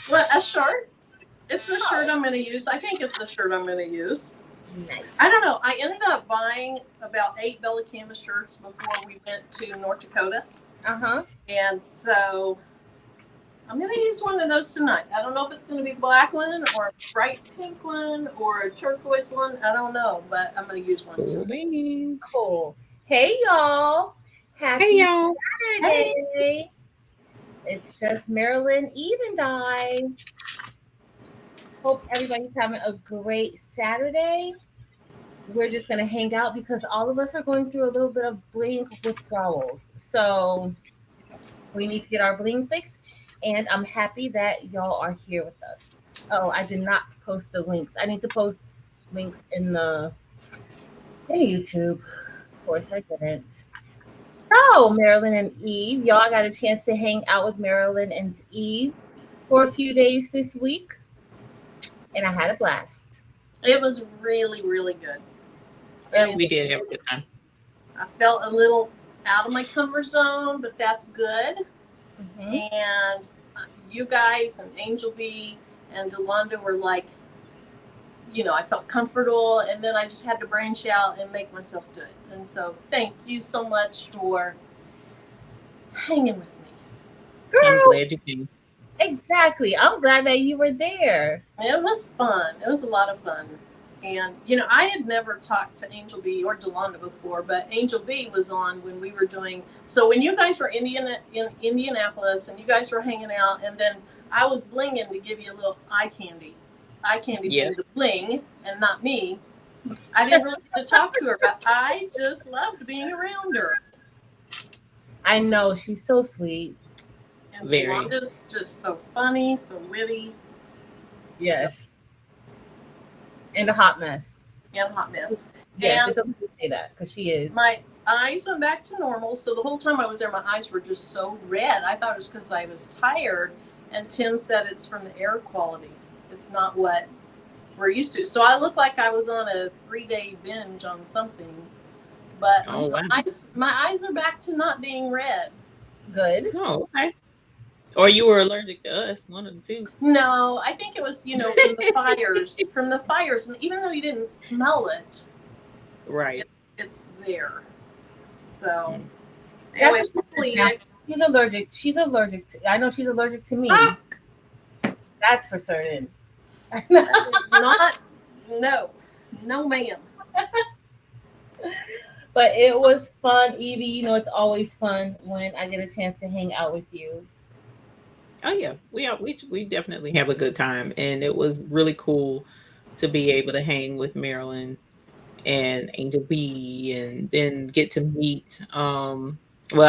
What, a shirt? It's the shirt Oh, I'm going to use. I think it's the shirt I'm going to use. nice. I don't know. I ended up buying about 8 Bella Canvas shirts before we went to North Dakota. Uh-huh. And so I'm going to use one of those tonight. I don't know if it's going to be a black one or a bright pink one or a turquoise one. I don't know, but I'm going to use one Cool tonight. beans. Cool. Hey, y'all. Hey Happy y'all. Hey, Saturday. It's just Marilyn, Eve, and I. Hope everybody's having a great Saturday. We're just going to hang out because all of us are going through a little bit of bling withdrawals. So we need to get our bling fixed. And I'm happy that y'all are here with us. Oh, I did not post the links. I need to post links in YouTube. Of course, I didn't. So, Marilyn and Eve, y'all got a chance to hang out with Marilyn and Eve for a few days this week, and I had a blast. it was really, really good. Really? And We did have a good time. I felt a little out of my comfort zone, but that's good. Mm-hmm. And you guys and Angel B and Delonda were like, I felt comfortable, and then I just had to branch out and make myself do it. And so, thank you so much for hanging with me. I'm Girl, glad you came. exactly. I'm glad that you were there. It was fun. It was a lot of fun. And, I had never talked to Angel B or Delonda before, but Angel B was on when we were doing. So, when you guys were in Indianapolis and you guys were hanging out, and then I was blinging to give you a little eye candy Yeah. for the bling and not me. I didn't really get to talk to her, but I just loved being around her. I know, she's so sweet. And Very. Delonda's just so funny, so witty, Yes. And a hot mess. and hot mess. Yes, And it's okay to say that because she is. my eyes went back to normal. So the whole time I was there, my eyes were just so red. I thought it was because I was tired. And Tim said it's from the air quality. It's not what we're used to. So I looked like I was on a 3-day binge on something. But Oh wow. my eyes are back to not being red. Good. Oh, okay. Or you were allergic to us, one of the two. No, I think it was, from the fires. From the fires. And even though you didn't smell it, Right. it's there. So, Mm. anyway, That's what she hopefully, says now. She's allergic. She's allergic to. I know she's allergic to me. That's for certain. not, no, ma'am. But it was fun, Evie. You know, it's always fun when I get a chance to hang out with you. Oh yeah, we definitely have a good time, and it was really cool to be able to hang with Marilyn and Angel B, and then get to meet. Well,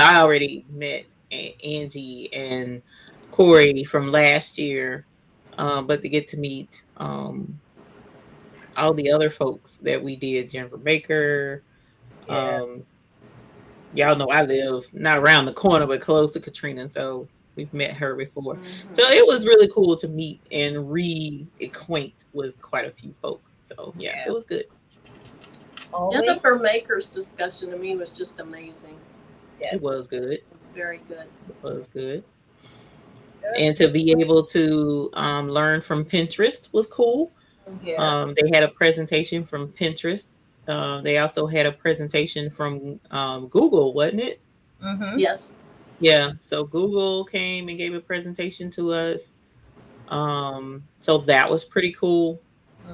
I already met Angie and Corey from last year, but to get to meet all the other folks that we did, Jennifer Baker. Yeah. Um, y'all know I live not around the corner, but close to Katrina, so we've met her before. So Mm-hmm. it was really cool to meet and reacquaint with quite a few folks. So yeah, it was good. Always. Jennifer Maker's discussion to me was just amazing. It Yes. was good. Very good. It was good. Good. And to be able to learn from Pinterest was cool. Yeah. They had a presentation from Pinterest. They also had a presentation from Google, wasn't it? Mm-hmm. Yes. Yeah. So Google came and gave a presentation to us. So that was pretty cool.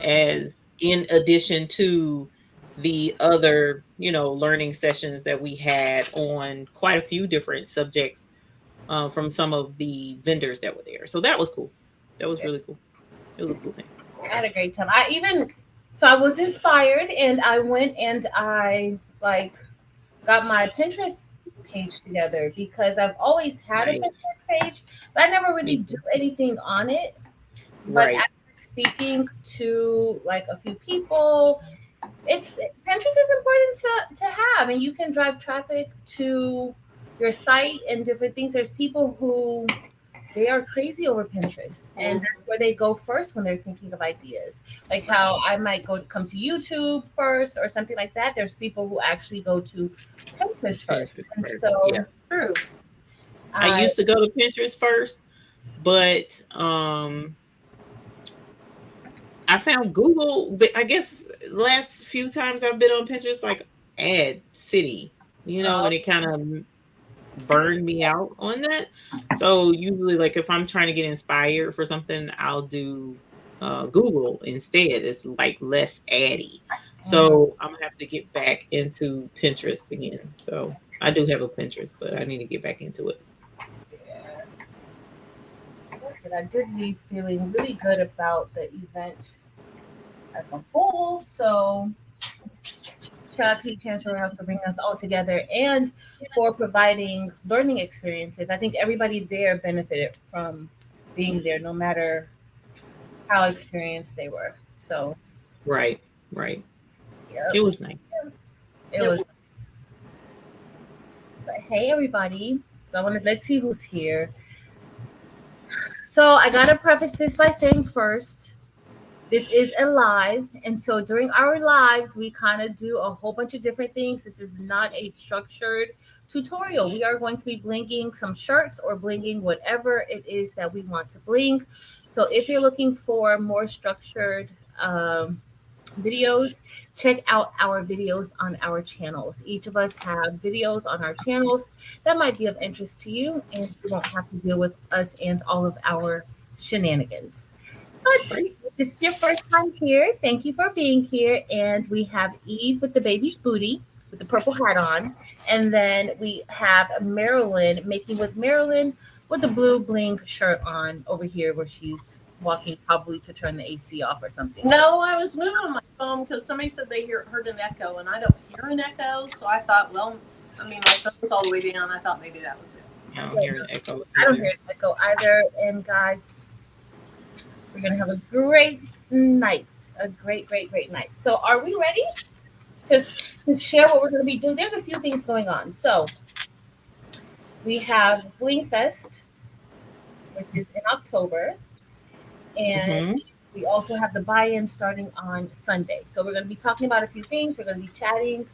As in addition to the other, learning sessions that we had on quite a few different subjects from some of the vendors that were there. So that was cool. That was really cool. It was a cool thing. I had a great time. So I was inspired and I went and I like got my Pinterest page together because I've always had a Nice. Pinterest page, but I never really Me do too. anything on it. But Right. after speaking to like a few people, it's Pinterest is important to have, and you can drive traffic to your site and different things. There's people who they are crazy over Pinterest, and Mm-hmm. that's where they go first when they're thinking of ideas. Like how I might come to YouTube first or something like that. There's people who actually go to Pinterest first, Pinterest and first. Yeah. so True. I I used to go to Pinterest first, but I found Google, but I guess last few times I've been on Pinterest, like ad city, Oh, and it kind of burned me out on that. So usually, like if I'm trying to get inspired for something, I'll do Google instead. It's like less addy. So I'm gonna have to get back into Pinterest again. So I do have a Pinterest, but I need to get back into it. Yeah. But I did leave feeling really good about the event as a whole. So shout out to the Transfer House for bringing us all together and for providing learning experiences. I think everybody there benefited from being there, no matter how experienced they were. So, Right, right. yep, It was nice. it was. But hey, everybody! So I want to let's see who's here. So I gotta preface this by saying first, this is a live, and so during our lives, we kind of do a whole bunch of different things. This is not a structured tutorial. We are going to be blinging some shirts or blinging whatever it is that we want to bling. So if you're looking for more structured videos, check out our videos on our channels. Each of us have videos on our channels that might be of interest to you, and you won't have to deal with us and all of our shenanigans. But Right. if this is your first time here, thank you for being here. And we have Eve with the baby's booty with the purple hat on. And then we have Marilyn making with Marilyn with the blue bling shirt on over here where she's walking probably to turn the AC off or something. no, I was moving my phone because somebody said they heard an echo, and I don't hear an echo. So I thought, well, I mean, my phone's all the way down. I thought maybe that was it. I don't hear an echo. I don't hear an echo either. And guys, we're going to have a great night. A great, great, great night. So are we ready to share what we're going to be doing? There's a few things going on. So we have Bling Fest, which is in October. And we also have the buy-in starting on Sunday. So we're going to be talking about a few things. We're going to be chatting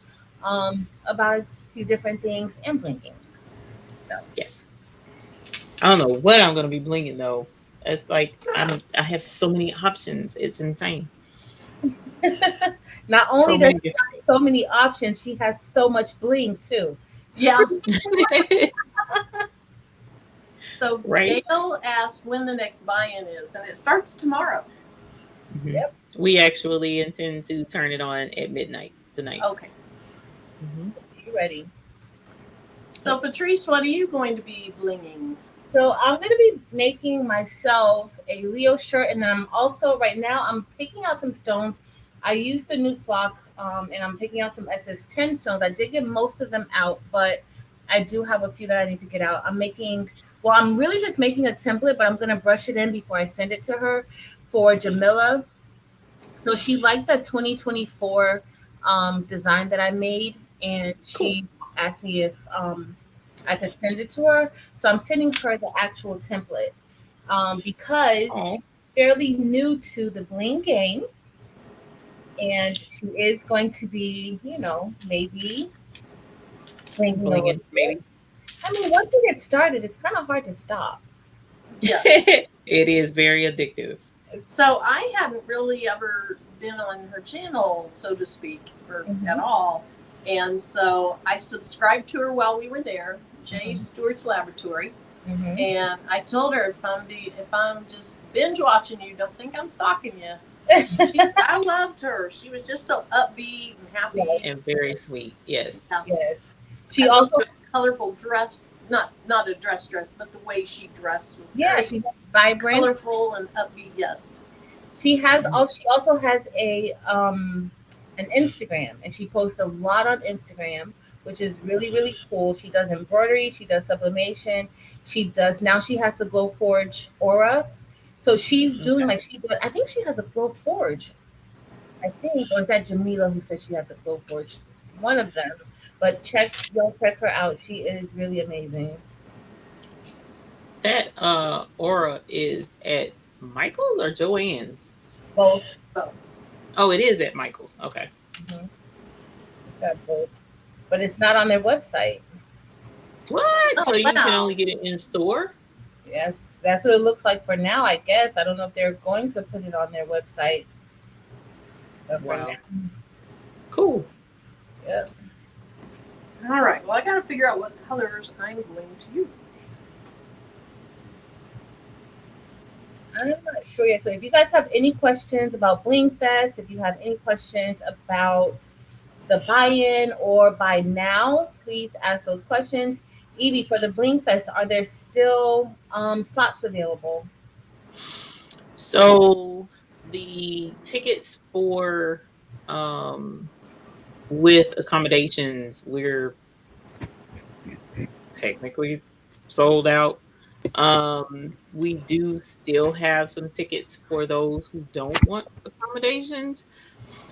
about a few different things and blinking. So. Yes. I don't know what I'm going to be blinging though. It's like I have so many options. It's insane. Not only does she have so many options, she has so much bling too. Yeah. So right. Gail asked when the next buy-in is, and it starts tomorrow. Mm-hmm. Yep. We actually intend to turn it on at midnight tonight. Okay. Mm-hmm. You ready? So Patrice, what are you going to be blinging? So I'm going to be making myself a Leo shirt, and then I'm also right now I'm picking out some stones. I used the new flock, and I'm picking out some SS10 stones. I did get most of them out, but I do have a few that I need to get out. I'm really just making a template, but I'm going to brush it in before I send it to her for Jamila. So she liked the 2024 design that I made, and she asked me if I could send it to her. So I'm sending her the actual template because she's fairly new to the bling game, and she is going to be, maybe blinging maybe. I mean, once you get started, it's kind of hard to stop. Yeah, it is very addictive. So I hadn't really ever been on her channel, so to speak, or at all. And so I subscribed to her while we were there, Jay Stewart's Laboratory. And I told her if I'm just binge watching you, don't think I'm stalking you. I loved her. She was just so upbeat and happy and very sweet. Yes. Yes. She also had a colorful dress, not a dress, but the way she dressed was she's vibrant, colorful, and upbeat. Yes. She also has an Instagram, and she posts a lot on Instagram, which is really, really cool. She does embroidery, she does sublimation, she has the Glow Forge aura. So she's doing I think she has a Glow Forge. I think, or is that Jamila who said she had the Glow Forge? One of them. But check her out. She is really amazing. That aura is at Michael's or Joanne's? Both. Oh, it is at Michael's. Okay. Got both. But it's not on their website. What? So you can only get it in store? Yeah. that's what it looks like for now, I guess. I don't know if they're going to put it on their website. But for Wow. now, Cool. yeah. All right. Well, I got to figure out what colors I'm going to use. I'm not sure yet. So if you guys have any questions about Bling Fest, if you have any questions about the buy-in or buy now, please ask those questions. Evie, for the Bling Fest, are there still slots available? So the tickets for with accommodations, we're technically sold out. We do still have some tickets for those who don't want accommodations.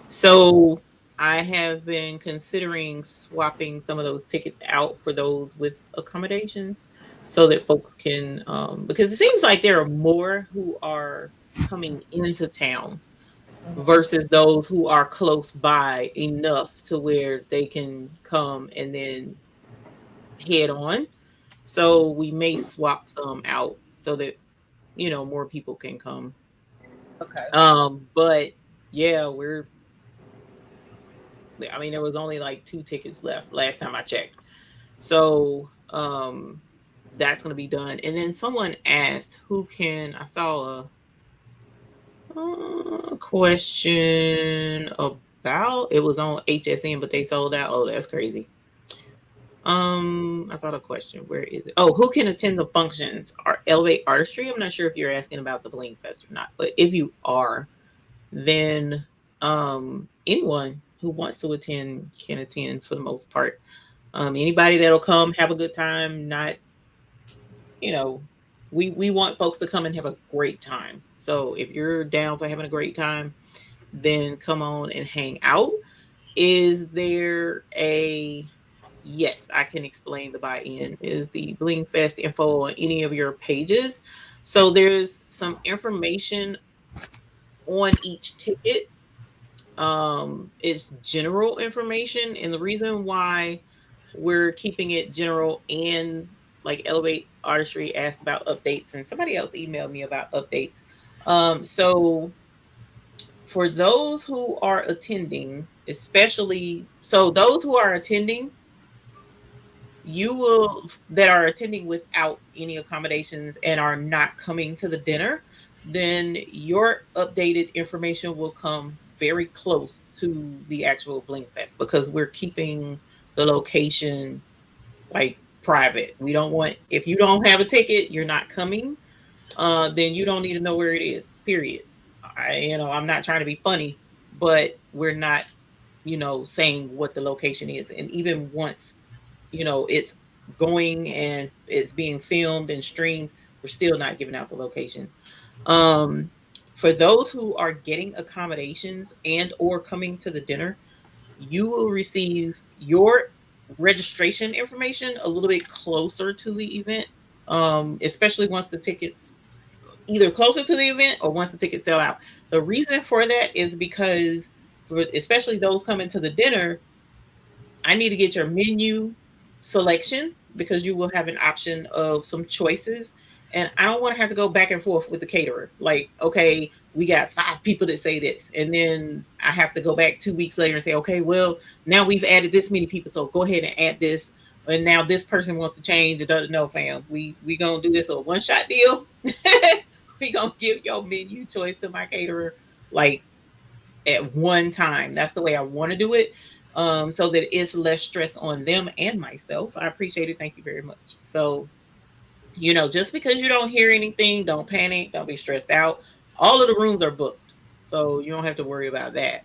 So I have been considering swapping some of those tickets out for those with accommodations so that folks can, because it seems like there are more who are coming into town versus those who are close by enough to where they can come and then head on. So we may swap some out so that more people can come. Okay. But yeah, there was only like 2 tickets left last time I checked. So that's gonna be done. And then someone asked I saw a question about it was on HSN, but they sold out. Oh, that's crazy. I saw the question. Where is it? Oh, who can attend the functions? Elevate Artistry? I'm not sure if you're asking about the Bling Fest or not, but if you are, then anyone who wants to attend can attend for the most part. Anybody that'll come have a good time, not we want folks to come and have a great time. So if you're down for having a great time, then come on and hang out. Is there a Yes, I can explain the buy-in. Is the Bling Fest info on any of your pages? So there's some information on each ticket. It's general information, and the reason why we're keeping it general and like Elevate Artistry asked about updates, and somebody else emailed me about updates. So for those who are attending, those who are attending, that are attending without any accommodations and are not coming to the dinner, then your updated information will come very close to the actual Bling Fest because we're keeping the location like private. We don't want If you don't have a ticket, you're not coming, then you don't need to know where it is. Period. I'm not trying to be funny, but we're not, saying what the location is. And even once, it's going and it's being filmed and streamed, we're still not giving out the location. Um, for those who are getting accommodations and or coming to the dinner, you will receive your registration information a little bit closer to the event, especially once the tickets either closer to the event or once the tickets sell out. The reason for that is because for especially those coming to the dinner, I need to get your menu selection because you will have an option of some choices. And I don't want to have to go back and forth with the caterer. Like, okay, we got 5 people that say this. And then I have to go back 2 weeks later and say, okay, well, now we've added this many people. So go ahead and add this. And now this person wants to change. It doesn't know, fam. We gonna do this a one-shot deal. We gonna give your menu choice to my caterer like at one time. That's the way I want to do it. So that it's less stress on them and myself. I appreciate it. Thank you very much. So, just because you don't hear anything, don't panic, don't be stressed out. All of the rooms are booked. So you don't have to worry about that.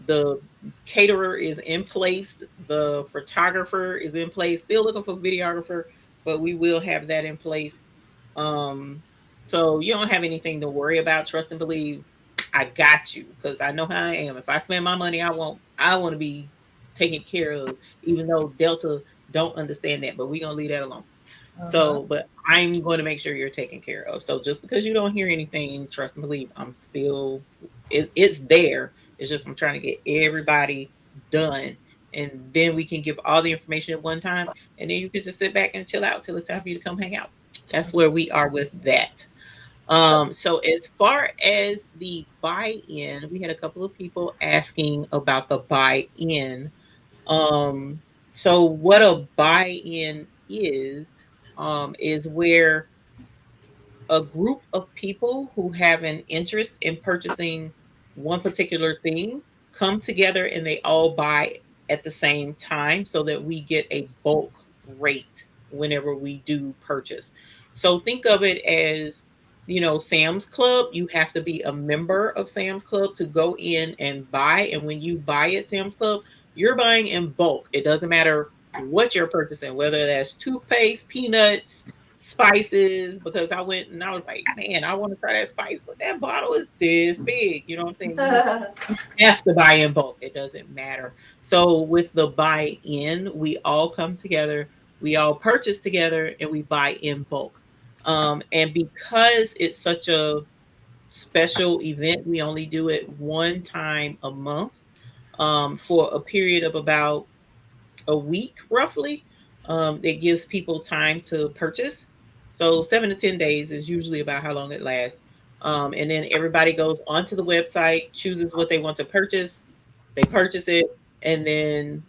The caterer is in place, the photographer is in place, still looking for videographer, but we will have that in place. So you don't have anything to worry about. Trust and believe. I got you because I know how I am. If I spend my money, I want to be taken care of, even though Delta don't understand that, but we're gonna leave that alone. So, but I'm going to make sure you're taken care of. So just because you don't hear anything, trust and believe, it's there. It's just I'm trying to get everybody done, and then we can give all the information at one time, and then you can just sit back and chill out till it's time for you to come hang out. That's where we are with that. So as far as the buy-in, we had a couple of people asking about the buy-in. Um, so what a buy-in is where a group of people who have an interest in purchasing one particular thing come together and they all buy at the same time so that we get a bulk rate whenever we do purchase. So think of it as, Sam's Club, you have to be a member of Sam's Club to go in and buy. And when you buy at Sam's Club, you're buying in bulk. It doesn't matter what you're purchasing, whether that's toothpaste, peanuts, spices, because I went and I was like, man, I want to try that spice, but that bottle is this big. You know what I'm saying? You have to buy in bulk. It doesn't matter. So with the buy in, we all come together, we all purchase together, and we buy in bulk. And because it's such a special event, we only do it one time a month, for a period of about a week roughly. It gives people time to purchase. So 7 to 10 days is usually about how long it lasts. And then everybody goes onto the website, chooses what they want to purchase, they purchase it, and then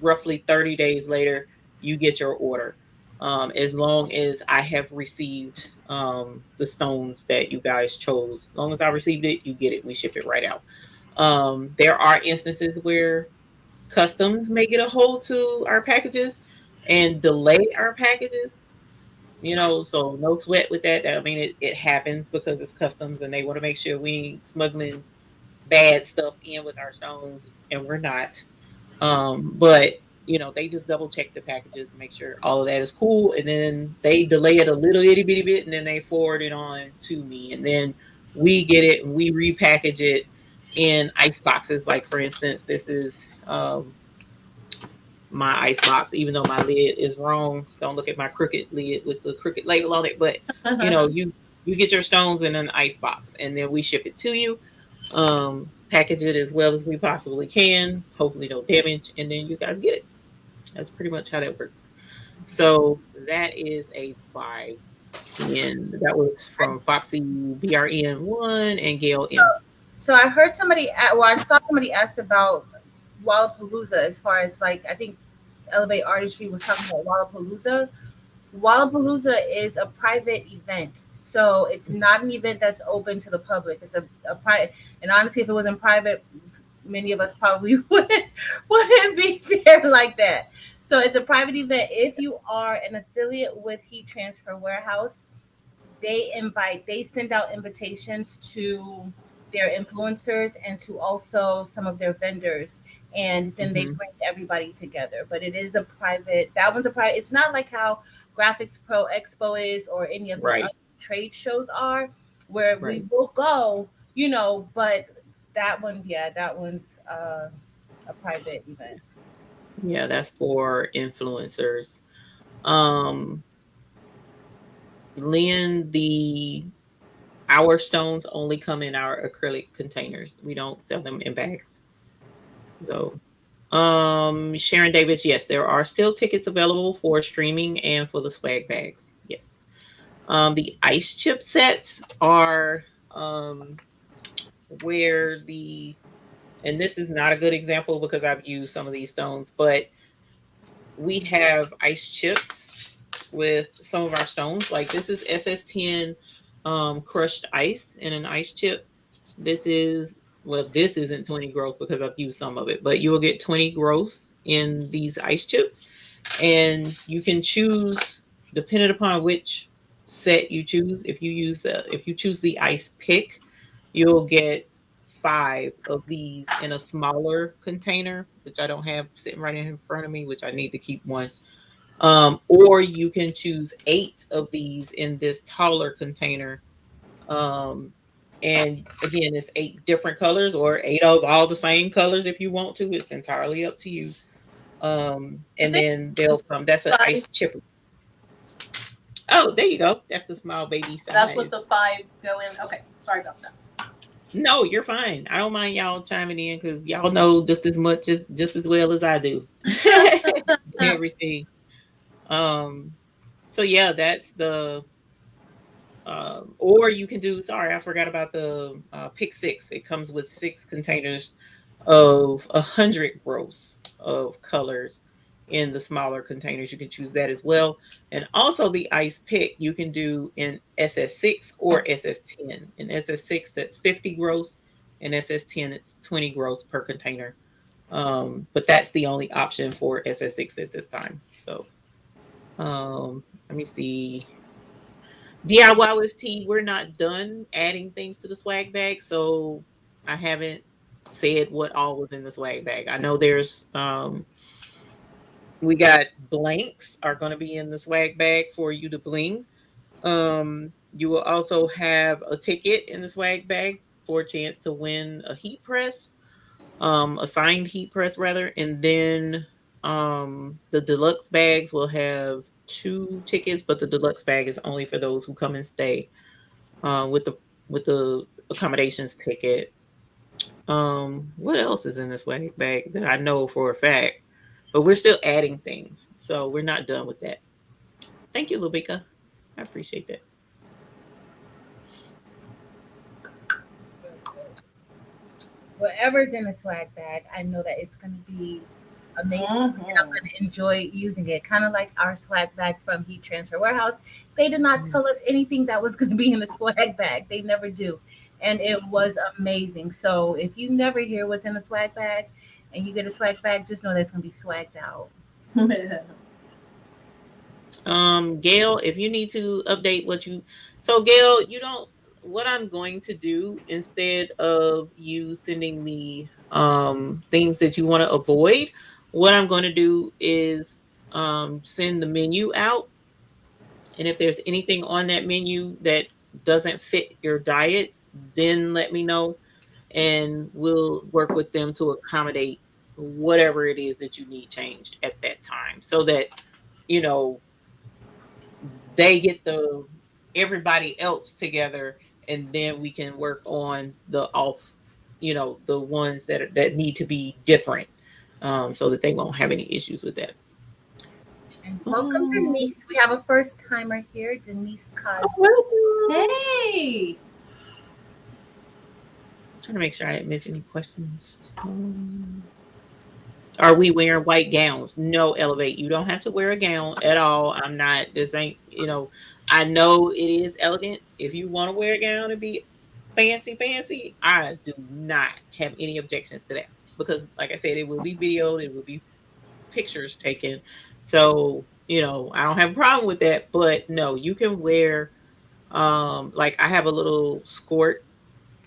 roughly 30 days later, you get your order. As long as I have received the stones that you guys chose, as long as I received it, you get it. We ship it right out. There are instances where customs may get a hold to our packages and delay our packages, so no sweat with that. I mean, it happens because it's customs and they want to make sure we ain't smuggling bad stuff in with our stones, and we're not. But they just double check the packages and make sure all of that is cool, and then they delay it a little itty bitty bit, and then they forward it on to me, and then we get it and we repackage it in ice boxes. Like for instance, this is my ice box, even though my lid is wrong. Don't look at my crooked lid with the crooked label on it. But you get your stones in an ice box, and then we ship it to you. Package it as well as we possibly can. Hopefully, no damage, and then you guys get it. That's pretty much how that works. So that is a buy in. That was from Foxy BRN1 and Gail M. So I heard I saw somebody ask about Wallapalooza, as far as like, I think Elevate Artistry was talking about Wallapalooza. Wallapalooza is a private event, so it's not an event that's open to the public. It's a private, and honestly, if it wasn't private, many of us probably wouldn't be there like that. So it's a private event. If you are an affiliate with Heat Transfer Warehouse, they send out invitations to their influencers and to also some of their vendors, and then they bring everybody together. But it is that one's a private. It's not like how Graphics Pro Expo is, or any of the other trade shows are, where we will go, but that one's a private event. Yeah, that's for influencers. Lynn, our stones only come in our acrylic containers. We don't sell them in bags. So, Sharon Davis, yes, there are still tickets available for streaming and for the swag bags. Yes. The ice chip sets are where and this is not a good example because I've used some of these stones, but we have ice chips with some of our stones. Like this is SS10 crushed ice in an ice chip. This isn't 20 gross because I've used some of it, but you will get 20 gross in these ice chips, and you can choose depending upon which set you choose. If you choose the ice pick, you'll get 5 of these in a smaller container, which I don't have sitting right in front of me, which I need to keep one. Or you can choose 8 of these in this taller container. And again, it's 8 different colors or 8 of all the same colors if you want to. It's entirely up to you. And then they'll come. That's an ice chipper. Oh, there you go. That's the small baby size. That's what the 5 go in. Okay, sorry about that. No, you're fine. I don't mind y'all chiming in because y'all know just as much just as well as I do. Everything. So yeah, that's the Or you can do, sorry, I forgot about the pick 6. It comes with 6 containers of 100 gross of colors in the smaller containers. You can choose that as well. And also the ice pick you can do in SS6 or SS10. In SS6 that's 50 gross, in SS10 it's 20 gross per container. But that's the only option for SS6 at this time. So let me see. DIY with T, we're not done adding things to the swag bag, so I haven't said what all was in the swag bag. I know there's we got blanks are going to be in the swag bag for you to bling. You will also have a ticket in the swag bag for a chance to win a heat press, a signed heat press rather, and then the deluxe bags will have 2 tickets, but the deluxe bag is only for those who come and stay with the accommodations ticket. What else is in this swag bag that I know for a fact? But we're still adding things, so we're not done with that. Thank you, Lubika. I appreciate that. Whatever's in the swag bag, I know that it's going to be amazing. And I'm going to enjoy using it. Kind of like our swag bag from Heat Transfer Warehouse. They did not tell us anything that was going to be in the swag bag. They never do. And it was amazing. So if you never hear what's in the swag bag and you get a swag bag, just know that's going to be swagged out. Gail, if you need to update so Gail, you don't, what I'm going to do instead of you sending me things that you want to avoid, what I'm going to do is send the menu out. And if there's anything on that menu that doesn't fit your diet, then let me know and we'll work with them to accommodate whatever it is that you need changed at that time, so that they get everybody else together, and then we can work on the the ones that need to be different, so that they won't have any issues with that. And welcome, Denise. We have a first timer here, Denise Cosby. Hey. I'm trying to make sure I didn't miss any questions. Are we wearing white gowns? No, Elevate. You don't have to wear a gown at all. I'm not. This ain't. I know it is elegant. If you want to wear a gown and be fancy, I do not have any objections to that, because, like I said, it will be videoed. It will be pictures taken. So I don't have a problem with that. But no, you can wear. Like I have a little skirt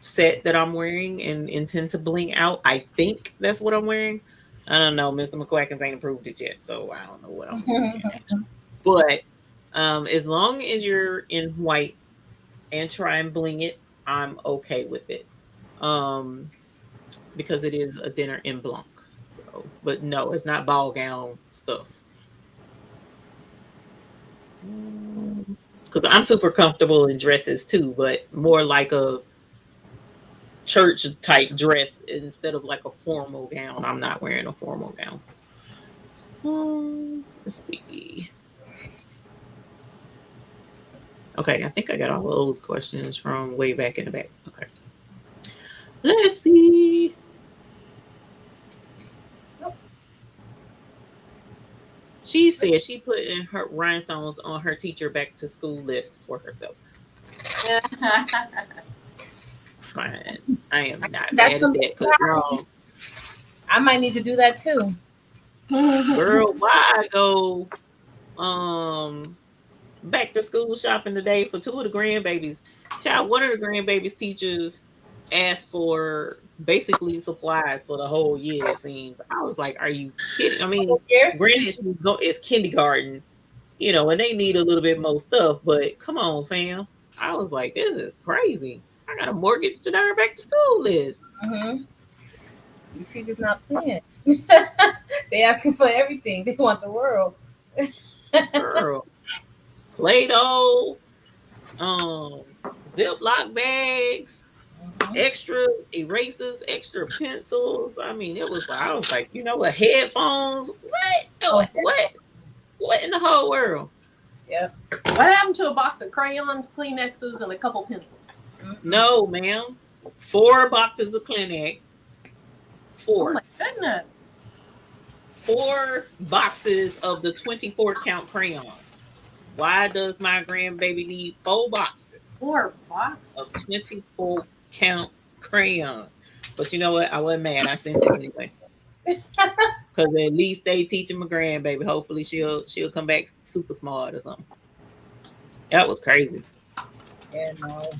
set that I'm wearing and intend to bling out. I think that's what I'm wearing. I don't know. Mr. McQuackins ain't approved it yet, so I don't know what I'm wearing. But as long as you're in white and try and bling it, I'm okay with it. Because it is a dinner in blanc. So, but no, it's not ball gown stuff. Because I'm super comfortable in dresses too, but more like a church type dress instead of like a formal gown. I'm not wearing a formal gown. Let's see. Okay, I think I got all those questions from way back in the back. Okay. Let's see. She said she put in her rhinestones on her teacher back to school list for herself. Fine. I am not mad at that. I might need to do that too. Girl, why I go back to school shopping today for 2 of the grandbabies. Child, one of the grandbabies' teachers asked for basically supplies for the whole year, it seems. I was like, are you kidding? I mean, granted, it's kindergarten, and they need a little bit more stuff, but come on, fam. I was like, this is crazy. I got a mortgage to darn back to school list. You see, just not playing. They asking for everything. They want the world. Girl. Play-Doh, Ziploc bags, extra erasers, extra pencils. I mean, I was like, what, headphones? What? What in the whole world? Yep. What happened to a box of crayons, Kleenexes, and a couple pencils? No, ma'am. 4 boxes of Kleenex. Oh 4. my goodness. 4 boxes of the 24 count crayons. Why does my grandbaby need 4 boxes 4 boxes of 24 count crayons? But you know what? I wasn't mad. I sent it anyway. Because at least they teaching my grandbaby. Hopefully she'll come back super smart or something. That was crazy. Yeah, no.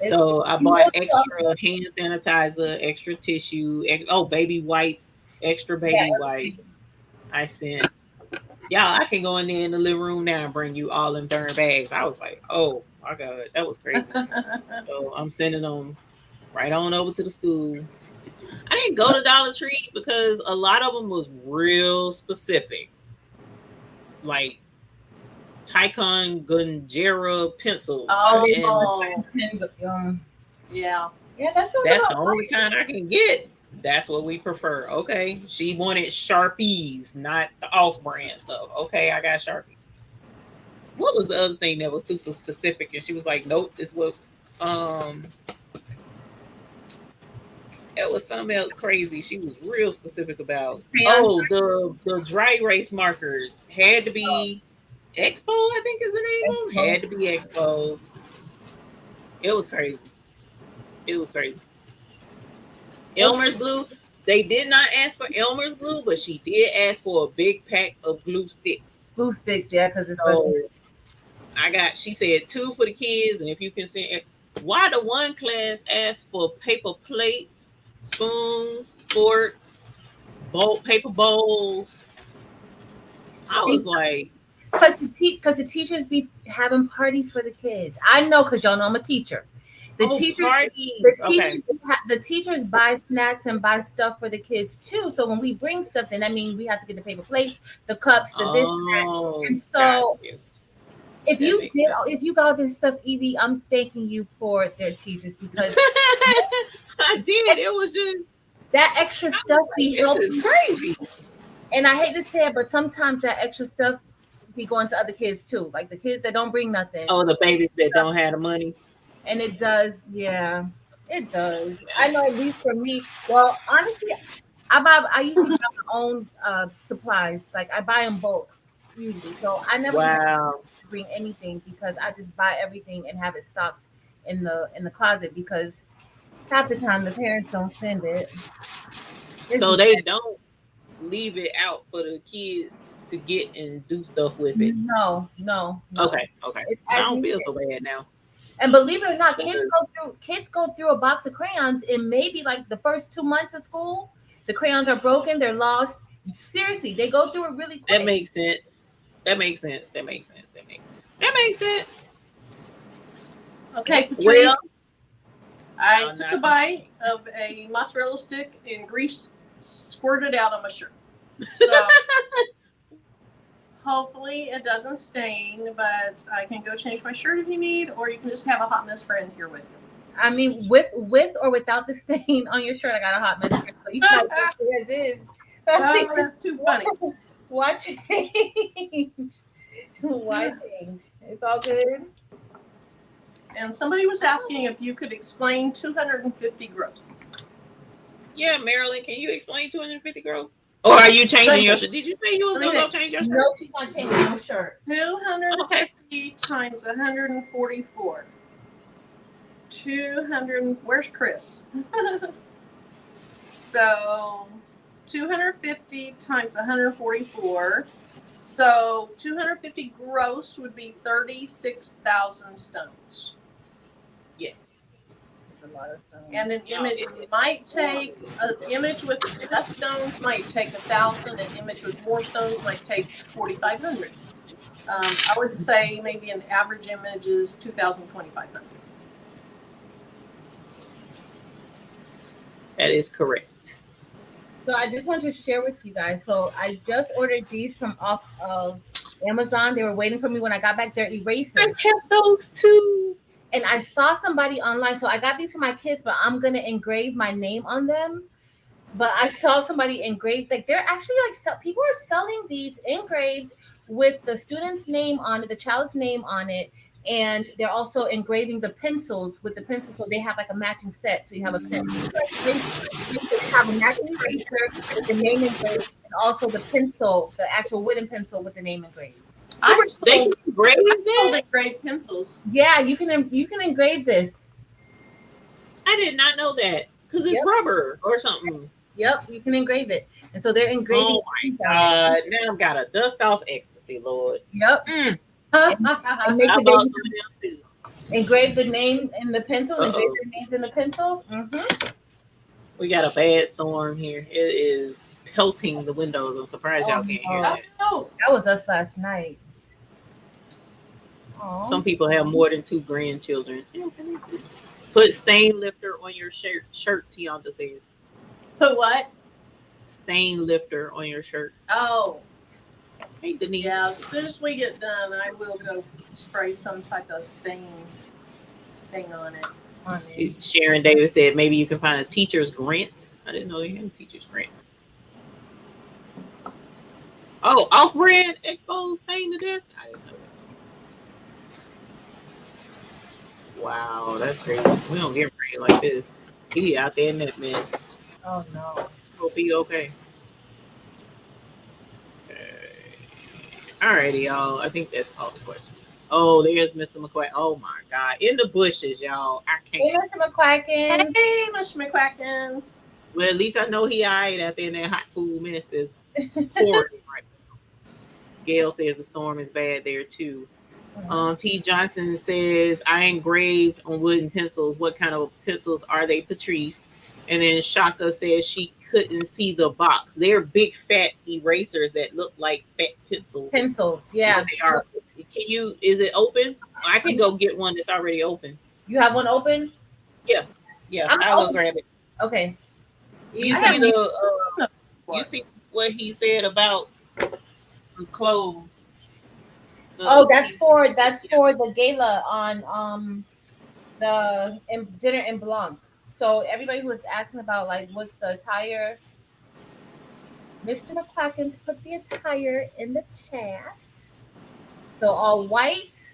So I bought extra hand sanitizer, extra tissue, baby wipes, extra baby wipes. I sent, y'all, I can go in there in the living room now and bring you all in darn bags. I was like, oh my God, that was crazy. So I'm sending them right on over to the school. I didn't go to Dollar Tree because a lot of them was real specific. Like Tycon Gunjera pencils. Oh, yeah. Yeah, that's the only kind I can get. That's what we prefer. Okay. She wanted Sharpies, not the off-brand stuff. Okay, I got Sharpies. What was the other thing that was super specific? And she was like, nope, this what it was something else crazy. She was real specific about. Oh, the dry erase markers had to be Expo, I think is the name of them. Had to be Expo. It was crazy. It was crazy. Elmer's glue. They did not ask for Elmer's glue, but she did ask for a big pack of glue sticks. Glue sticks, yeah, because it's she said 2 for the kids, and if you can see why the one class asked for paper plates, spoons, forks, paper bowls. I was like, because the teachers be having parties for the kids. I know, because y'all know I'm a teacher. The teachers buy snacks and buy stuff for the kids too. So when we bring stuff, then that means we have to get the paper plates, the cups, the this, that. And so if you got this stuff, Evie, I'm thanking you for their teachers because I did. It was just that extra stuff be helping. Crazy. And I hate to say it, but sometimes that extra stuff be going to other kids too, like the kids that don't bring nothing. Oh, the babies that don't have the money. And it does, yeah, it does. I know, at least for me. Well, honestly, I usually buy my own supplies. Like I buy them bulk usually, so I never bring anything because I just buy everything and have it stocked in the closet because half the time the parents don't send it. So they don't leave it out for the kids to get and do stuff with it. No. Okay. I don't feel so bad now. And believe it or not, kids go through a box of crayons in maybe like the first 2 months of school. The crayons are broken, they're lost. Seriously, they go through it really quick. That makes sense. Okay, Patrice. I took a bite of a mozzarella stick and grease squirted out on my shirt. So hopefully it doesn't stain, but I can go change my shirt if you need, or you can just have a hot mess friend here with you. I mean, with or without the stain on your shirt, I got a hot mess friend. So you can as is. That's too funny. Why change? Why change? It's all good. And somebody was asking if you could explain 250 gross. Yeah, Marilyn, can you explain 250 gross? Or are you changing your shirt? Did you say you was going to change your shirt? No, she's not changing your shirt. 250 times 144. 200. Where's Chris? So 250 times 144. So 250 gross would be 36,000 stones. Yes. A lot of stones. And an image might take an image with less stones might take 1,000. An image with more stones might take 4,500. I would say maybe an average image is 2,000, 2,500. That is correct. So I just want to share with you guys. So I just ordered these from off of Amazon. They were waiting for me when I got back. They're erasers. I kept those too. And I saw somebody online. So I got these for my kids, but I'm going to engrave my name on them. But I saw somebody engrave, like they're actually like, people are selling these engraved with the student's name on it, the child's name on it, and they're also engraving the pencils with the pencil, so they have like a matching set. So you have a pen, have a matching eraser with the name engraved, and also the pencil, the actual wooden pencil with the name engraved. They can engrave that? Engrave pencils. Yeah, you can engrave this. I did not know that because it's rubber or something. Yep, you can engrave it, and so they're engraving. Oh my God! Now I've got to dust off ecstasy, Lord. Yep. Mm. And make the baby engrave the name in the pencil. Engrave the names in the pencils. Mm-hmm. We got a bad storm here. It is pelting the windows. I'm surprised y'all can't hear that. Oh, that was us last night. Aww. Some people have more than 2 grandchildren. Put stain lifter on your shirt. Tianta says. Put what? Stain lifter on your shirt. Oh. Hey, Denise. Yeah, as soon as we get done, I will go spray some type of stain thing on it. Sharon Davis said maybe you can find a teacher's grant. I didn't know they had a teacher's grant. Oh, off-brand exposed stain to desk. I didn't know that. Wow, that's crazy. We don't get rain like this. He out there in that mess. Oh no. Hope he okay. Alrighty, y'all. I think that's all the questions. Oh, there's Mr. McQuack. Oh my God. In the bushes, y'all. I can't. Hey, Mr. McQuackins. Hey, Mr. McQuackins. Well, at least I know he alright out there in that hot food mess that's pouring right now. Gail says the storm is bad there too. T. Johnson says, I engraved on wooden pencils. What kind of pencils are they, Patrice? And then Shaka says she couldn't see the box. They're big fat erasers that look like fat pencils. Pencils, yeah. They are. Is it open? I can go get one that's already open. You have one open? Yeah. I'll go grab it. Okay. You see what he said about the clothes? That's for the gala on the dinner in Blanc. So everybody who was asking about like what's the attire, Mr. McQuackins put the attire in the chat. So all white,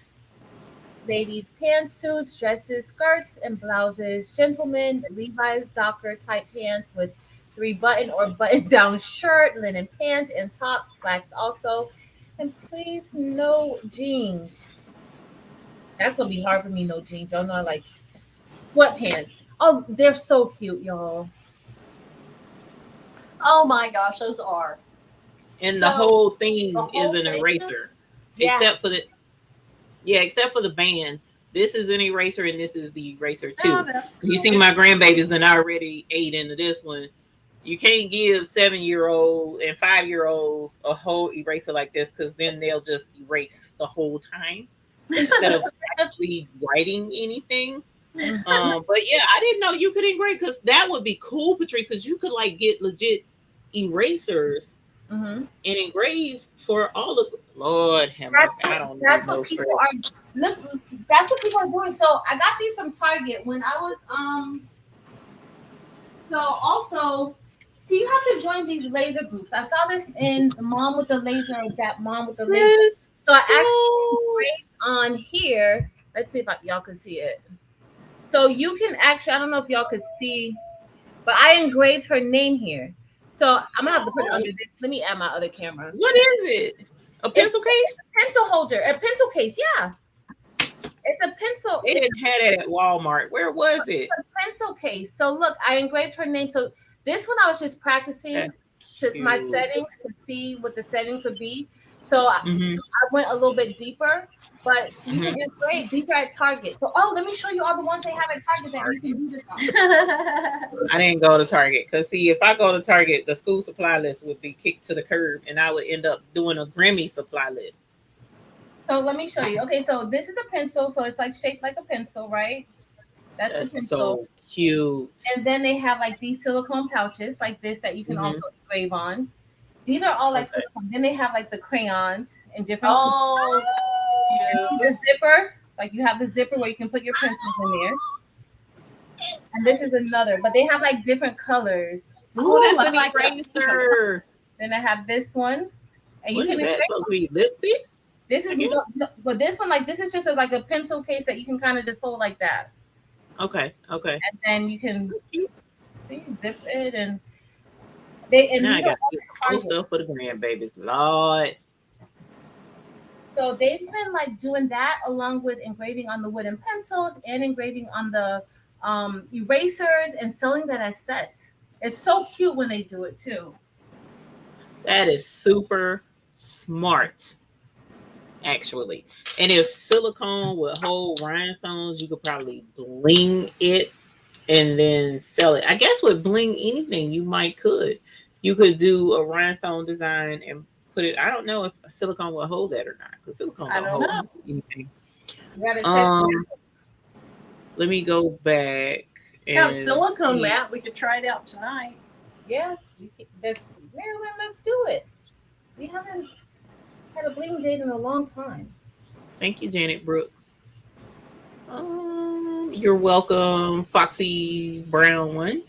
ladies pantsuits, dresses, skirts, and blouses. Gentlemen, Levi's Docker type pants with 3 button or button down shirt, linen pants and tops, slacks also. And please no jeans. That's gonna be hard for me, no jeans. Y'all know I like sweatpants. Oh, they're so cute, y'all. Oh my gosh, those are. And the whole thing is an eraser. Yeah. Except for the band. This is an eraser and this is the eraser too. Oh, that's cool. You see my grandbabies then already ate into this one. You can't give 7-year-old and 5-year-olds a whole eraser like this because then they'll just erase the whole time instead of actually writing anything. But yeah, I didn't know you could engrave because that would be cool, Patrice, because you could like get legit erasers and engrave for all of Lord have mercy. I don't know. That's what people are that's what people are doing. So I got these from Target when I was so also you have to join these laser groups. I saw this in the Mom with the Laser or that Mom with the Laser. Yes. So I actually engraved on here. Let's see if y'all can see it. So you can actually, I don't know if y'all could see, but I engraved her name here. So I'm gonna have to put it under this. Let me add my other camera. What is it? A pencil case? It's a pencil holder. A pencil case, yeah. It's a pencil. They didn't have it at Walmart. Where was it? It's a pencil case. So look, I engraved her name. So this one I was just practicing my settings to see what the settings would be. So I went a little bit deeper, but you can engrave. These are at Target. So let me show you all the ones they have at Target that you can do this on. I didn't go to Target because see, if I go to Target, the school supply list would be kicked to the curb, and I would end up doing a Grammy supply list. So let me show you. Okay, so this is a pencil, so it's like shaped like a pencil, right? That's the pencil. So cute. And then they have like these silicone pouches like this that you can also engrave on. These are all like silicone. Then they have like the crayons and different. Oh, the zipper, like you have the zipper where you can put your pencils in there. And this is another, but they have like different colors. Oh, that's an eraser. Then I have this one. And What you is can that supposed to be? Lipstick? this is I guess. but this one like this is just like a pencil case that you can kind of just hold like that. Okay. And then you can zip it and Now I these are got all to get at some Target. stuff for the grandbabies. Lord. So they've been like doing that along with engraving on the wooden pencils and engraving on the erasers and selling that as sets. It's so cute when they do it too. That is super smart, actually. And if silicone would hold rhinestones, you could probably bling it and then sell it. I guess with bling anything, you could do a rhinestone design and put it. I don't know if a silicone will hold that or not, because silicone I don't don't hold know. anything. You gotta check. Let me go back Got a and silicone see. mat. We could try it out tonight. Yeah, Marilyn, let's do it. We haven't had a bling date in a long time. Thank you, Janet Brooks. You're welcome, Foxy Brown one.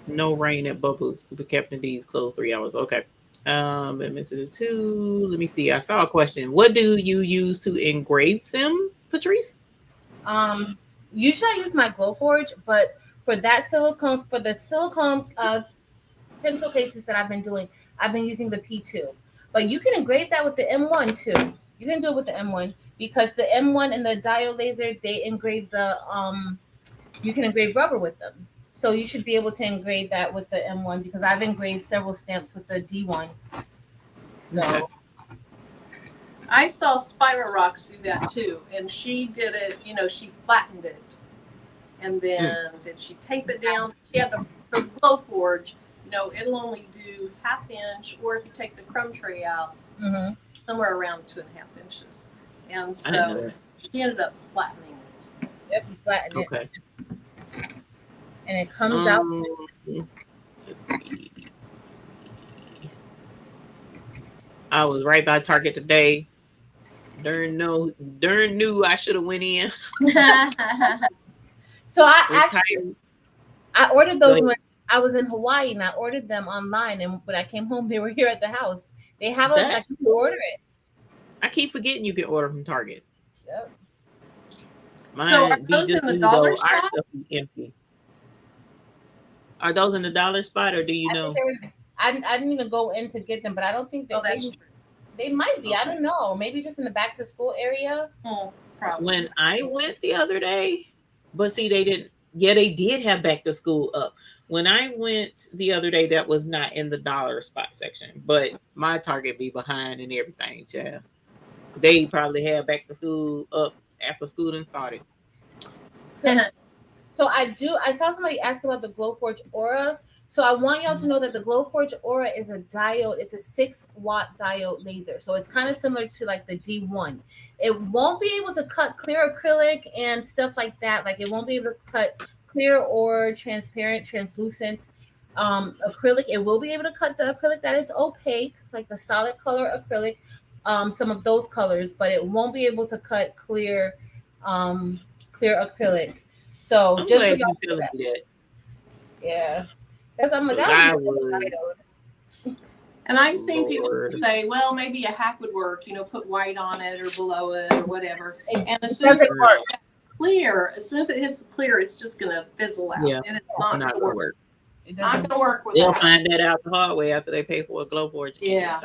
No rain at Bubbles. Stupid Captain D's closed 3 hours. Okay. And Mr. 2. Let me see. I saw a question. What do you use to engrave them, Patrice? Usually I use my Glowforge, but for the silicone pencil cases that I've been doing, I've been using the P2. But you can engrave that with the M1 too. You can do it with the M1 because the M1 and the diode laser, they engrave you can engrave rubber with them. So you should be able to engrave that with the M1 because I've engraved several stamps with the D1. So Okay. I saw Spira Rocks do that too, and she did it. She flattened it, and then did she tape it down? She had for the Glowforge. It'll only do 1/2 inch, or if you take the crumb tray out, somewhere around 2.5 inches. And so she ended up flattening it. Yep, you flatten Okay. it. And it comes out. Let's see. I was right by Target today. Darn knew I should have went in. So I ordered those when I was in Hawaii, and I ordered them online. And when I came home, they were here at the house. They have you can order it. I keep forgetting you can order from Target. Yep. So are those in the dollar spot? Our stuff be empty. Are those in the dollar spot, or do you know? I didn't even go in to get them, but I don't think they might be. Okay. I don't know. Maybe just in the back to school area. Probably. When I went the other day, but see, they didn't. Yeah, they did have back to school up. When I went the other day, that was not in the dollar spot section, but my Target be behind and everything, child. They probably had back to school up after school done started. So I saw somebody ask about the Glowforge Aura. So I want y'all to know that the Glowforge Aura is a diode. It's a 6-watt diode laser. So it's kind of similar to like the D1. It won't be able to cut clear acrylic and stuff like that. Like it won't be able to cut clear or transparent, translucent acrylic. It will be able to cut the acrylic that is opaque, like the solid color acrylic, some of those colors, but it won't be able to cut clear acrylic. So I'm just glad you telling me that. Yeah. That's I'm like and I've seen people say, well, maybe a hack would work, put white on it or below it or whatever. And as soon as it hits clear, it's just gonna fizzle out. Yeah, and it's not gonna work. Not gonna work with They'll find that out the hard way after they pay for a Glowforge. Yeah.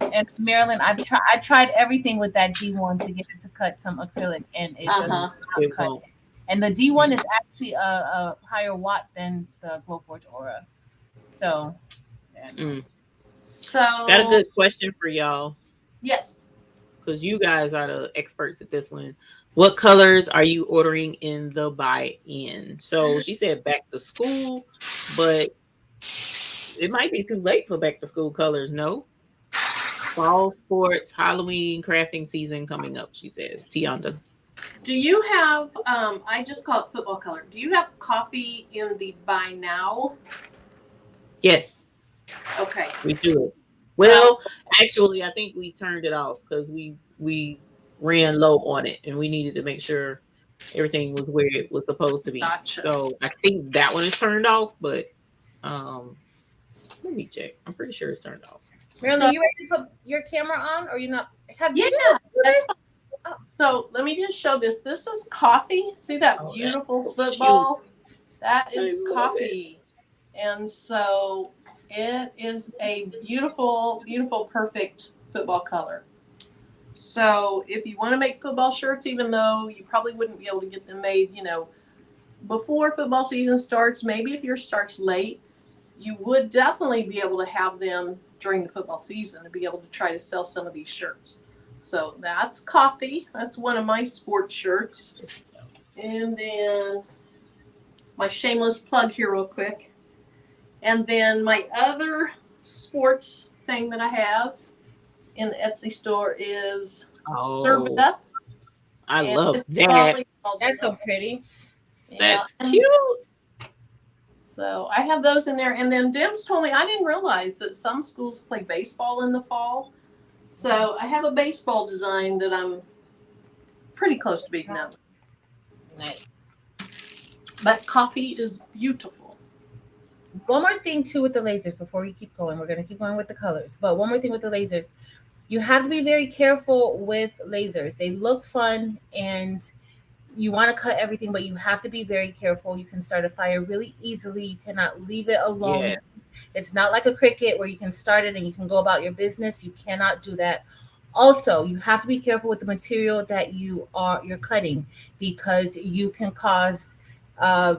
And Marilyn, I tried everything with that D1 to get it to cut some acrylic, and it doesn't cut. And the D1 is actually a higher watt than the Glowforge Aura. So, got a good question for y'all. Yes. Because you guys are the experts at this one. What colors are you ordering in the buy-in? So she said back to school, but it might be too late for back to school colors, no? Fall sports, Halloween, crafting season coming up, she says. Tionda. Do you have, I just call it football color. Do you have coffee in the buy now? Yes. Okay. We do. Well, actually, I think we turned it off because we ran low on it and we needed to make sure everything was where it was supposed to be. Gotcha. So I think that one is turned off, but Let me check. I'm pretty sure it's turned off. Marilyn, So, you ready to put your camera on, or you not? Did yeah, you do that's this? fine. Oh. So let me just show this. This is coffee. See that Oh, that's beautiful so football? That I is love coffee. And so it is a beautiful, beautiful, perfect football color. So if you want to make football shirts, even though you probably wouldn't be able to get them made, before football season starts, maybe if yours starts late, you would definitely be able to have them during the football season to be able to try to sell some of these shirts. So that's coffee. That's one of my sports shirts. And then my shameless plug here real quick. And then my other sports thing that I have in the Etsy store is Serve It Oh, Up. I And love it's that. volleyball That's so design. pretty. Yeah. That's cute. So I have those in there. And then Deb's told me, I didn't realize that some schools play baseball in the fall. So I have a baseball design that I'm pretty close to being done. Nice. But coffee is beautiful. One more thing too with the lasers before we keep going. We're gonna keep going with the colors, but one more thing with the lasers. You have to be very careful with lasers. They look fun and you want to cut everything, but you have to be very careful. You can start a fire really easily. You cannot leave it alone. Yeah. It's not like a Cricut where you can start it and you can go about your business. You cannot do that. Also, you have to be careful with the material that you're cutting, because you can cause uh,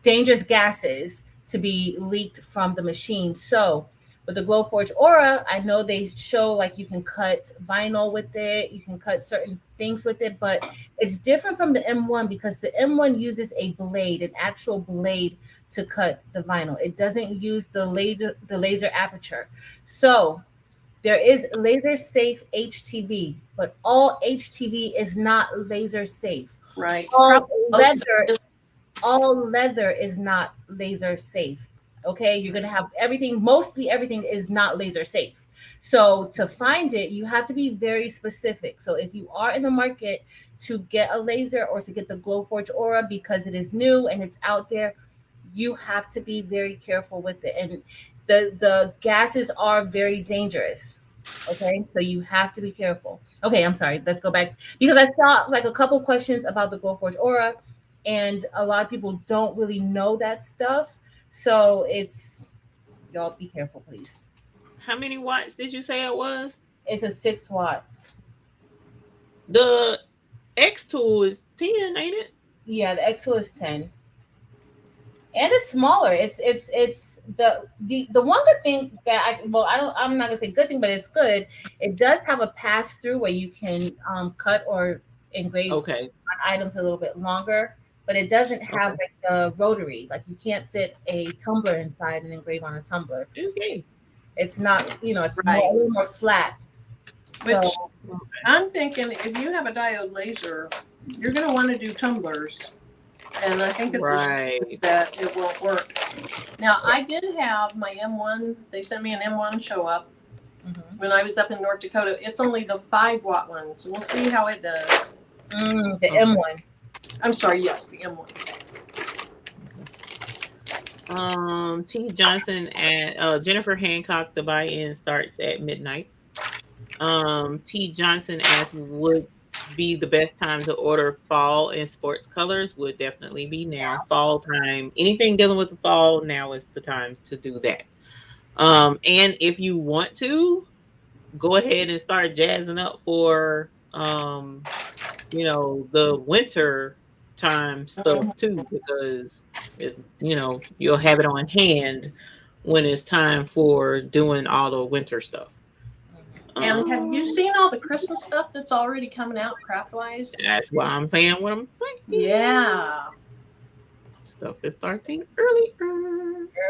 dangerous gases to be leaked from the machine. So with the Glowforge Aura, I know they show like you can cut vinyl with it, you can cut certain things with it, but it's different from the M1 because the M1 uses a blade, an actual blade to cut the vinyl. It doesn't use the laser aperture. So there is laser safe HTV, but all HTV is not laser safe. Right. All Most of leather it is- all leather is not laser safe. Okay, you're gonna have everything, mostly everything is not laser safe. So to find it, you have to be very specific. So if you are in the market to get a laser or to get the Glowforge Aura because it is new and it's out there, you have to be very careful with it. And the gases are very dangerous. Okay, so you have to be careful. Okay, I'm sorry. Let's go back because I saw like a couple questions about the Glowforge Aura, and a lot of people don't really know that stuff. So y'all be careful, please. How many watts did you say it was? It's a 6 watt. The X tool is 10, ain't it? Yeah, the X-Tool is 10. And it's smaller. It's the one good thing that I'm not gonna say good thing, but it's good. It does have a pass through where you can cut or engrave Okay. items a little bit longer, but it doesn't have Okay. like the rotary. Like you can't fit a tumbler inside and engrave on a tumbler. Okay. It's not, it's Right. a little more flat. Which So I'm thinking if you have a diode laser, you're going to want to do tumblers. And I think it's a shame Right. that it won't work. Now, I did have my M1. They sent me an M1 show up when I was up in North Dakota. It's only the 5 watt one, so we'll see how it does. the M1. I'm sorry, yes, the M1. T Johnson and Jennifer Hancock, the buy-in starts at midnight. T Johnson asked, would be the best time to order fall and sports colors? Would definitely be now. Fall time. Anything dealing with the fall, now is the time to do that. And if you want to, go ahead and start jazzing up for the winter time stuff too, because you'll have it on hand when it's time for doing all the winter stuff. And have you seen all the Christmas stuff that's already coming out craft-wise? That's why I'm saying what I'm saying. Yeah. Stuff is starting early.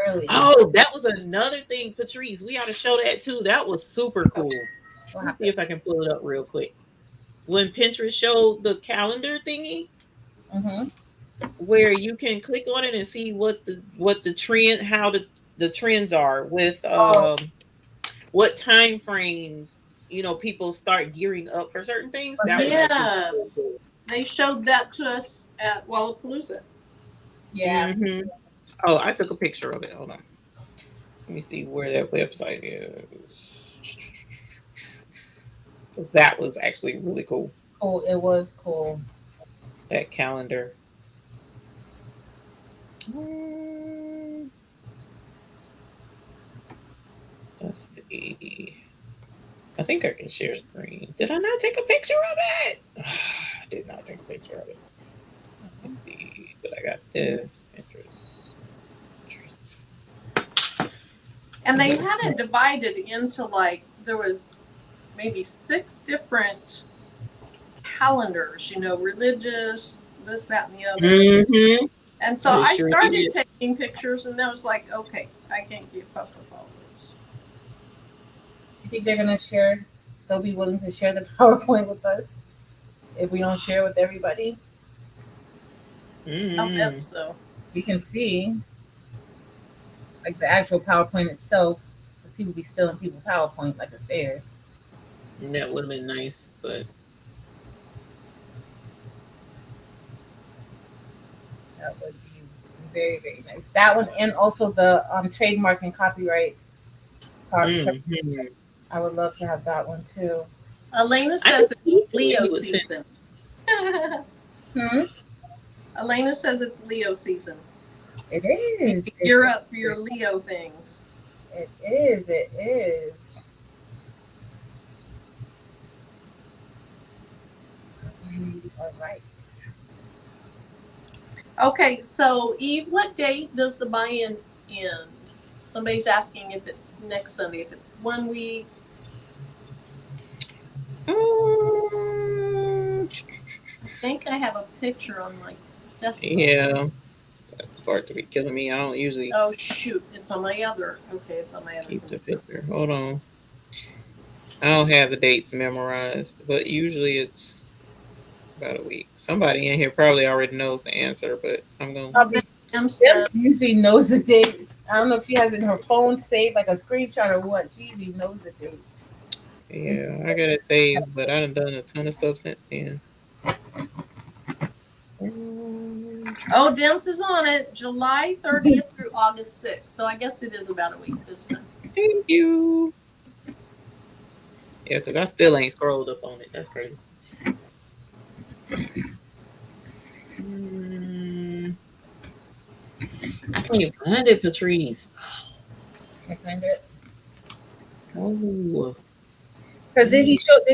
Early. Oh, that was another thing, Patrice. We ought to show that too. That was super cool. Let's see if I can pull it up real quick. When Pinterest showed the calendar thingy, where you can click on it and see what the trend, how the trends are with what time frames people start gearing up for certain things. That was Yes. Cool. They showed that to us at Wallapalooza. Yeah. Oh, I took a picture of it. Hold on. Let me see where that website is. Because that was actually really cool. Oh, it was cool. That calendar. Let's see. I think I can share screen. Did I not take a picture of it? I did not take a picture of it. Let me see. But I got this. Pinterest. And they had it divided into like, there was maybe 6 different calendars, you know, religious, this, that, and the other. Mm-hmm. And so They I sure started did. taking pictures, and I was like, okay, I can't keep up with all this. You think they're gonna share? They'll be willing to share the PowerPoint with us if we don't share with everybody. I bet so. We can see like the actual PowerPoint itself, because people be stealing people's PowerPoint like it's theirs. That would have been nice, but That would be very, very nice. That one, and also the trademark and copyright part. Mhm. I would love to have that one too. Elena I says think he it's said Leo he was sent- season. Hmm? Elena says it's Leo season. It is. You're up for your Leo things. It is. It is. All right. Okay, so Eve, what date does the buy-in end? Somebody's asking if it's next Sunday, if it's 1 week. I think I have a picture on my desktop. Yeah, that's the part to be killing me. I don't usually Oh shoot, it's on my other. Okay, it's on my other. keep the picture. Hold on. I don't have the dates memorized, but usually it's about a week. Somebody in here probably already knows the answer, but I'm going to. Em usually knows the dates. I don't know if she has it in her phone saved like a screenshot or what. She usually knows the dates. Yeah, I got it saved, but I done a ton of stuff since then. Oh, Dems is on it. July 30th through August 6th. So I guess it is about a week this time. Thank you. Yeah, because I still ain't scrolled up on it. That's crazy. I can't find it, Patrice. Can't find it. Oh. Because did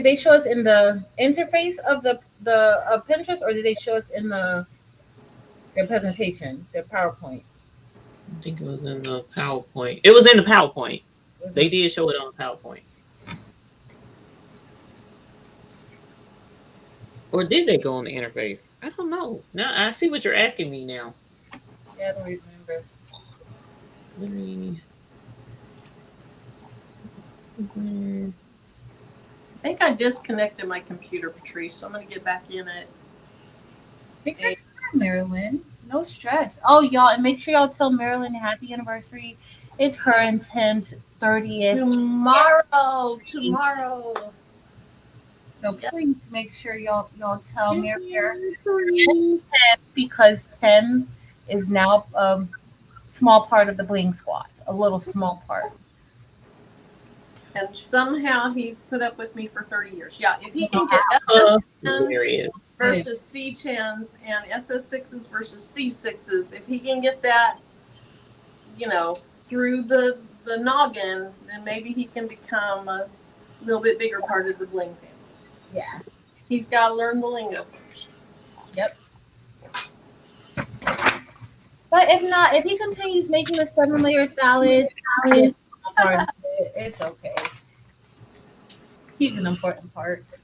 they show us in the interface of the of Pinterest, or did they show us in their presentation, their PowerPoint? I think it was in the PowerPoint. It was in the PowerPoint. They did show it on PowerPoint. Or did they go on the interface? I don't know. Now I see what you're asking me now. Yeah, I don't remember. Let me. I think I disconnected my computer, Patrice, so I'm going to get back in it. Take your time, Marilyn. No stress. Oh, y'all, and make sure y'all tell Marilyn happy anniversary. It's her and Tim's 30th. Tomorrow. So please make sure y'all tell Marilyn because Tim is now a small part of the Bling Squad. A little small part. And somehow he's put up with me for 30 years. Yeah, if he can get SS10s versus C10s and SS6s versus C6s, if he can get that, you know, through the noggin, then maybe he can become a little bit bigger part of the Bling family. Yeah. He's got to learn the lingo first. Yep. But if not, if he continues making the 7-layer salad, it's okay. He's an important part.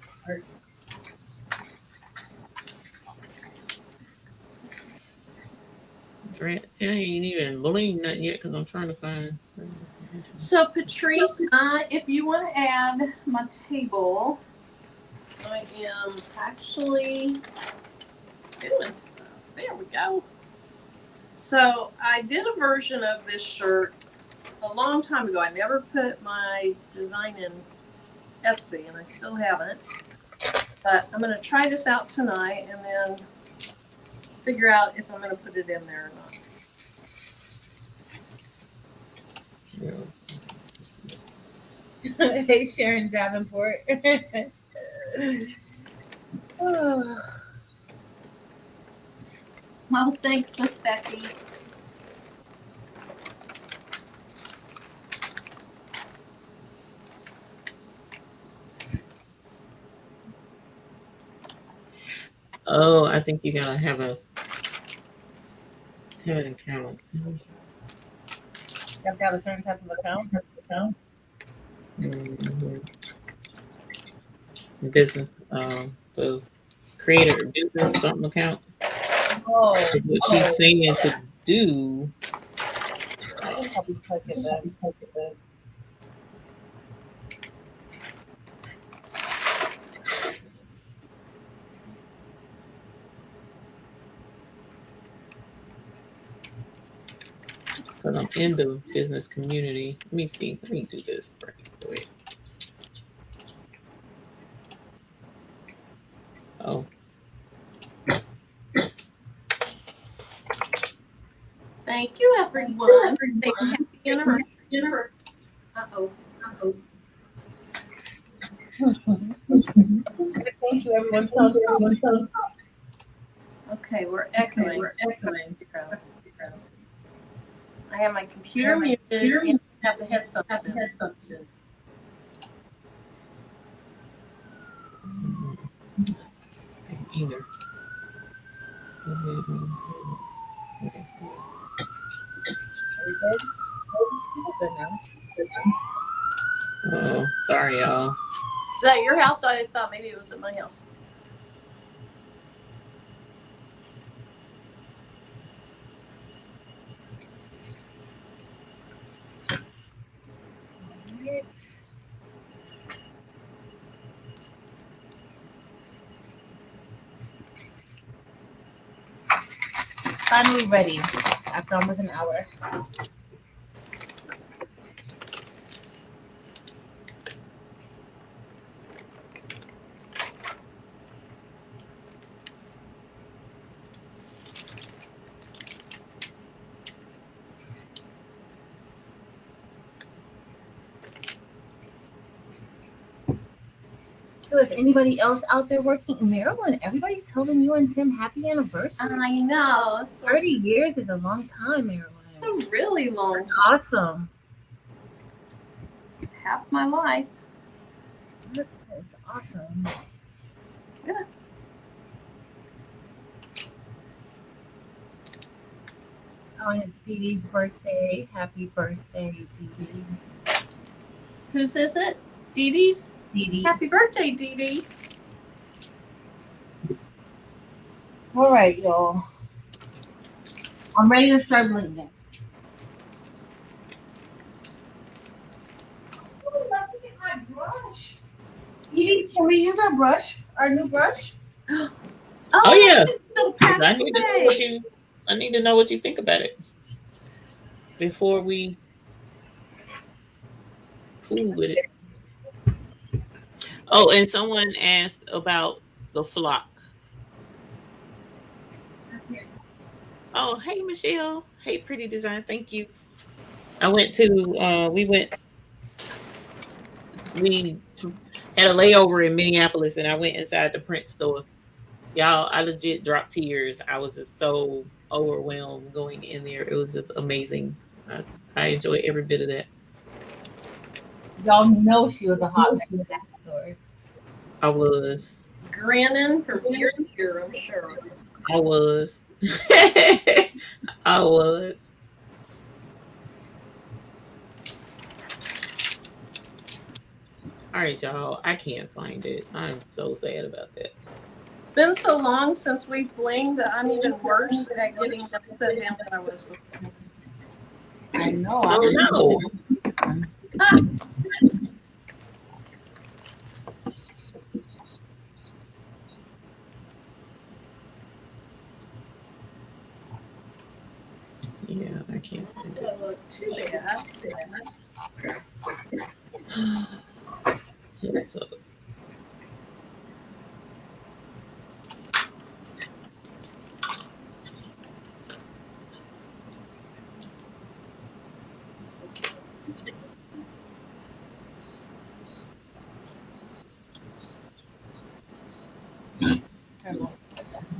I ain't even Bling nothing yet because I'm trying to find. So Patrice, if you want to add my table, I am actually doing stuff. There we go. So I did a version of this shirt a long time ago. I never put my design in Etsy, and I still haven't. But I'm going to try this out tonight and then figure out if I'm going to put it in there or not. Hey, Sharon Davenport. Oh, Well, thanks, Miss Becky. Oh, I think you gotta have an account. you have to have a certain type of account. Mhm. Business, the creator business something account. Oh, Is what she's saying to do. I can help you click it then. Because I'm in the business community. Let me see. Let me do this right quick. Oh, Thank you, everyone. Happy anniversary. Uh-oh. Thank you, everyone. So Okay, we're echoing. I have my computer muted and I have the headphones in. either. are we good? We're good now. Oh, sorry, y'all. Is that your house? I thought maybe it was at my house. Right. Finally ready after almost an hour. So is anybody else out there working in Maryland? Everybody's telling you and Tim happy anniversary. I know. It's 30 years is a long time, Maryland. a really long That's time. awesome. Half my life. That's awesome. Yeah. Oh, and it's Dee Dee's birthday. Happy birthday, Dee Dee. Whose is it? Dee Dee's? Dee Dee. Happy birthday, Dee Dee. All right, y'all. I'm ready to start blending. Oh, let me get my brush. Dee Dee, can we use our brush? Our new brush? Oh, yeah. It's so I need to know what you. I need to know what you think about it before we fool with it. Oh, and someone asked about the flock. Oh, hey Michelle. Hey, pretty design. Thank you. I went to. We had a layover in Minneapolis, and I went inside the print store. Y'all, I legit dropped tears. I was just so overwhelmed going in there. It was just amazing. I enjoyed every bit of that. Y'all know she was a hot mess in that store. I was. Grinning from ear to ear, I'm sure. I was. I was. All right, y'all. I can't find it. I'm so sad about that. It's been so long since we blinged that I'm even worse at getting upset down than I was before. I know. Oh no. Yeah, I can't find it. Doesn't look too bad. It sucks.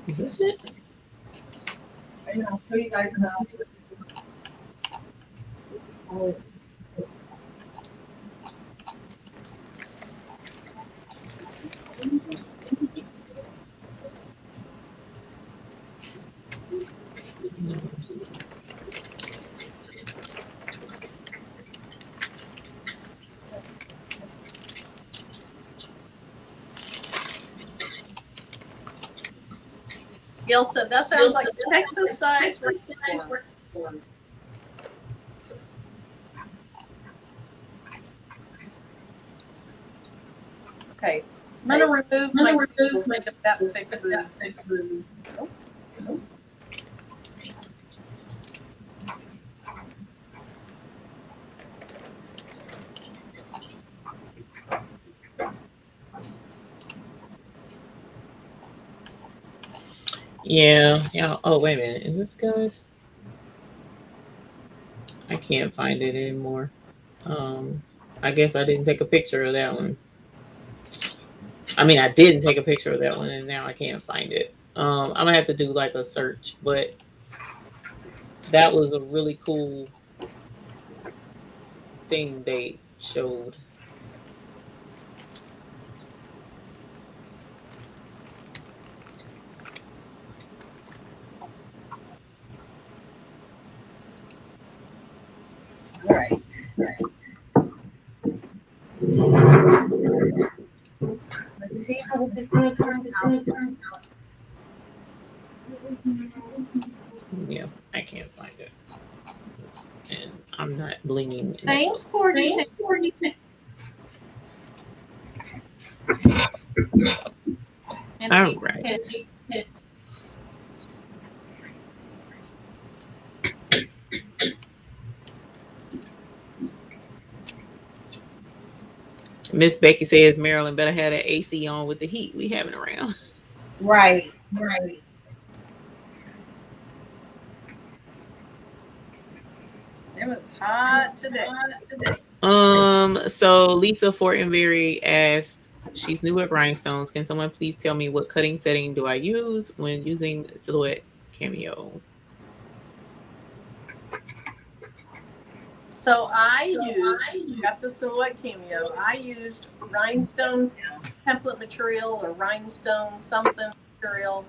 Is this it? And I'll show you guys now. No. Gail said that sounds like a Texas size form. Okay, I'm gonna remove my tools if that fixes. Nope. Yeah. Oh, wait a minute. Is this good? I can't find it anymore. I guess I didn't take a picture of that one. I mean, I didn't take a picture of that one, and now I can't find it. I'm gonna have to do like a search, but that was a really cool thing they showed. All right. Let's see how this is going to turn out. Yeah, I can't find it, and I'm not blinging. Thanks, Cordy. All right. Miss Becky says Maryland better have that AC on with the heat we having around. Right. It was hot today. So Lisa Fortenberry asked, she's new at Rhinestones. Can someone please tell me what cutting setting do I use when using Silhouette Cameo? So got the Silhouette Cameo. I used Rhinestone template material or Rhinestone something material,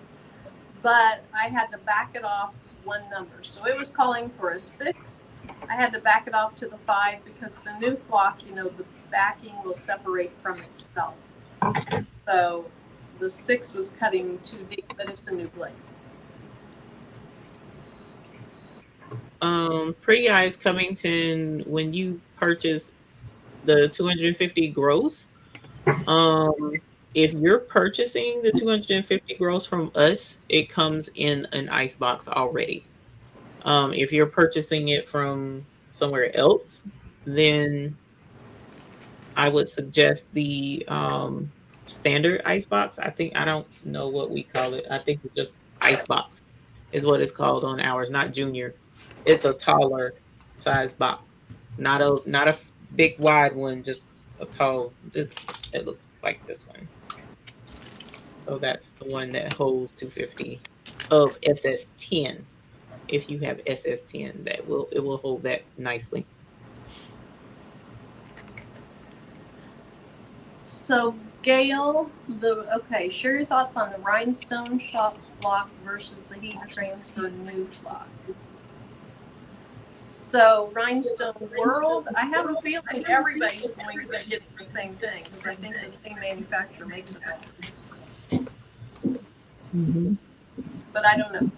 but I had to back it off one number. So it was calling for a 6. I had to back it off to the 5 because the new flock, the backing will separate from itself. So the 6 was cutting too deep, but it's a new blade. Pretty Eyes Covington, when you purchase the 250 gross, if you're purchasing the 250 gross from us, it comes in an ice box already. If you're purchasing it from somewhere else, then I would suggest the standard ice box. I don't know what we call it. I think it's just ice box is what it's called on ours, not junior. It's a taller size box, not a big wide one, just a tall. It looks like this one. So that's the one that holds 250 of SS10. If you have SS10, it will hold that nicely. So Gail, share your thoughts on the Rhinestone shop flock versus the heat transfer new flock. So Rhinestone World, I have a feeling everybody's going to get the same thing because I think the same manufacturer makes it all. Mm-hmm. But I don't know.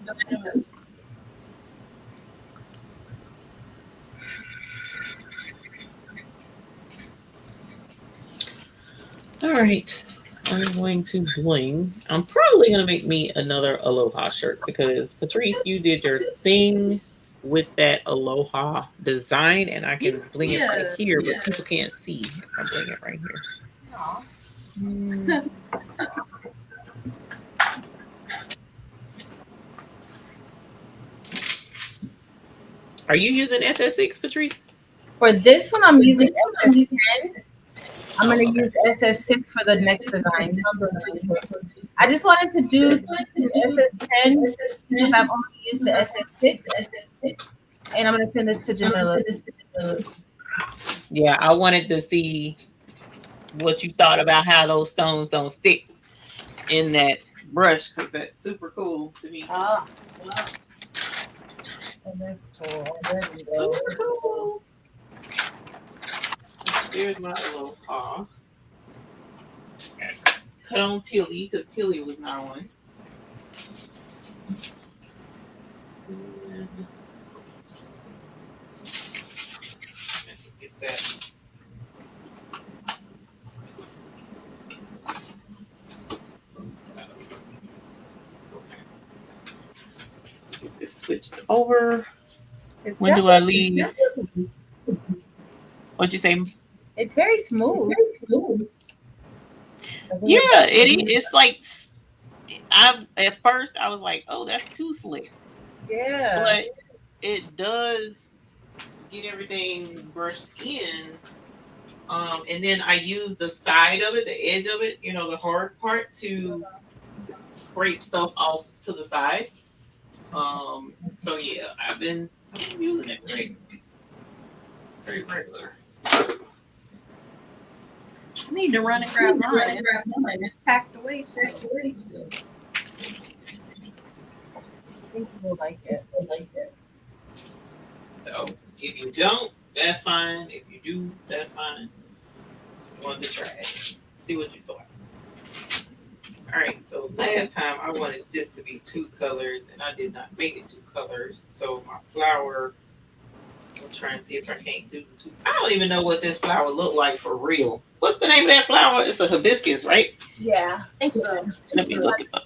All right, I'm going to bling. I'm probably going to make me another Aloha shirt because Patrice, you did your thing with that Aloha design, and I can bling it right here, but people can't see if I bling it right here. Are you using SS6, Patrice? For this one, I'm using SS10. I'm going to use SS6 for the next design, number 26. I just wanted to do SS10 because I've only used the SS6. And I'm going to send this to Jamila. Yeah, I wanted to see what you thought about how those stones don't stick in that brush because that's super cool to me. Ah, Oh, that's cool. There we go. Super cool. There's my little paw. Cut on Tilly because Tilly was not on. Get that. Get this switched over. It's When do I leave? definitely- What'd you say? It's very smooth. Yeah, it is. It's like at first I was like, oh, that's too slick. Yeah. But it does get everything brushed in. And then I use the side of it, the edge of it, the hard part to scrape stuff off to the side. So yeah, I've been using it very regular. I need to run and grab mine. It's packed away still. I think you'll like it. So if you don't, that's fine. If you do, that's fine. Just wanted to try it. See what you thought. All right, so last time I wanted this to be 2 colors and I did not make it 2 colors. So my flower, I'm trying to see if I can't do the 2. I don't even know what this flower looked like for real. What's the name of that flower? It's a hibiscus, right? Yeah. I think so. Let me look it up.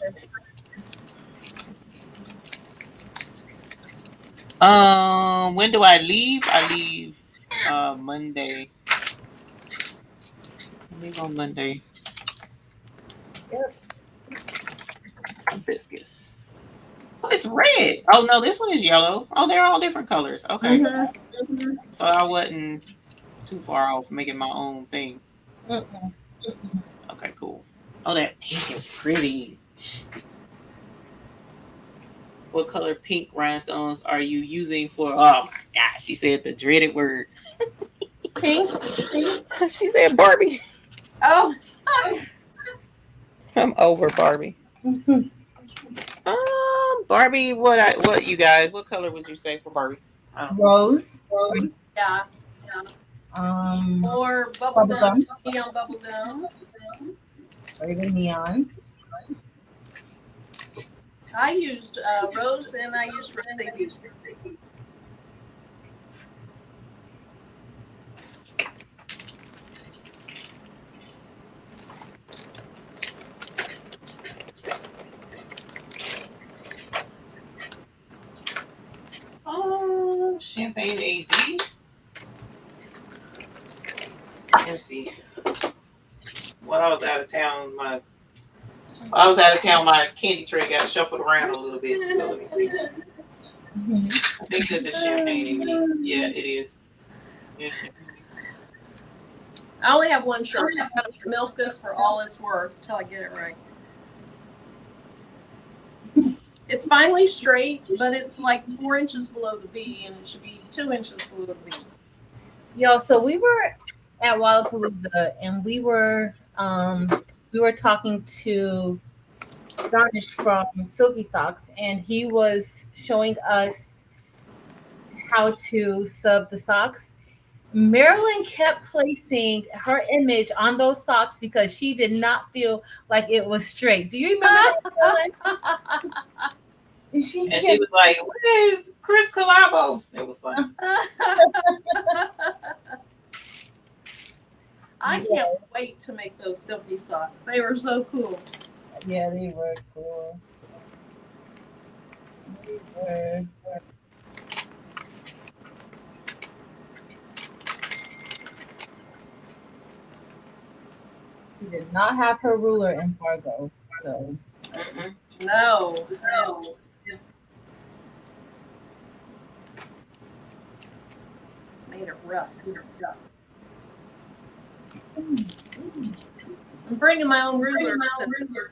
When do I leave? I leave Monday. I leave on Monday. Yep. Hibiscus. Oh, it's red. Oh no, this one is yellow. Oh, they're all different colors. Okay. Mm-hmm. So I wasn't too far off making my own thing. Okay, cool. Oh, that pink is pretty. What color pink rhinestones are you using for? Oh my gosh, she said the dreaded word. Pink. She said Barbie. Oh. I'm over Barbie. Barbie. What you guys? What color would you say for Barbie? Rose. Yeah. Or Bubblegum. neon bubblegum. Or even neon. I used rose and I used red baby. Champagne AD. Let's see. When I was out of town, my candy tray got shuffled around a little bit. So let me see. I think this is champagne AD. Yeah, it is. It's champagne. I only have one shirt, so I gotta milk this for all it's worth until I get it right. It's finally straight, but it's like 4 inches below the V, and it should be 2 inches below the V. Yo, so we were at Wildapalooza and we were talking to Garnish from Silky Socks, and he was showing us how to sub the socks. Marilyn kept placing her image on those socks because she did not feel like it was straight. Do you remember that, Marilyn? And she was like, "Where's Chris Colabo?" It was fun. I can't wait to make those silky socks. They were so cool. Yeah, they were cool. They were. She did not have her ruler in Fargo, so. No. Made it rough. I'm bringing my own ruler to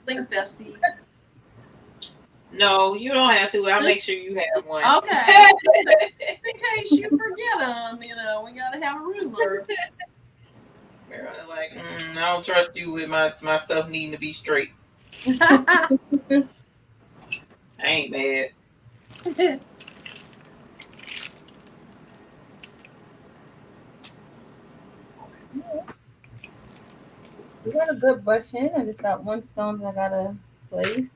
Bling Fest. No, you don't have to. I'll make sure you have one. Okay. In case you forget them, we got to have a ruler. Like, I don't trust you with my stuff needing to be straight. I ain't mad. We got a good brush in. I just got one stone that I gotta place.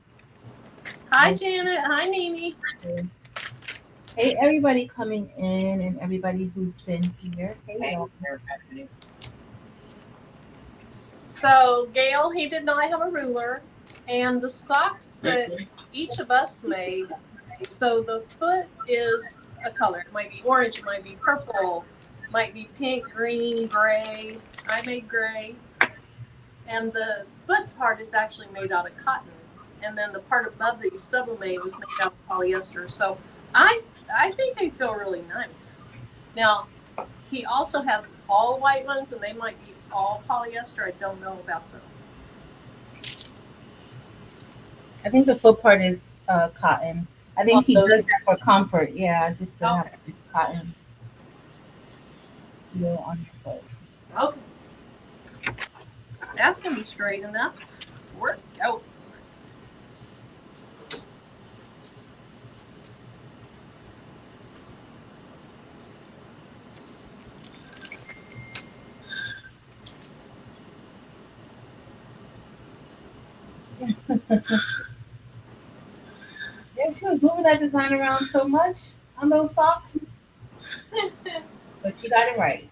Hi, Janet. Hi, Nini. Hey, everybody coming in and everybody who's been here. Hey, y'all. So, Gail, he did not have a ruler, and the socks that each of us made. So the foot is a color. It might be orange. It might be purple. Might be pink, green, gray. I made gray. And the foot part is actually made out of cotton. And then the part above that you sublimate was made out of polyester. So I think they feel really nice. Now, he also has all white ones, and they might be all polyester. I don't know about those. I think the foot part is cotton. I think he does that for comfort. Yeah, just to have this cotton feel on his foot. Okay. That's going to be straight enough. Work out. Yeah, she was moving that design around so much on those socks. But she got it right.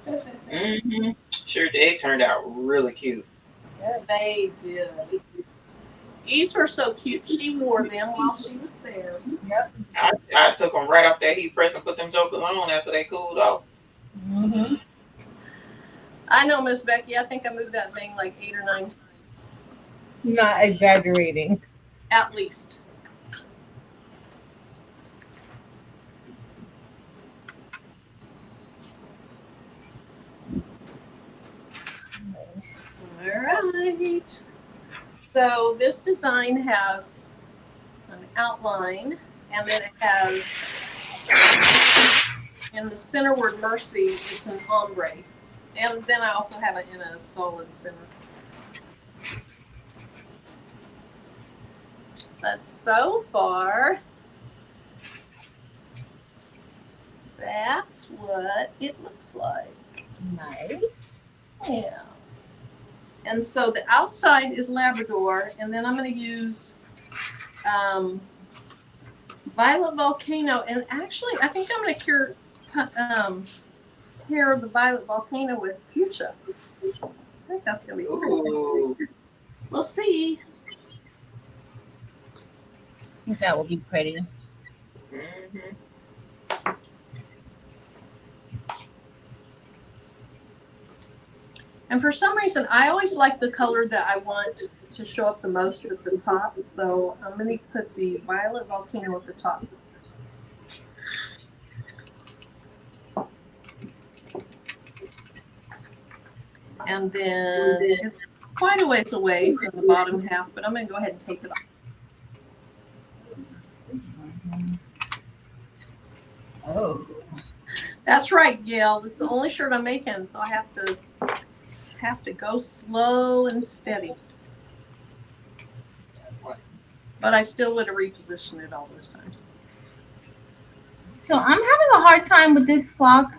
Mm-hmm. Sure did. Turned out really cute. Yeah, they did. These were so cute. She wore them while she was there. Yep. I took them right off that heat press and put them jokers on after they cooled off. Mm-hmm. I know, Miss Becky. I think I moved that thing like 8 or 9 times. Not exaggerating. At least. All right. So this design has an outline, and then it has, in the center word Mercy, it's an ombre. And then I also have it in a solid center. But so far, that's what it looks like. Nice. Yeah. And so the outside is Labrador, and then I'm going to use Violet Volcano. And actually, I think I'm going to pair the Violet Volcano with Fuchsia. I think that's going to be pretty. We'll see. I think that will be pretty. Mm-hmm. And for some reason, I always like the color that I want to show up the most at the top. So I'm going to put the Violet Volcano at the top. And then it's quite a ways away from the bottom half, but I'm going to go ahead and take it off. Oh. That's right, Gail. It's the only shirt I'm making, so I have to go slow and steady. But I still would have repositioned it all those times. So I'm having a hard time with this flock.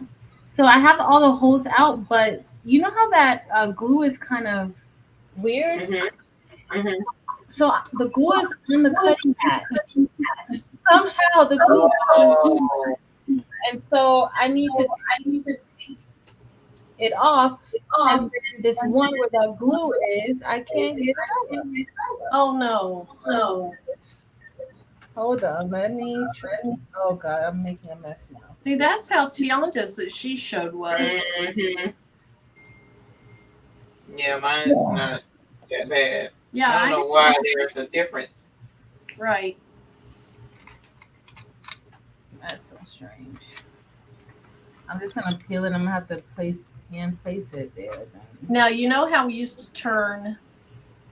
So I have all the holes out, but you know how that glue is kind of weird? Mm-hmm. Mm-hmm. So the glue is on the cutting mat. Somehow the glue and so I need to take it off. And then this one where that glue is, I can't get it over. Oh no. Hold on, let me try. Oh god, I'm making a mess now. See, that's how Tiana's that she showed was. Mm-hmm. Yeah, mine's not that bad. Yeah, I don't know why there's a difference. Right. That's so strange. I'm just gonna peel it. I'm gonna have to place it there. Now, you know how we used to turn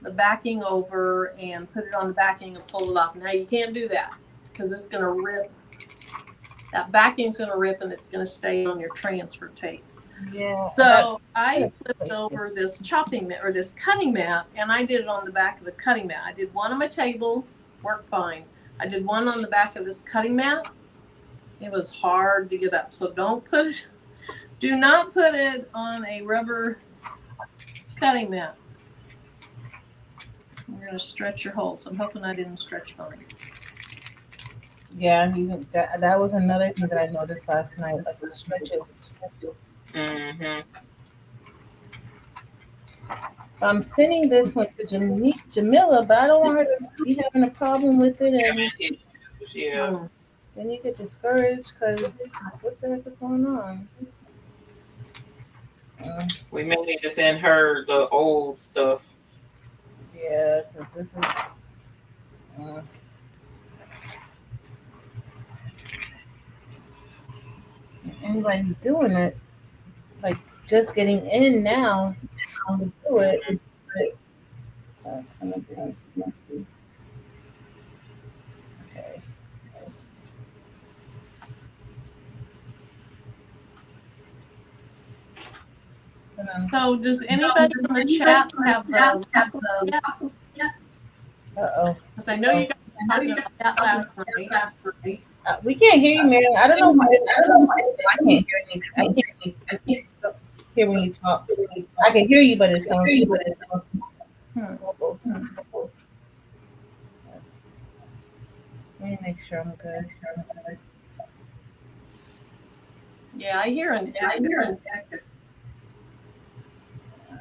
the backing over and put it on the backing and pull it off. Now you can't do that because it's going to rip. That backing's going to rip and it's going to stay on your transfer tape. Yeah. So I flipped over this chopping mat or this cutting mat, and I did it on the back of the cutting mat. I did one on my table, worked fine. I did one on the back of this cutting mat. It was hard to get up. So do not put it on a rubber cutting mat. You're going to stretch your hole. So I'm hoping I didn't stretch mine. Yeah, that was another thing that I noticed last night, like the stretches. Mm-hmm. I'm sending this one to Jamila, but I don't want her to be having a problem with it. And Yeah. then you get discouraged because what the heck is going on? We may need to send her the old stuff. Yeah, because this is. Anybody who's doing it, like just getting in now, to do it. Okay. So does anybody in the chat have the Uh-oh. because I know you guys were talking about that last night. We can't hear you, Mary. I don't know why. I can't hear you. I can't hear when you talk. I can hear you, but it sounds. Let me make sure I'm good. Yeah, I hear an echo.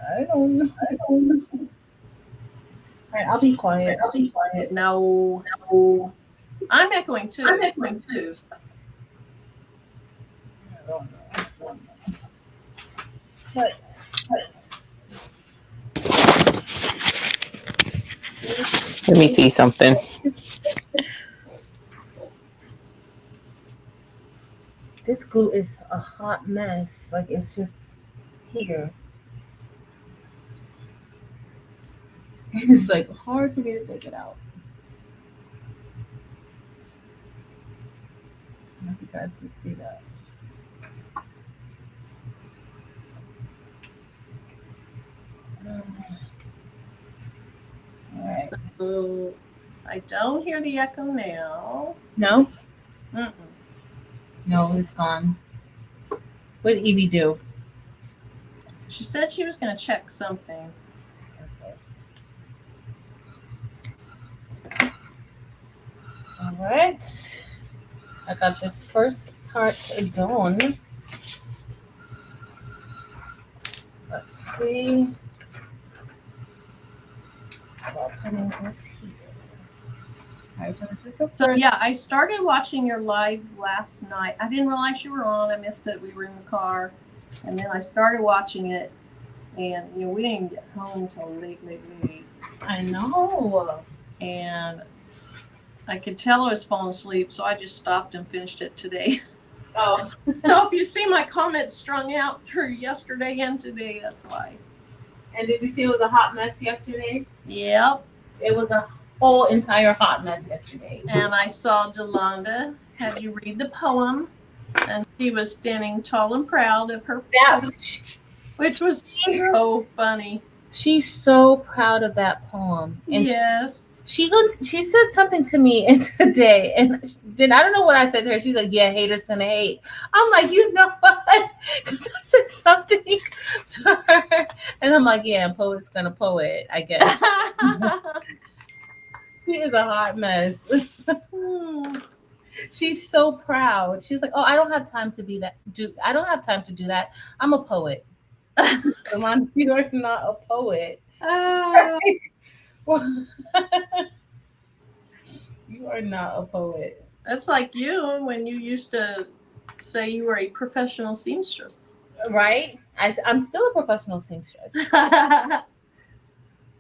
I don't know. All right, I'll be quiet. No. I'm echoing too. I don't know. But Let me see something. this glue is a hot mess. Like it's just here. It's like hard for me to take it out. I don't know if you guys can see that. All right. So I don't hear the echo now. No? Mm-mm. No, it's gone. What did Evie do? She said she was going to check something. Okay. All right. I got this first part done. Let's see. About putting this here. All right, so this is the So first. yeah, I started watching your live last night. I didn't realize you were on. I missed it. We were in the car. And then I started watching it. And, we didn't get home until late. I know. And I could tell I was falling asleep, so I just stopped and finished it today. Oh. So if you see my comments strung out through yesterday and today, that's why. And did you see it was a hot mess yesterday? Yep. It was a whole entire hot mess yesterday. And I saw Delonda had you read the poem, and she was standing tall and proud of her poem, which was so funny. She's so proud of that poem. And yes. She said something to me today, and then I don't know what I said to her. She's like, "Yeah, haters gonna hate." I'm like, you know what? Because I said something to her, and I'm like, "Yeah, poet's gonna poet, I guess." She is a hot mess. She's so proud. She's like, "Oh, I don't have time to be that. I don't have time to do that. I'm a poet." Delon, you are not a poet. You are not a poet. That's like you when you used to say you were a professional seamstress. Right? I'm still a professional seamstress.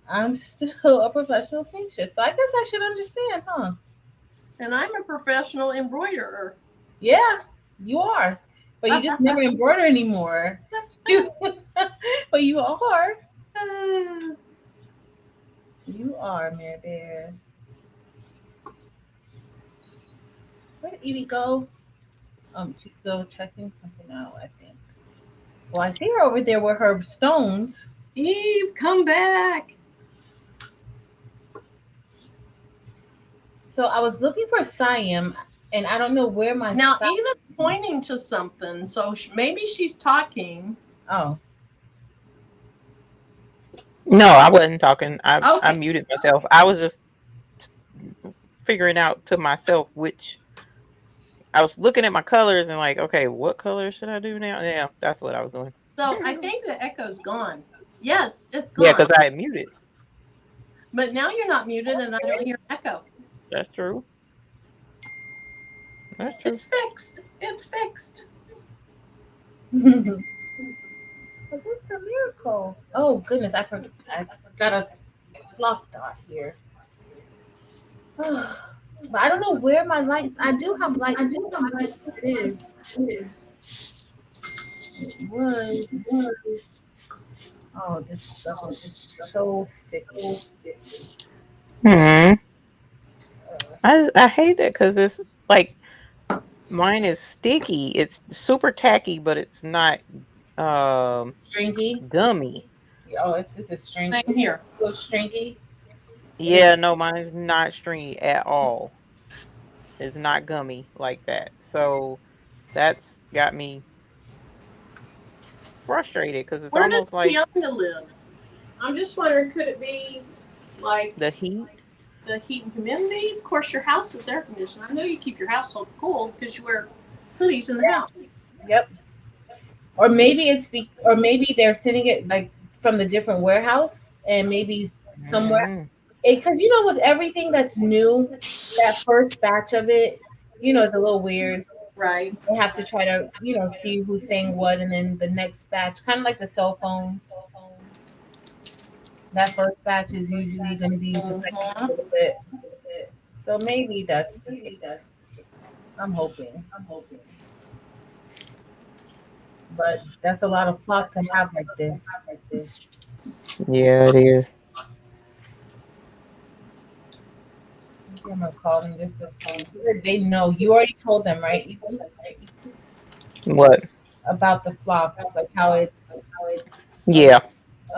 I'm still a professional seamstress. So I guess I should understand, huh? And I'm a professional embroiderer. Yeah, you are. but you just never embroider anymore. But you are. You are, Mary Bear. Where did Edie go? She's still checking something out, I think. Well, I see her over there with her stones. Eve, come back. So I was looking for Siam, and I don't know where my Now Siam Eva's is. pointing to something, so maybe she's talking. Oh, No, I wasn't talking. I Okay. muted myself. I was just figuring out to myself which. I was looking at my colors and like, okay, what color should I do now? Yeah, that's what I was doing. So I think the echo's gone. Yes, it's gone. Yeah, because I had muted. But now you're not muted and I don't hear an echo. That's true. That's true. It's fixed. It's fixed. but that's a miracle. Oh goodness, I forgot. I got a flock dot here. But I don't know where my lights. I do have lights. It was. Oh, this stuff is so sticky. I hate that because it's like mine is sticky. It's super tacky, but it's not Stringy. gummy. Oh, this is stringy. Same here. So stringy. Yeah, no, mine's not stringy at all. It's not gummy like that. So that's got me frustrated because it's Where does almost like Tiana live? I'm just wondering, could it be like the heat. the heat and humidity? Of course, your house is air conditioned. I know you keep your household cool because you wear hoodies in the house. Yep. Or maybe or maybe they're sending it like from the different warehouse, and maybe somewhere. Because you know, with everything that's new, that first batch of it, you know, it's a little weird. Right. They have to try to, see who's saying what, and then the next batch, kind of like the cell phones. That first batch is usually going to be defective a little bit. So maybe that's the case. I'm hoping. But that's a lot of flock to have like this. Yeah, it is. I'm gonna call them just to see. They know. You already told them, right? What? About the flock, like how it's. Yeah.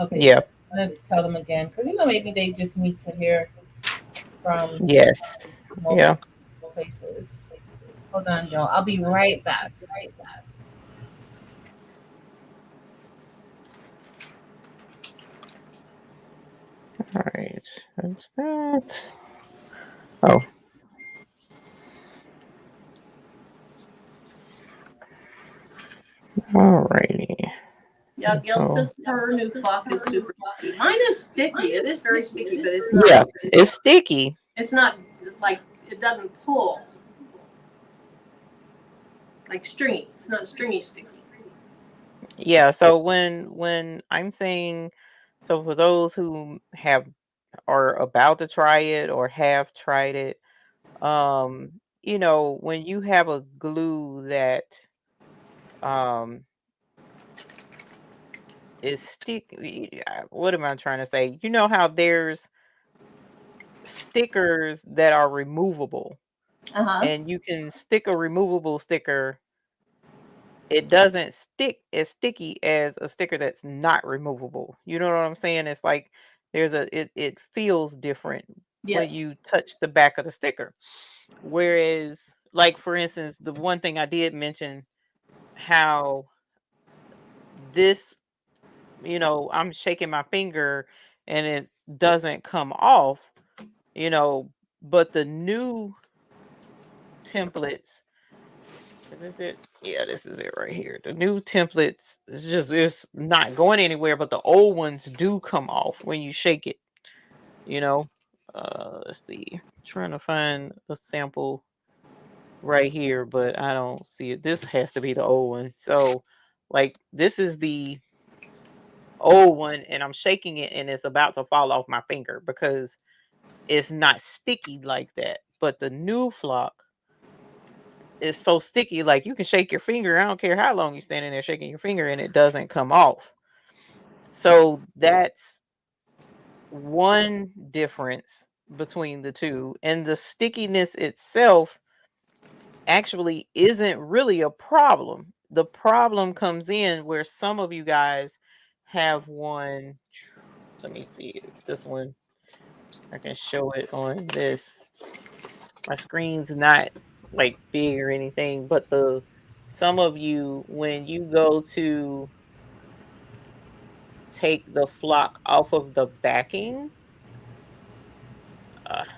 Okay. Yeah. I'm gonna tell them again because maybe they just need to hear from Yes. multiple places. Hold on, Joe. I'll be right back. All right. That's that. Oh. Alrighty. Yeah, Gail says her new flock is super sticky. Mine is sticky. It is very sticky, but it's not. Yeah, it's sticky. It's not like it doesn't pull like stringy. It's not stringy sticky. Yeah. So when I'm saying, so for those who are about to try it or have tried it, when you have a glue that is sticky, what am I trying to say? You know how there's stickers that are removable, and you can stick a removable sticker. It doesn't stick as sticky as a sticker that's not removable. You know what I'm saying? It's like it feels different when Yes. you touch the back of the sticker. Whereas, like for instance, the one thing I did mention, how this, I'm shaking my finger and it doesn't come off, but the new templates, is this it? Yeah, this is it right here. The new templates it's not going anywhere, but the old ones do come off when you shake it. Let's see. Trying to find a sample right here, but I don't see it. This has to be the old one. So, like, this is the old one, and I'm shaking it, and it's about to fall off my finger because it's not sticky like that. But the new flock is so sticky. Like you can shake your finger. I don't care how long you're standing there shaking your finger, and it doesn't come off. So that's one difference between the two. And the stickiness itself actually isn't really a problem. The problem comes in where some of you guys have one. Let me see this one. I can show it on this. My screen's not like big or anything, but the some of you, when you go to take the flock off of the backing,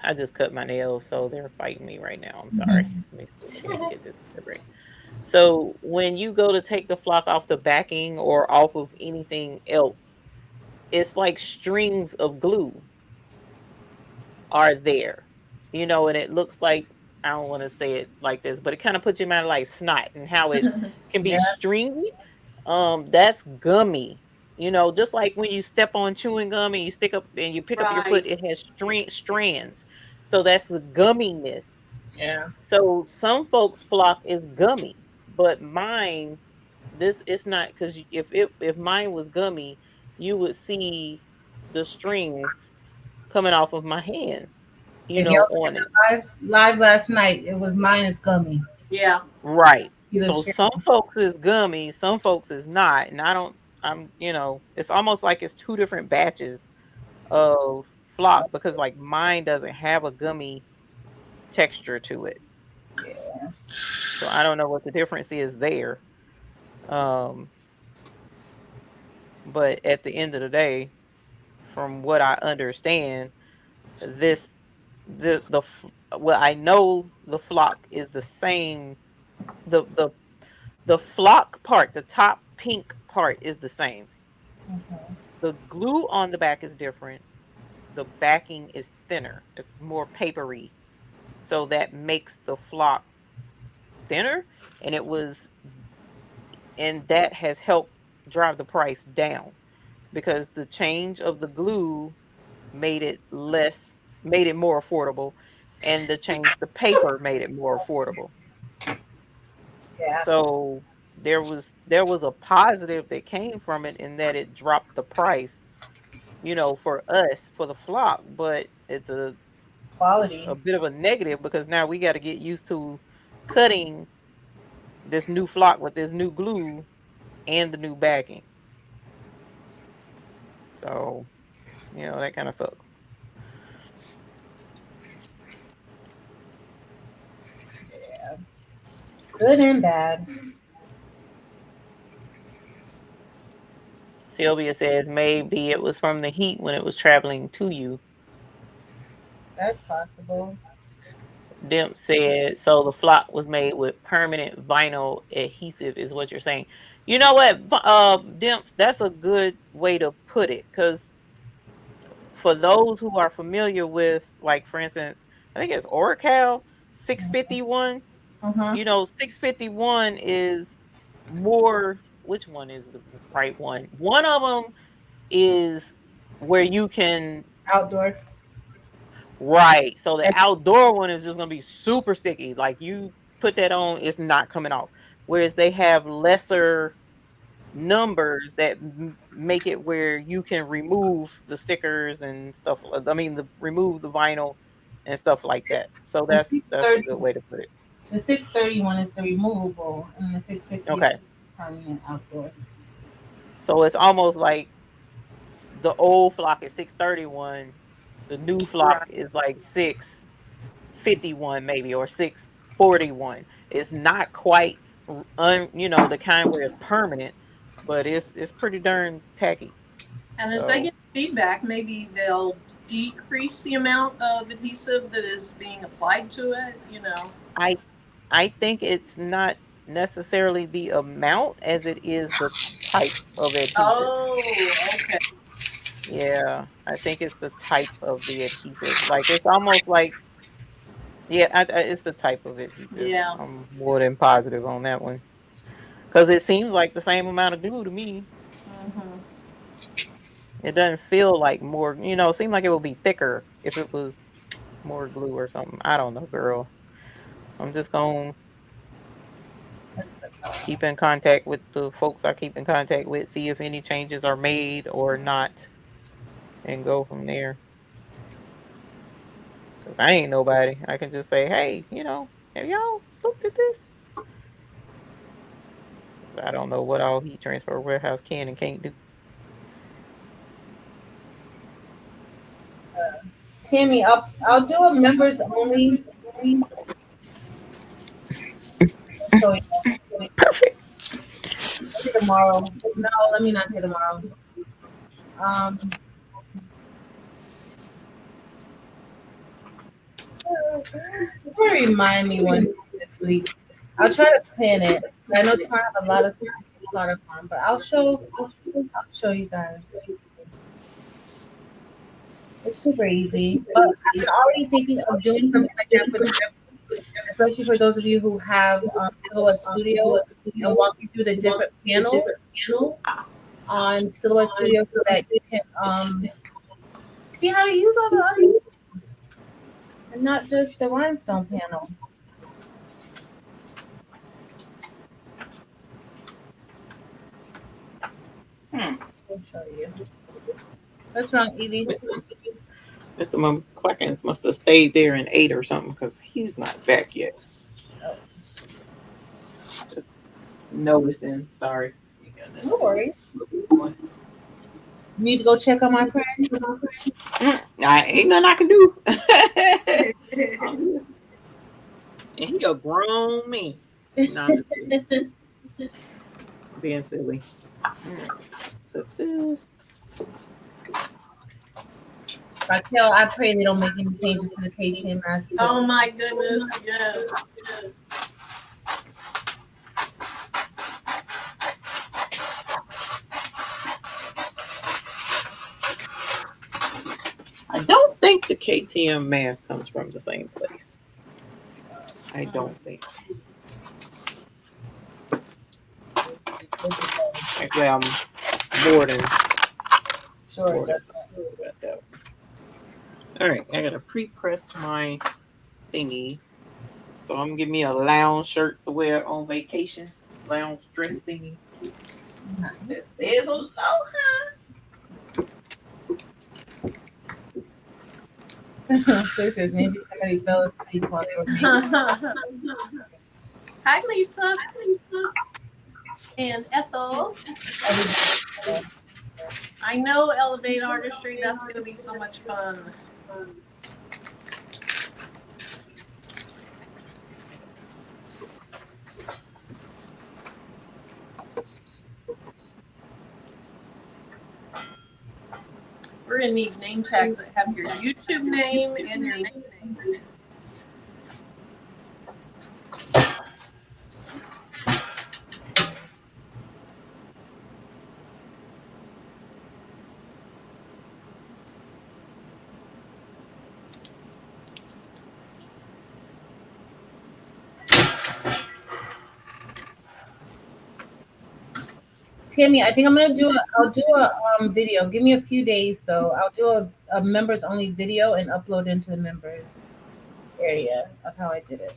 I just cut my nails, so they're fighting me right now. I'm sorry. Let me see. Let me get this right. So when you go to take the flock off the backing or off of anything else, it's like strings of glue are there, and it looks like, I don't want to say it like this, but it kind of puts your mind like snot and how it can be Yeah. stringy. That's gummy. Just like when you step on chewing gum and you stick up and you pick up your foot, Right. it has strands. So that's the gumminess. Yeah. So some folks' flock is gummy, but mine, this it's not, because if mine was gummy, you would see the strings coming off of my hand, If y'all look at on the it. live last night, it was mine is gummy. Yeah. Right. See the So string? some folks is gummy, some folks is not. And it's almost like it's two different batches of flock, because like mine doesn't have a gummy texture to it. Yeah. So I don't know what the difference is there. Um, but at the end of the day, from what I understand, this well, I know the flock is the same. The flock part, the top pink part, is the same. Okay. The glue on the back is different. The backing is thinner. It's more papery. So that makes the flock thinner, and that has helped drive the price down, because the change of the glue made it more affordable, and the paper made it more affordable. Yeah. So there was a positive that came from it, in that it dropped the price, for us, for the flock, but it's Quality. a bit of a negative, because now we got to get used to cutting this new flock with this new glue and the new backing. So, that kind of sucks. Yeah. Good and bad. Sylvia says maybe it was from the heat when it was traveling to you. That's possible. Demp said, so the flock was made with permanent vinyl adhesive, is what you're saying. You know what, Demps, that's a good way to put it, because for those who are familiar with, like, for instance, I think it's Oracal 651. Mm-hmm. 651 is more. Which one is the right one? One of them is where you can. Outdoor. Right. So the And outdoor one is just gonna be super sticky. Like you put that on, it's not coming off. Whereas they have lesser numbers that make it where you can remove the stickers and stuff. I mean, remove the vinyl and stuff like that. So the that's a 630, good way to put it. the 631 is the removable, and the 650 is Okay. permanent outdoor. So it's almost like the old flock is 631, the new flock Right. is like 651 maybe, or 641. It's not quite the kind where it's permanent, but it's pretty darn tacky. And as they So get feedback, maybe they'll decrease the amount of adhesive that is being applied to it. I I think it's not necessarily the amount as it is the type of adhesive. Oh, okay. Yeah, I think it's the type of the adhesive. Like it's almost like, yeah, it's the type of adhesive. Yeah. I'm more than positive on that one, because it seems like the same amount of glue to me. Mm-hmm. It doesn't feel like more. It seemed like it would be thicker if it was more glue or something. I don't know, girl. I'm just gonna keep in contact with the folks I keep in contact with, see if any changes are made or not, and go from there. Because I ain't nobody. I can just say, hey, have y'all looked at this? I don't know what all heat transfer warehouse can and can't do. Tammy, I'll do a members only. Perfect. Tomorrow. No, let me not say tomorrow. Remind me one this week. I'll try to plan it. I know tomorrow I have a lot of stuff to Blotter on, but I'll show you guys. It's super easy. But I've been already thinking of doing something like that for the trip, especially for those of you who have Silhouette Studio, and walking through the different panels on Silhouette Studio so that you can see how to use all the other things and not just the Rhinestone panel. I'll show you. What's wrong, Evie? Mr. McQuackins must have stayed there and ate or something because he's not back yet. Oh. Just noticing. Sorry. No worries. You need to go check on my friend. I ain't nothing I can do. And he a grown man. No, I'm just kidding. Being silly. So this. Raquel, I pray they don't make any changes to the KTM mask too. Oh my goodness, yes. I don't think the KTM mask comes from the same place. I don't think. Actually, I'm more than Sure. about that. All right, I gotta pre-press my thingy. So I'm gonna give me a lounge shirt to wear on vacation. Lounge dress thingy. This is aloha. So it says maybe somebody fell asleep while they were making. Hi, Lisa. And Ethel. I know Elevate Artistry. That's going to be so much fun. We're going to need name tags that have your YouTube name and your name. Tammy, I think I'm gonna I'll do a video. Give me a few days though. I'll do a members only video and upload into the members area of how I did it.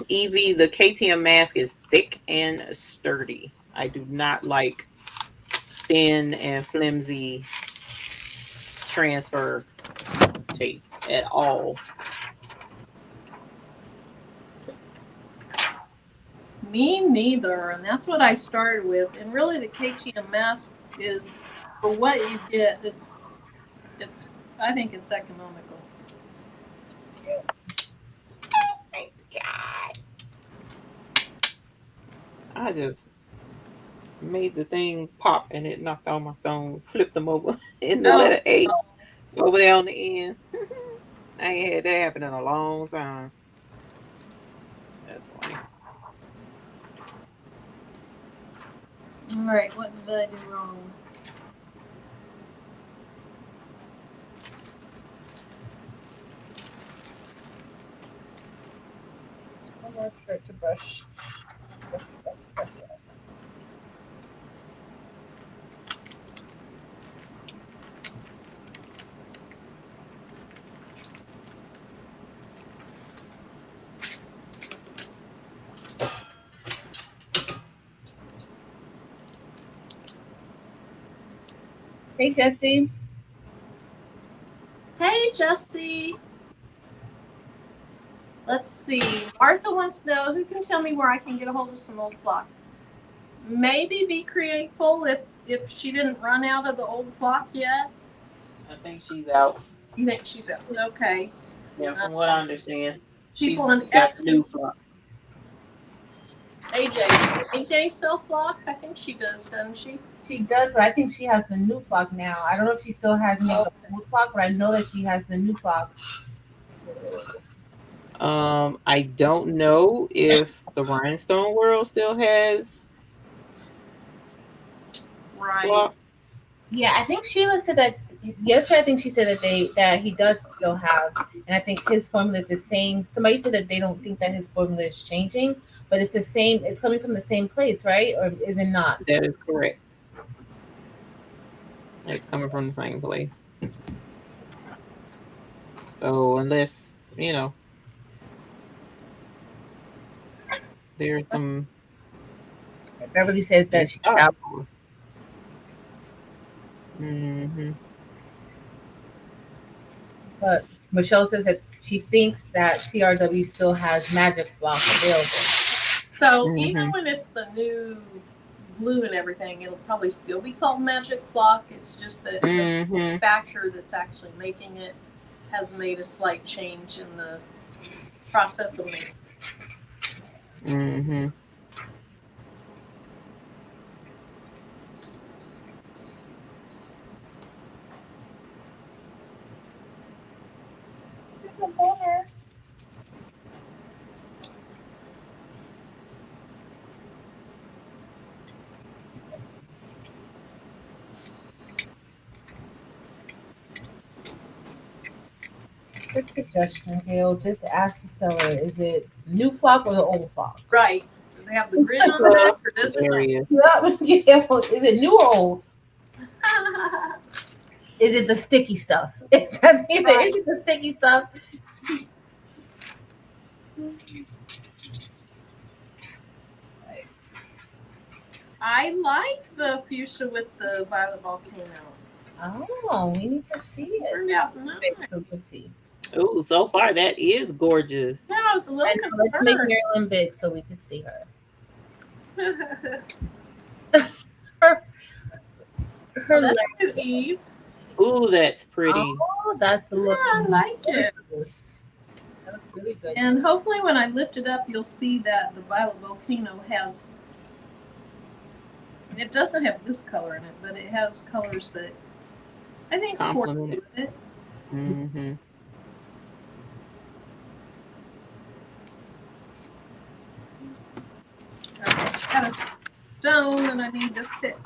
Evie, the KTM mask is thick and sturdy. I do not like thin and flimsy transfer tape at all. Me neither, and that's what I started with. And really, the KTM mask is for what you get. It's. I think it's economical. Oh my god! I just made the thing pop and it knocked all my stones, flipped them over in the letter A over there on the end. I ain't had that happen in a long time. That's funny. All right, what did I do wrong? One more shirt to brush. Hey, Jesse. Hey, Jesse. Let's see. Martha wants to know who can tell me where I can get a hold of some old flock. Maybe Be Createful if she didn't run out of the old flock yet. I think she's out. You think she's out? Okay. Yeah, from what I understand, she's People on got Etsy. new flock. AJ, does AJ sell flock? I think she does, doesn't she? She does, but I think she has the new flock now. I don't know if she still has any of the old flock, but I know that she has the new flock. I don't know if the Rhinestone world still has Right. flock. Yeah, I think Sheila said that yesterday. I think she said that he does still have, and I think his formula is the same. Somebody said that they don't think that his formula is changing, but it's the same. It's coming from the same place, right? Or is it not? That is correct. It's coming from the same place. So unless there's some. Beverly said that she's out. Mm-hmm. But Michelle says that she thinks that CRW still has magic flock available. So even when it's the new blue and everything, it'll probably still be called magic flock. It's just that the manufacturer that's actually making it has made a slight change in the process of making it. Mm-hmm. Quick suggestion, Gail. Just ask the seller: is it new flock or the old flock? Right. Does it have the grid on the back or does it not? Yeah, is it new or old? Is it the sticky stuff? That's what he said. Is it the sticky stuff? I like the fuchsia with the violet volcano. Oh, we need to see it. Turned out nice. So we can see. Oh, so far that is gorgeous. Yeah, I was a little concerned. Let's make Marilyn big so we can see her. Her well, that's Eve. Ooh, that's pretty. Oh, that's a look. Yeah, I like it. That looks really good. And hopefully when I lift it up, you'll see that the violet volcano has, it doesn't have this color in it, but it has colors that I think complement it. Mm-hmm. Okay, got a stone that I need to fix.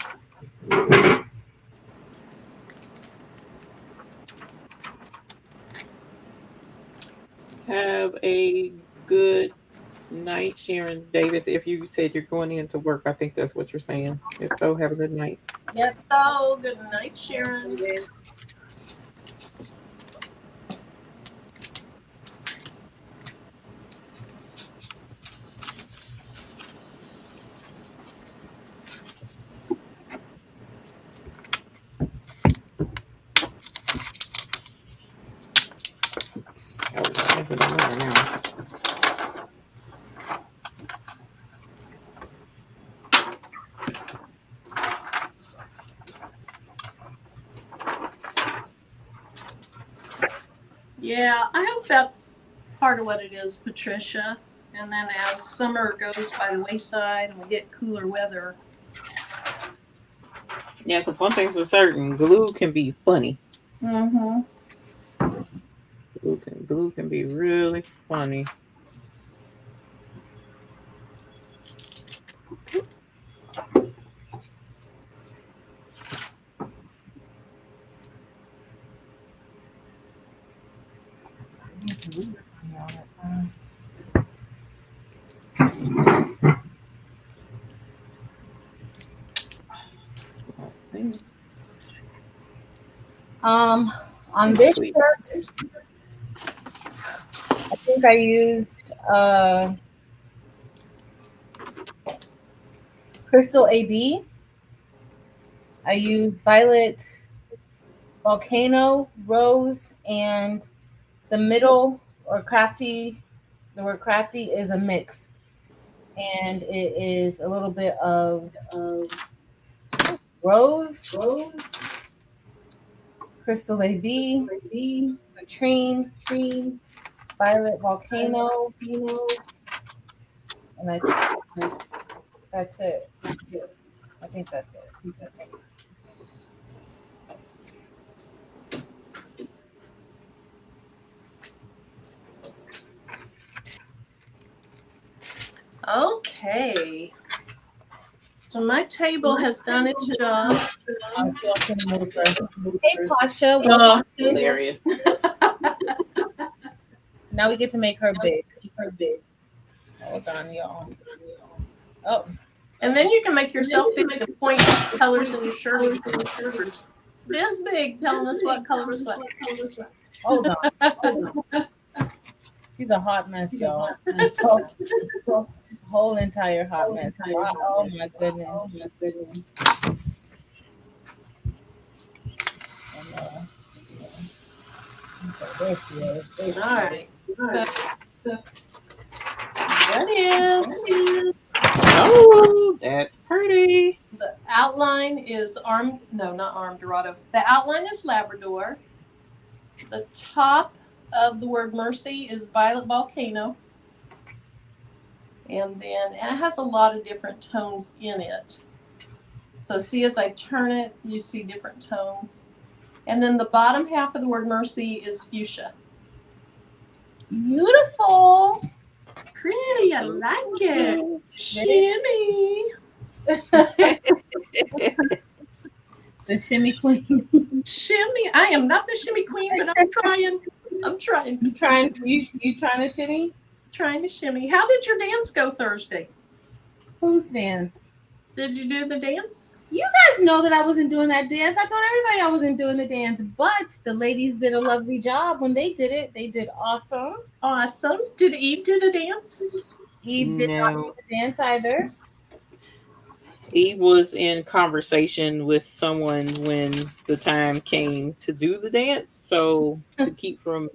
Have a good night, Sharon Davis. If you said you're going into work, I think that's what you're saying. If so, have a good night. Yes, so good night, Sharon. Is it another now? Yeah, I hope that's part of what it is, Patricia. And then as summer goes by the wayside and we get cooler weather. Yeah, because one thing's for certain, glue can be funny. Mm-hmm. Glue can be really funny. On this shirt, I think I used Crystal AB. I used Violet volcano, rose, and the middle or crafty. The word crafty is a mix, and it is a little bit of rose, crystal AB, citrine, violet volcano, and I think that's it. I think that's it. Okay. So my table has done its job. I'll see you in a minute. Hey, Pasha. Hilarious. Now we get to make her big. Hold on, y'all. Oh, And then you can make yourself big and point colors in your shirt. This big, telling us what color was what. hold on. He's a hot mess, y'all. Whole entire hot mess. Oh my goodness. There she is. All right. That is. Oh, that's pretty. The outline is not armed Dorado. The outline is Labrador. The top of the word mercy is violet volcano. And then it has a lot of different tones in it. So see, as I turn it, you see different tones. And then the bottom half of the word mercy is fuchsia. Beautiful. Pretty, I like it. Shimmy. The shimmy queen. Shimmy. I am not the shimmy queen, but I'm trying. You trying to shimmy? Trying to shimmy. How did your dance go Thursday? Whose dance? Did you do the dance? You guys know that I wasn't doing that dance. I told everybody I wasn't doing the dance, but the ladies did a lovely job when they did it. They did awesome. Awesome. Did Eve do the dance? Eve did not do the dance either. Eve was in conversation with someone when the time came to do the dance. So to keep from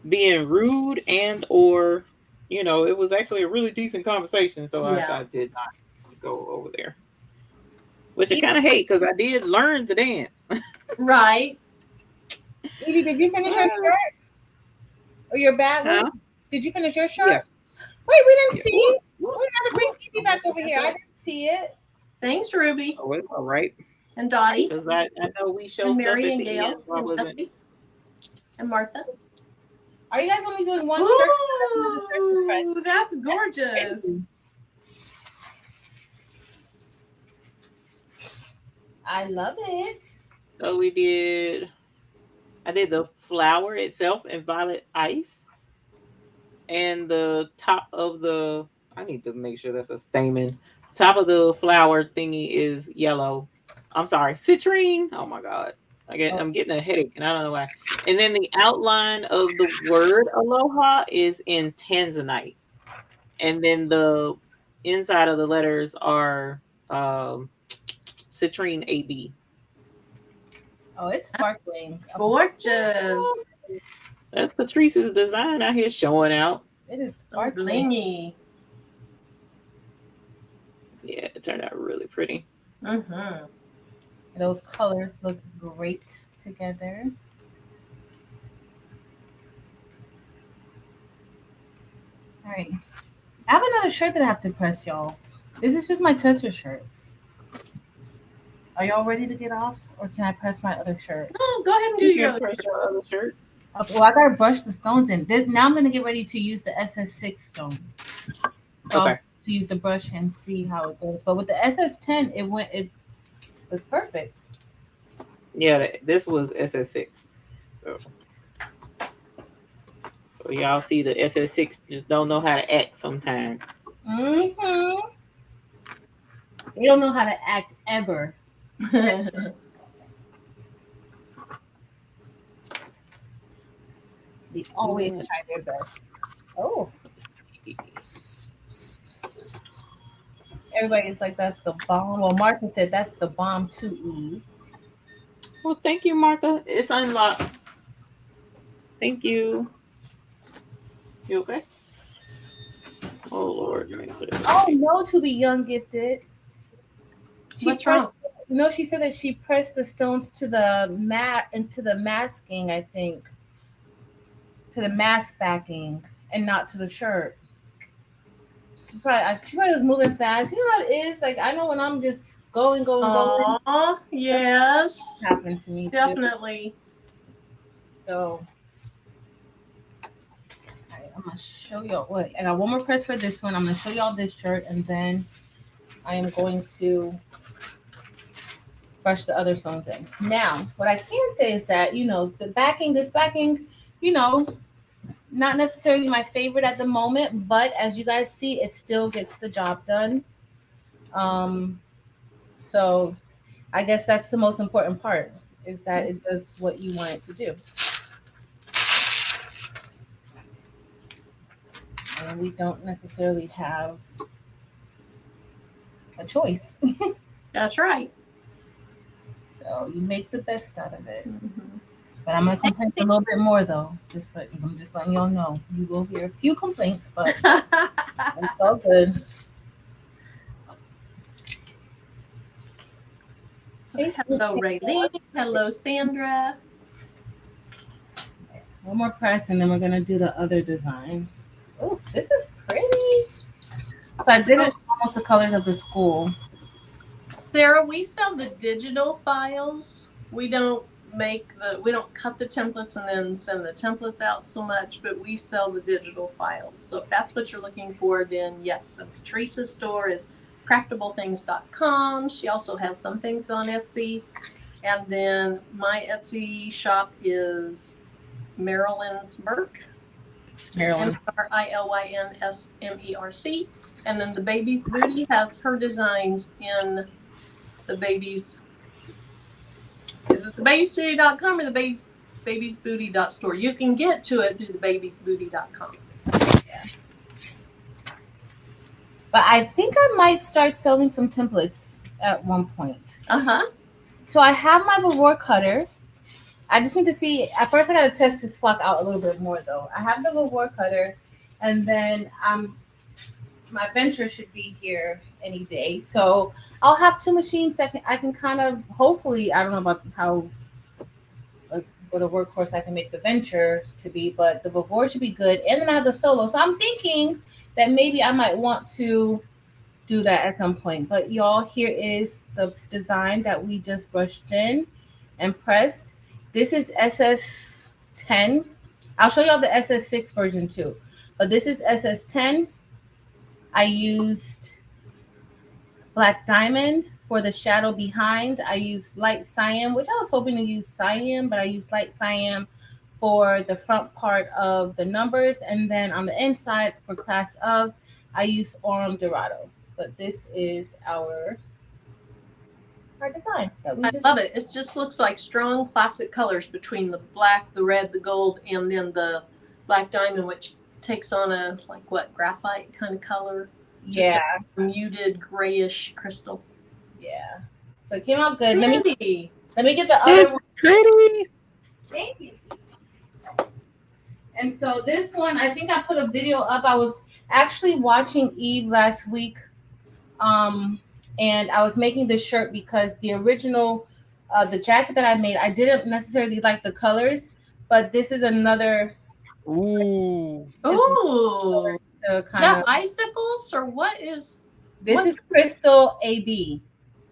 being rude or, it was actually a really decent conversation. So I did not go over there. Which I kind of hate because I did learn the dance. Right. Edie, did you finish your shirt? Or your bag? Huh? Did you finish your shirt? Yeah. Wait, we didn't see it. We gotta bring Edie back over here. I didn't see it. Thanks, Ruby. Oh, it's all right. And Dottie. Because I know we show And stuff Mary at and the Gail. end. So I wasn't. And Martha. Are you guys only doing one shirt? Ooh, that's gorgeous. I love it. So I did the flower itself in violet ice. And the top of I need to make sure that's a stamen. Top of the flower thingy is yellow. I'm sorry, citrine. Oh my God. I'm getting a headache and I don't know why. And then the outline of the word aloha is in tanzanite. And then the inside of the letters are citrine AB. Oh, it's sparkling. Gorgeous. That's Patrice's design out here showing out. It is sparkling. Blingy. Yeah, it turned out really pretty. Mm-hmm. Those colors look great together. All right. I have another shirt that I have to press, y'all. This is just my tester shirt. Are y'all ready to get off, or can I press my other shirt? No, go ahead and do your other shirt. Okay, well, I gotta brush the stones in. Now I'm gonna get ready to use the SS6 stones. So okay. To use the brush and see how it goes. But with the SS10, it was perfect. Yeah, this was SS6. So y'all see the SS6 just don't know how to act sometimes. Mm-hmm. They don't know how to act ever. They always try their best. Oh. Everybody's like, that's the bomb. Well, Martha said that's the bomb to Eve. Well, thank you, Martha. It's unlocked. Thank you. You okay? Oh Lord. Oh no, to be young gifted. What's wrong? No, she said that she pressed the stones to the mat into the masking, I think. To the mask backing and not to the shirt. She probably was moving fast. You know what it is? Like I know when I'm just going. Oh, yes. Happened to me too. Definitely. So alright, I'm gonna show y'all what I got one more press for this one. I'm gonna show y'all this shirt and then I am going to brush the other stones in. Now, what I can say is that, this backing, you know, not necessarily my favorite at the moment, but as you guys see, it still gets the job done. So I guess that's the most important part, is that it does what you want it to do. And we don't necessarily have a choice. That's right. So you make the best out of it. Mm-hmm. But I'm gonna complain a little bit more though. I'm just letting y'all know. You will hear a few complaints, but it's all good. Hello, Raylene. Hello, Sandra. One more press, and then we're gonna do the other design. Oh, this is pretty. So I did it almost the colors of the school. Sarah, we sell the digital files. We don't cut the templates and then send the templates out so much, but we sell the digital files. So if that's what you're looking for, then yes. And Teresa's store is craftableThings.com. She also has some things on Etsy. And then my Etsy shop is Marilyn's Merc. Marilyn. MRILYNSMERC. And then the Baby's Booty has her designs in the Baby's. Is it the babysbooty.com or the babysbooty.store? You can get to it through the babysbooty.com. Yeah. But I think I might start selling some templates at one point. So I have my velour cutter. I just need to see. At first, I got to test this flock out a little bit more, though. I have the velour cutter, and then my venture should be here any day. So I'll have two machines that I can kind of, hopefully, I don't know about what a workhorse I can make the venture to be, but the velour should be good. And then I have the solo. So I'm thinking that maybe I might want to do that at some point. But y'all, here is the design that we just brushed in and pressed. This is SS10. I'll show y'all the SS6 version too. But this is SS10. I used black diamond for the shadow behind. I used light cyan, which I was hoping to use cyan, but I used light cyan for the front part of the numbers. And then on the inside for class of, I used Aurum Dorado. But this is our design. I love it. It just looks like strong classic colors between the black, the red, the gold, and then the black diamond, which takes on a graphite kind of color. Yeah. Muted grayish crystal. Yeah. So it came out good. Pretty. Let me get the other one. Pretty. Thank you. And so this one, I think I put a video up. I was actually watching Eve last week. And I was making this shirt because the original, the jacket that I made, I didn't necessarily like the colors, but this is another. Ooh. Icicles or what is? This is Crystal AB.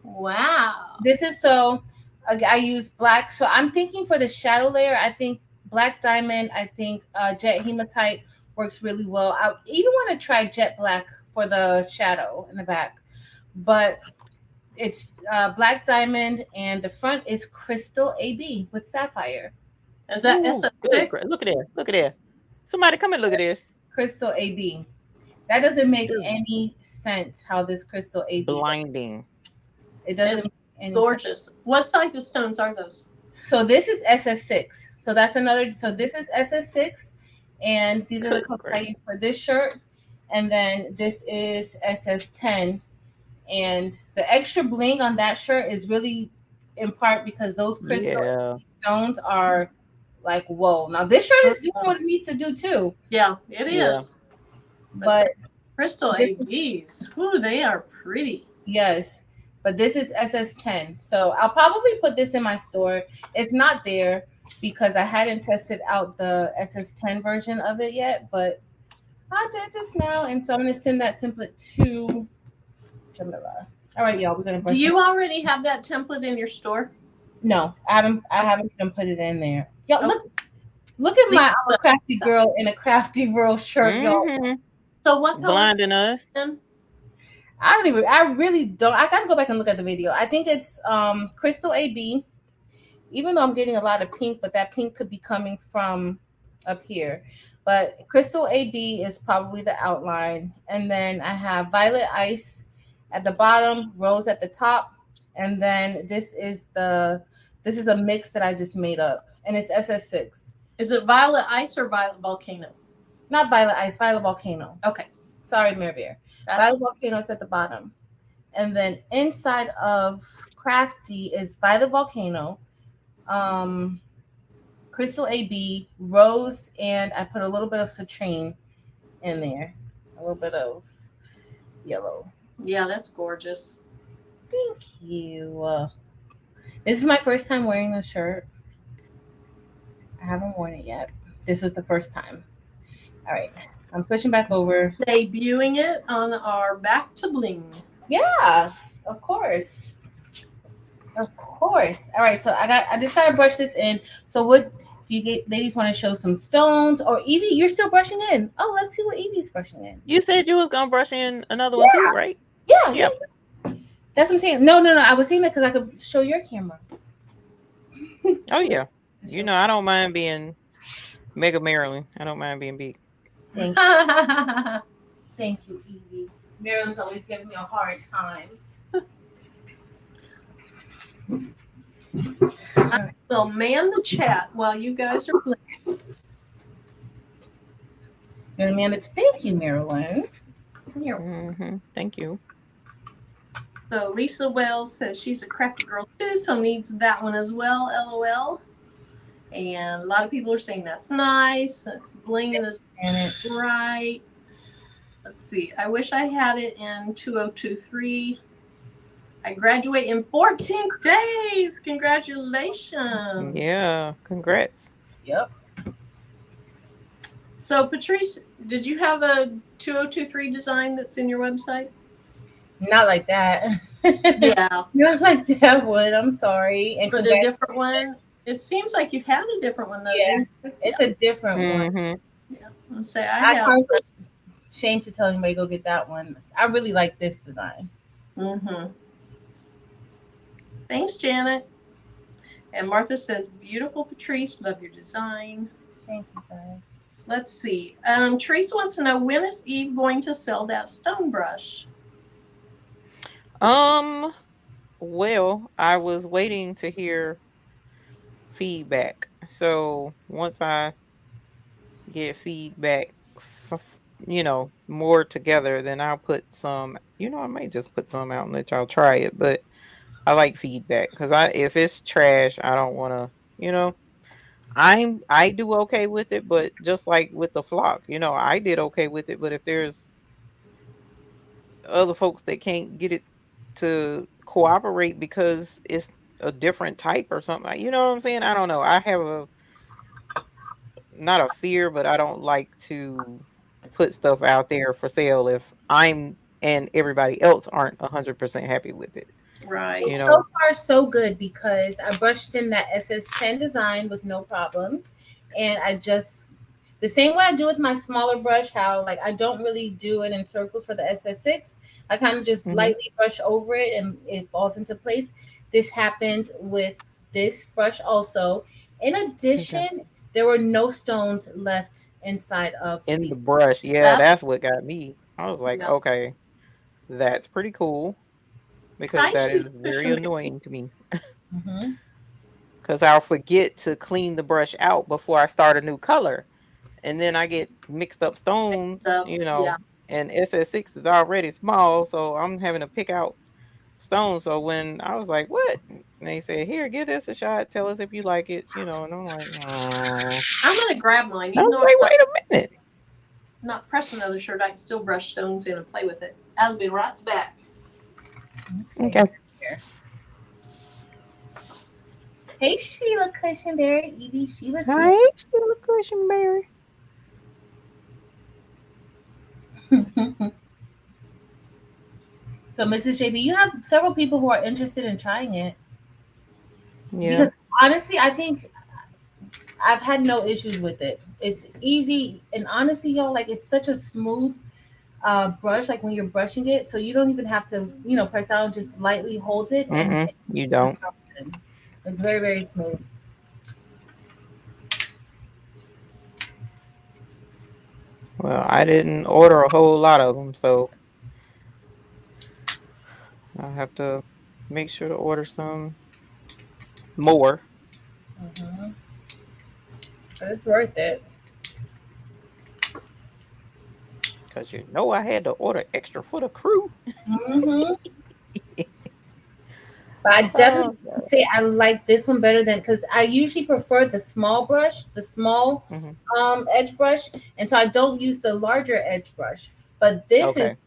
Wow. This is I use black. So I'm thinking for the shadow layer, I think black diamond, I think jet hematite works really well. I even want to try jet black for the shadow in the back. But it's black diamond, and the front is Crystal AB with sapphire. Is that good? Look at there. Somebody come and look at this. Crystal AB. That doesn't make any sense how this Crystal AB. Blinding. It doesn't make any gorgeous. Sense. What size of stones are those? So this is SS6. So that's another. So this is SS6, and these are the colors I use for this shirt. And then this is SS10. And the extra bling on that shirt is really in part because those crystal Yeah. stones are like, whoa. Now this shirt is doing what it needs to do too. Yeah, it Yeah. is. But Crystal this ABs, whoo, they are pretty. yes, but this is SS10. So I'll probably put this in my store. It's not there because I hadn't tested out the SS10 version of it yet, but I did just now. And so I'm going to send that template to Jamila. All right, y'all, we're going to brush Do you already have that template in your store? No, I haven't even put it in there. Y'all, Okay. look at my I'm a crafty girl in a crafty world shirt, y'all. Mhm. So what color? Blinding us. I really don't. I gotta go back and look at the video. I think it's Crystal AB, even though I'm getting a lot of pink, but that pink could be coming from up here. But Crystal AB is probably the outline. And then I have Violet Ice at the bottom, Rose at the top. And then this is a mix that I just made up. And it's SS6. Is it Violet Ice or Violet Volcano? Not Violet Ice, Violet Volcano. Okay. Sorry, Mare Bear. Violet Volcano is at the bottom. And then inside of Crafty is Violet Volcano, Crystal AB, Rose, and I put a little bit of citrine in there. A little bit of yellow. Yeah, that's gorgeous. Thank you. This is my first time wearing this shirt. I haven't worn it yet. This is the first time. All right. I'm switching back over. Debuting it on our Back to Bling. Yeah, of course. Of course. All right, so I just gotta brush this in. So what do you ladies want to show some stones? Or Evie, you're still brushing in. Oh, let's see what Evie's brushing in. You said you was gonna brush in another one too, right? Yeah. That's what I'm saying. No. I was saying that because I could show your camera. Oh yeah. You know, I don't mind being Mega Marilyn. I don't mind being big. Thank you, Evie. Marilyn's always giving me a hard time. I will man the chat while you guys are playing. You're gonna manage. Thank you, Marilyn. Here. Mm-hmm. Thank you. So Lisa Wells says she's a crafty girl too, so needs that one as well. LOL. And a lot of people are saying that's nice. That's bling and it's right. Let's see. I wish I had it in 2023. I graduate in 14 days. Congratulations. Yeah, congrats. Yep. So Patrice, did you have a 2023 design that's in your website? Not like that. Yeah. Not like that one. I'm sorry. And but a different one. It seems like you had a different one though. Yeah, it's a different one. Yeah. I'll say I have. Shame to tell anybody go get that one. I really like this design. Mm-hmm. Thanks, Janet. And Martha says, beautiful Patrice, love your design. Thank you, guys. Let's see. Teresa wants to know, when is Eve going to sell that stone brush? Well, I was waiting to hear feedback. So once I get feedback, more together, then I'll put some, I might just put some out and let y'all try it. But I like feedback because if it's trash, I don't want to, I do okay with it, but just like with the flock, I did okay with it. But if there's other folks that can't get it to cooperate because it's a different type or something, you know what I'm saying? I don't know. I have not a fear, but I don't like to put stuff out there for sale if I'm and everybody else aren't 100% happy with it. Right. So far, so good because I brushed in that SS10 design with no problems. And I just, the same way I do with my smaller brush, how like I don't really do it in circles for the SS6. I kind of just lightly brush over it and it falls into place. This happened with this brush also. In addition, there were no stones left inside of the brush. Yeah, that's what got me. I was like, okay, that's pretty cool. Because that is very annoying to me. Because I'll forget to clean the brush out before I start a new color. And then I get mixed up stones, and SS6 is already small. So I'm having to pick out stones. So when I was like, what? And they said, "Here, give this a shot. Tell us if you like it." You know, and I'm like, "Oh." I'm gonna grab mine. I Even was though like, I'm "Wait a minute." not press another shirt, I can still brush stones in and play with it. I'll be right back. Okay. Hey, Sheila Cushionberry, Evie, Sheila Smith. Hi, Sheila Cushionberry. So, Mrs. JB, you have several people who are interested in trying it. Yeah. Because honestly, I think I've had no issues with it. It's easy, and honestly, y'all, like it's such a smooth brush. Like when you're brushing it, so you don't even have to, press out. Just lightly hold it, and You don't. it's very, very smooth. Well, I didn't order a whole lot of them, so I'll have to make sure to order some more. Mm-hmm. But it's worth it. Because I had to order extra for the crew. Mm-hmm. But I definitely say I like this one better than, because I usually prefer the small brush, the small edge brush, and so I don't use the larger edge brush. But this is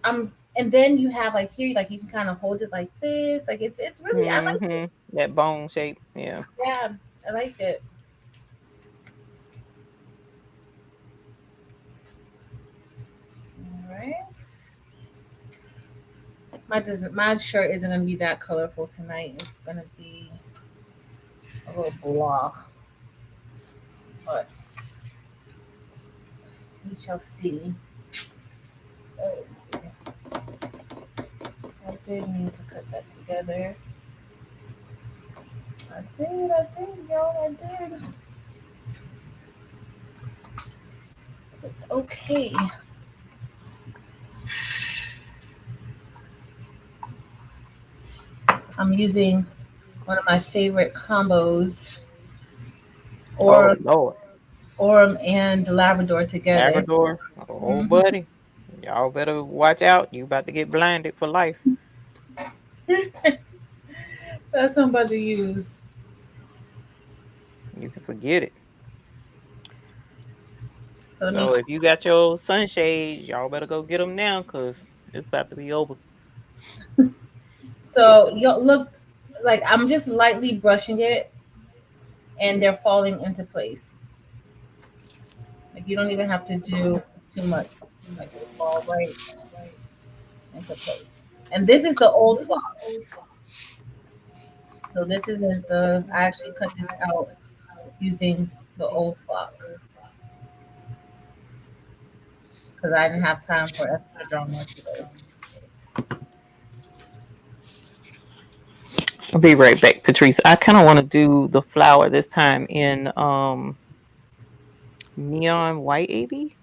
and then you have like here, like you can kind of hold it like this, like it's really I like it. That bone shape, yeah. Yeah, I like it. All right. My shirt isn't gonna be that colorful tonight. It's gonna be a little blah, but we shall see. Oh, I did need to cut that together. I did, y'all. I did. It's okay. I'm using one of my favorite combos, Orem and Labrador together. Labrador. Oh, buddy. Y'all better watch out. You about to get blinded for life. That's what I'm about to use. You can forget it. So if you got your sunshades, y'all better go get them now because it's about to be over. So you'll look like I'm just lightly brushing it and they're falling into place. Like you don't even have to do too much. Like they fall right into place. And this is the old flock. So this isn't I actually cut this out using the old flock. Because I didn't have time for extra drama today. I'll be right back, Patrice. I kind of want to do the flower this time in neon white AB.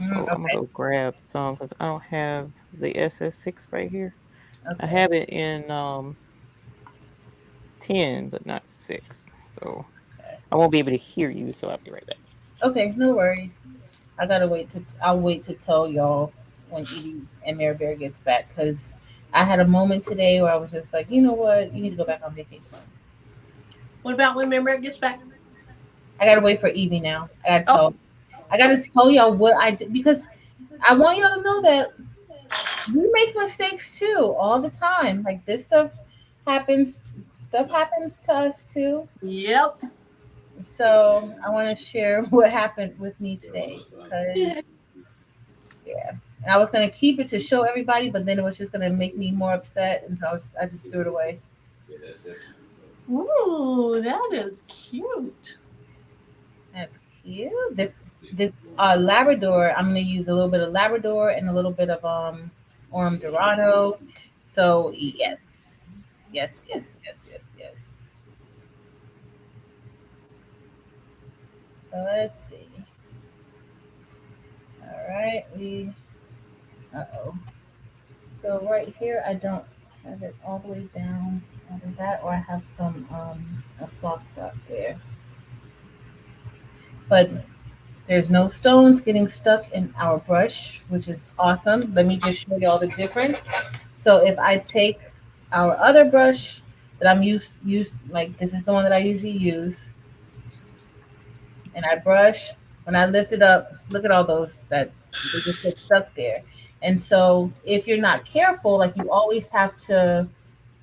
So I'm gonna go grab some because I don't have the SS6 right here. Okay. I have it in 10, but not 6. So I won't be able to hear you. So I'll be right back. Okay, no worries. I'll wait to tell y'all when Edie and Mary Bear gets back, because I had a moment today where I was just like, you know what, you need to go back on vacation. What about when Mary Bear gets back? I gotta wait for Evie now. I gotta tell y'all what I did, because I want y'all to know that we make mistakes too all the time. Like this stuff happens to us too. Yep. So I want to share what happened with me today, because and I was gonna keep it to show everybody, but then it was just gonna make me more upset, and so I just threw it away. Ooh, that is cute. That's cute. This Labrador, I'm gonna use a little bit of Labrador and a little bit of Orem Dorado. So yes. So let's see. All right, So right here, I don't have it all the way down. Either that, or I have some a flock up there. But there's no stones getting stuck in our brush, which is awesome. Let me just show you all the difference. So if I take our other brush that I'm used like this is the one that I usually use. And I brush. When I lift it up, look at all those that they just get stuck there. And so if you're not careful, like you always have to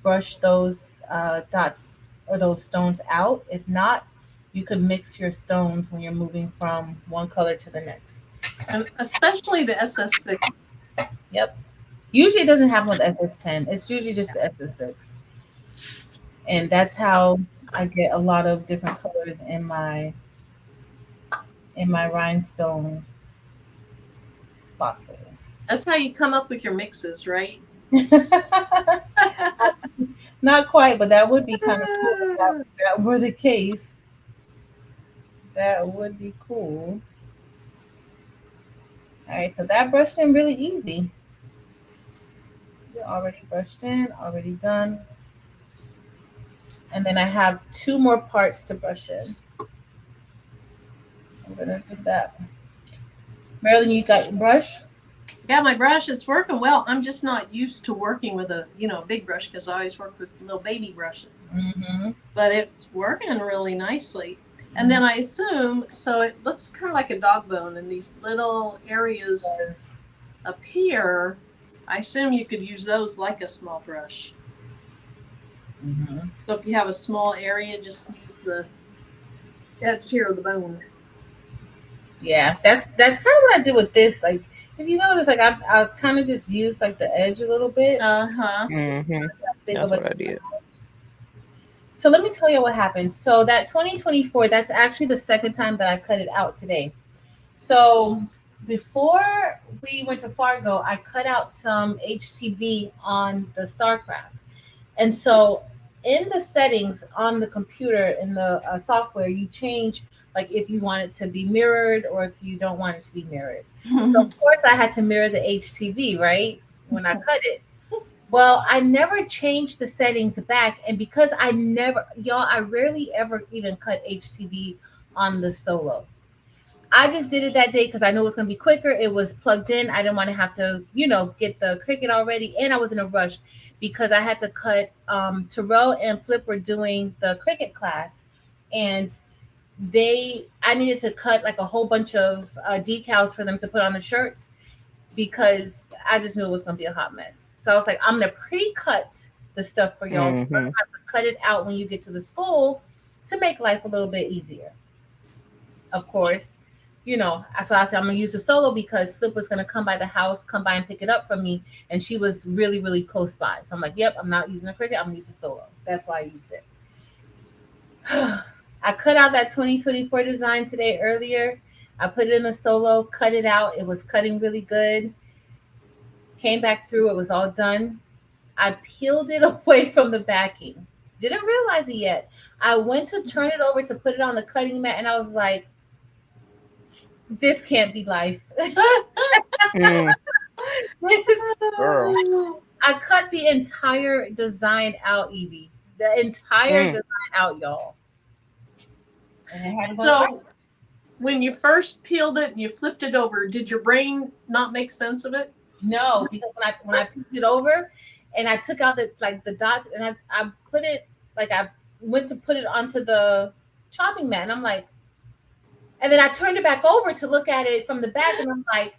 brush those dots or those stones out. If not, you could mix your stones when you're moving from one color to the next. And especially the SS6. Yep. Usually it doesn't happen with SS10. It's usually just the SS6. And that's how I get a lot of different colors in my rhinestone boxes. That's how you come up with your mixes, right? Not quite, but that would be kind of cool if that were the case. That would be cool. All right, so that brushed in really easy. You're already brushed in, already done. And then I have 2 more parts to brush in. I'm gonna do that. Marilyn, you got your brush? Yeah, my brush, it's working well. I'm just not used to working with a big brush because I always work with little baby brushes. Mm-hmm. But it's working really nicely. And then I assume, so it looks kind of like a dog bone in these little areas up here. I assume you could use those like a small brush. Mm-hmm. So if you have a small area, just use the edge here of the bone. Yeah, that's kind of what I did with this. Like, if you notice, like I kind of just used like the edge a little bit. Mm-hmm. That's what I did. So let me tell you what happened. So that 2024, that's actually the second time that I cut it out today. So before we went to Fargo, I cut out some HTV on the StarCraft. And so in the settings on the computer, in the software, you change like if you want it to be mirrored or if you don't want it to be mirrored. So of course I had to mirror the HTV, right? When I cut it. Well, I never changed the settings back. And because I rarely ever even cut HTV on the Solo. I just did it that day because I knew it was going to be quicker. It was plugged in. I didn't want to have to, get the Cricut already. And I was in a rush because I had to cut. Terrell and Flip were doing the Cricut class. And I needed to cut like a whole bunch of decals for them to put on the shirts because I just knew it was going to be a hot mess. So I was like, I'm going to pre-cut the stuff for y'all. So I'm going to have to cut it out when you get to the school to make life a little bit easier. Of course, so I said I'm going to use the Solo because Flip was going to come by the house, come by and pick it up from me. And she was really, really close by. So I'm like, yep, I'm not using a Cricut. I'm going to use the Solo. That's why I used it. I cut out that 2024 design today earlier. I put it in the Solo, cut it out. It was cutting really good. Came back through. It was all done. I peeled it away from the backing. Didn't realize it yet. I went to turn it over to put it on the cutting mat, and I was like, this can't be life. Girl. I cut the entire design out, Evie. The entire design out, y'all. And it had to go so when you first peeled it and you flipped it over, did your brain not make sense of it? No, because when I peeled it over and I took out the dots and I put it, like I went to put it onto the chopping mat and I'm like, and then I turned it back over to look at it from the back and I'm like,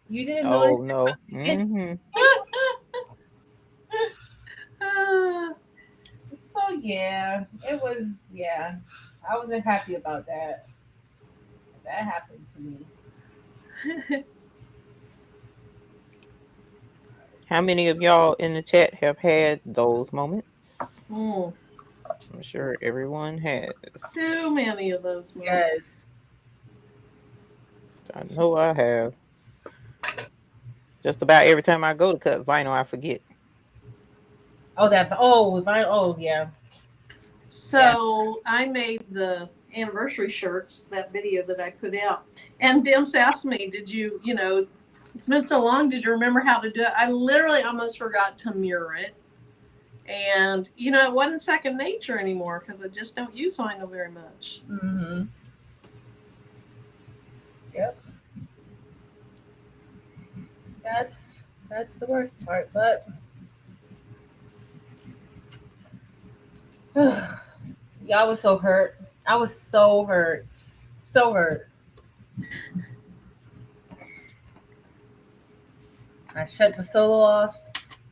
you didn't notice? Oh no. Mm-hmm. So yeah, it was, I wasn't happy about that. That happened to me. How many of y'all in the chat have had those moments? I'm sure everyone has. Too many of those moments. Yes. I know I have. Just about every time I go to cut vinyl, I forget. Yeah. So I made the anniversary shirts, that video that I put out. And Dims asked me, did you, it's been so long, did you remember how to do it? I literally almost forgot to mirror it. And, it wasn't second nature anymore because I just don't use vinyl very much. Mm-hmm. Yep. That's the worst part, but Y'all was so hurt. I was so hurt. So hurt. I shut the solo off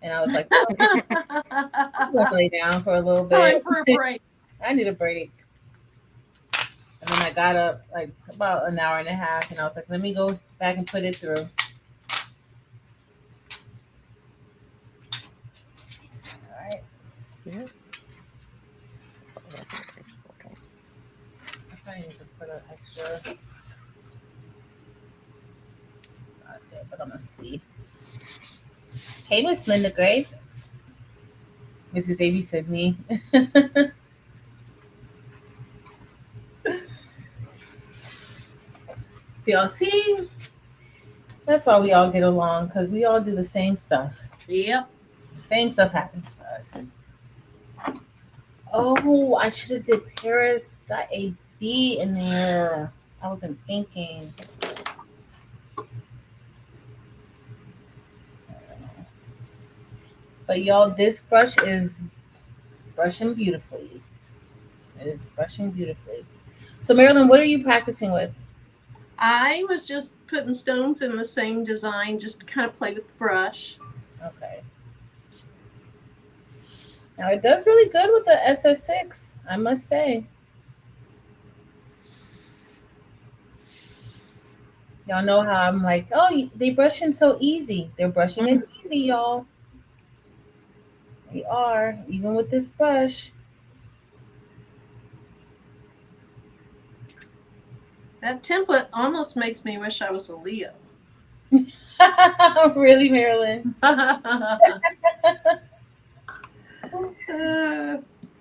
and I was like, I'm gonna lay down for a little Time bit. for a break. I need a break. And then I got up like about an hour and a half and I was like, let me go back and put it through. All right. Yeah. I probably need to put an extra out there, but I'm gonna see. Hey, Miss Linda Gray. Mrs. Davy said me. See, that's why we all get along because we all do the same stuff. Yep. Same stuff happens to us. Oh, I should have did Paris.ab in there. I wasn't thinking. But y'all, this brush is brushing beautifully. It is brushing beautifully. So Marilyn, what are you practicing with? I was just putting stones in the same design, just to kind of play with the brush. Okay. Now it does really good with the SS6, I must say. Y'all know how I'm like, oh, they brushing so easy. They're brushing it easy, y'all. They are, even with this brush. That template almost makes me wish I was a Leo. Really, Marilyn?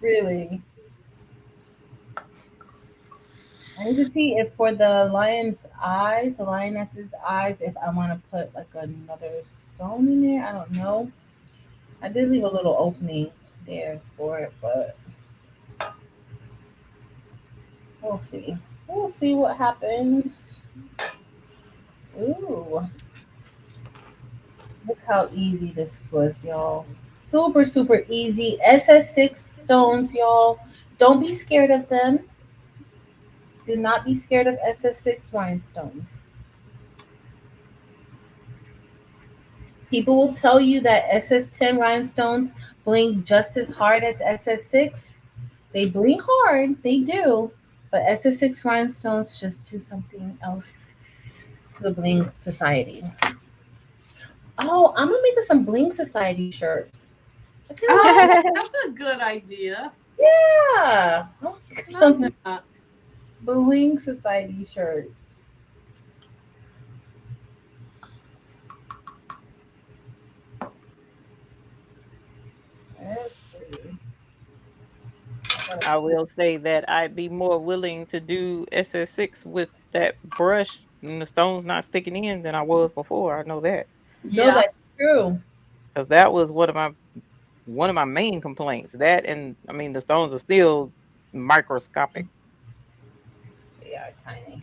Really? I need to see if for the lion's eyes, the lioness's eyes, if I want to put like another stone in there. I don't know. I did leave a little opening there for it, but we'll see. We'll see what happens. Ooh. Look how easy this was, y'all. Super, super easy. SS6 stones, y'all. Don't be scared of them. Do not be scared of SS6 rhinestones. People will tell you that SS10 rhinestones bling just as hard as SS6. They bling hard, they do. But SS6 rhinestones just do something else to the Bling Society. Oh, I'm gonna make us some Bling Society shirts. Oh, that's a good idea. Yeah, I'll make Love some that. Bling Society shirts. Let's see. I will say that I'd be more willing to do SS6 with that brush and the stones not sticking in than I was before. I know that. No, Yeah. that's true. Because that was one of my main complaints. That, and I mean the stones are still microscopic. They are tiny.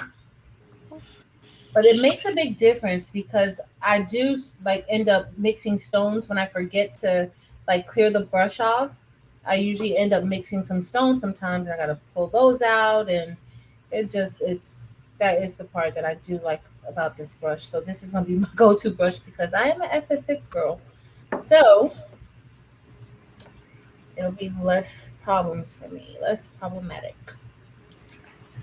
But it makes a big difference because I do like end up mixing stones when I forget to like clear the brush off. I usually end up mixing some stones sometimes and I gotta pull those out and it's that is the part that I do like about this brush. So this is gonna be my go-to brush because I am an SS6 girl. So it'll be less problems for me, less problematic.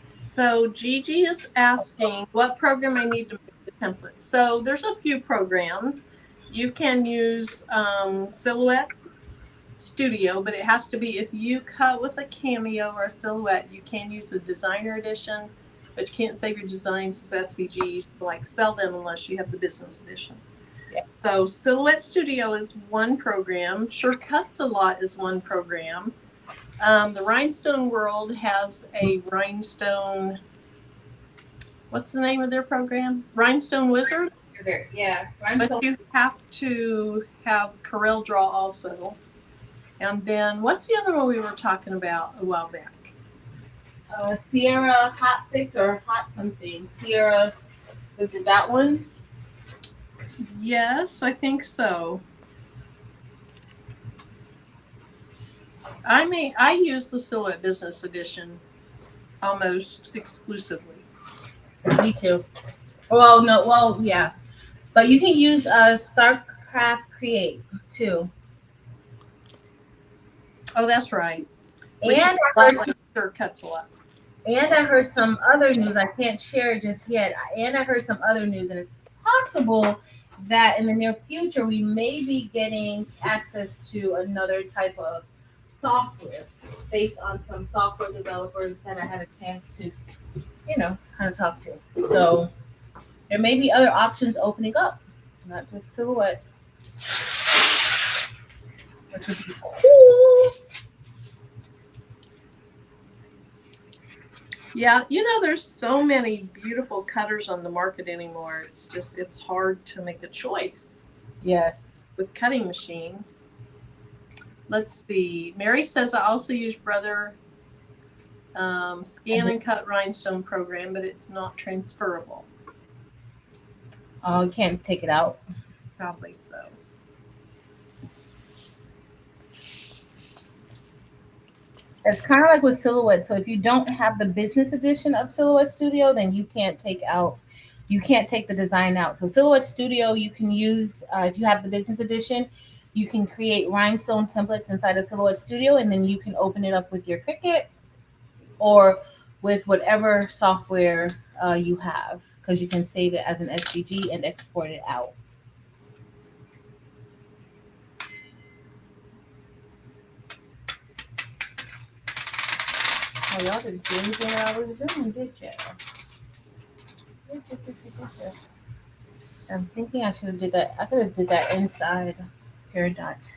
So Gigi is asking what program I need to make the template. So there's a few programs. You can use Silhouette Studio, but it has to be if you cut with a Cameo or a Silhouette, you can use the designer edition, but you can't save your designs as SVGs to like sell them unless you have the business edition. Yeah. So Silhouette Studio is one program. Sure Cuts a Lot is one program. The Rhinestone World has a Rhinestone. What's the name of their program? Rhinestone Wizard. Yeah. But you have to have Corel Draw also. And then what's the other one we were talking about a while back? Sierra Hot Fix or Hot something. Sierra, is it that one? Yes, I think so. I use the Silhouette Business Edition almost exclusively. Me too. Well, no, well, yeah, but you can use StarCraft Create too. Oh, that's right. And Which I heard some, sure cuts a lot. and I heard some other news. I can't share it just yet. And I heard some other news, and it's possible that in the near future we may be getting access to another type of software based on some software developers that I had a chance to, kind of talk to. So there may be other options opening up, not just Silhouette, which would be cool. Yeah, there's so many beautiful cutters on the market anymore. It's hard to make a choice. Yes. With cutting machines. Let's see. Mary says I also use Brother scan and cut Rhinestone program, but it's not transferable. Oh, you can't take it out. Probably so. It's kind of like with Silhouette. So if you don't have the business edition of Silhouette Studio, then you can't take the design out. So Silhouette Studio, you can use, if you have the business edition, you can create rhinestone templates inside of Silhouette Studio, and then you can open it up with your Cricut or with whatever software you have, because you can save it as an SVG and export it out. Oh, y'all didn't see anything that I was doing, did you? I'm thinking I should have did that. I could have did that inside Peridot.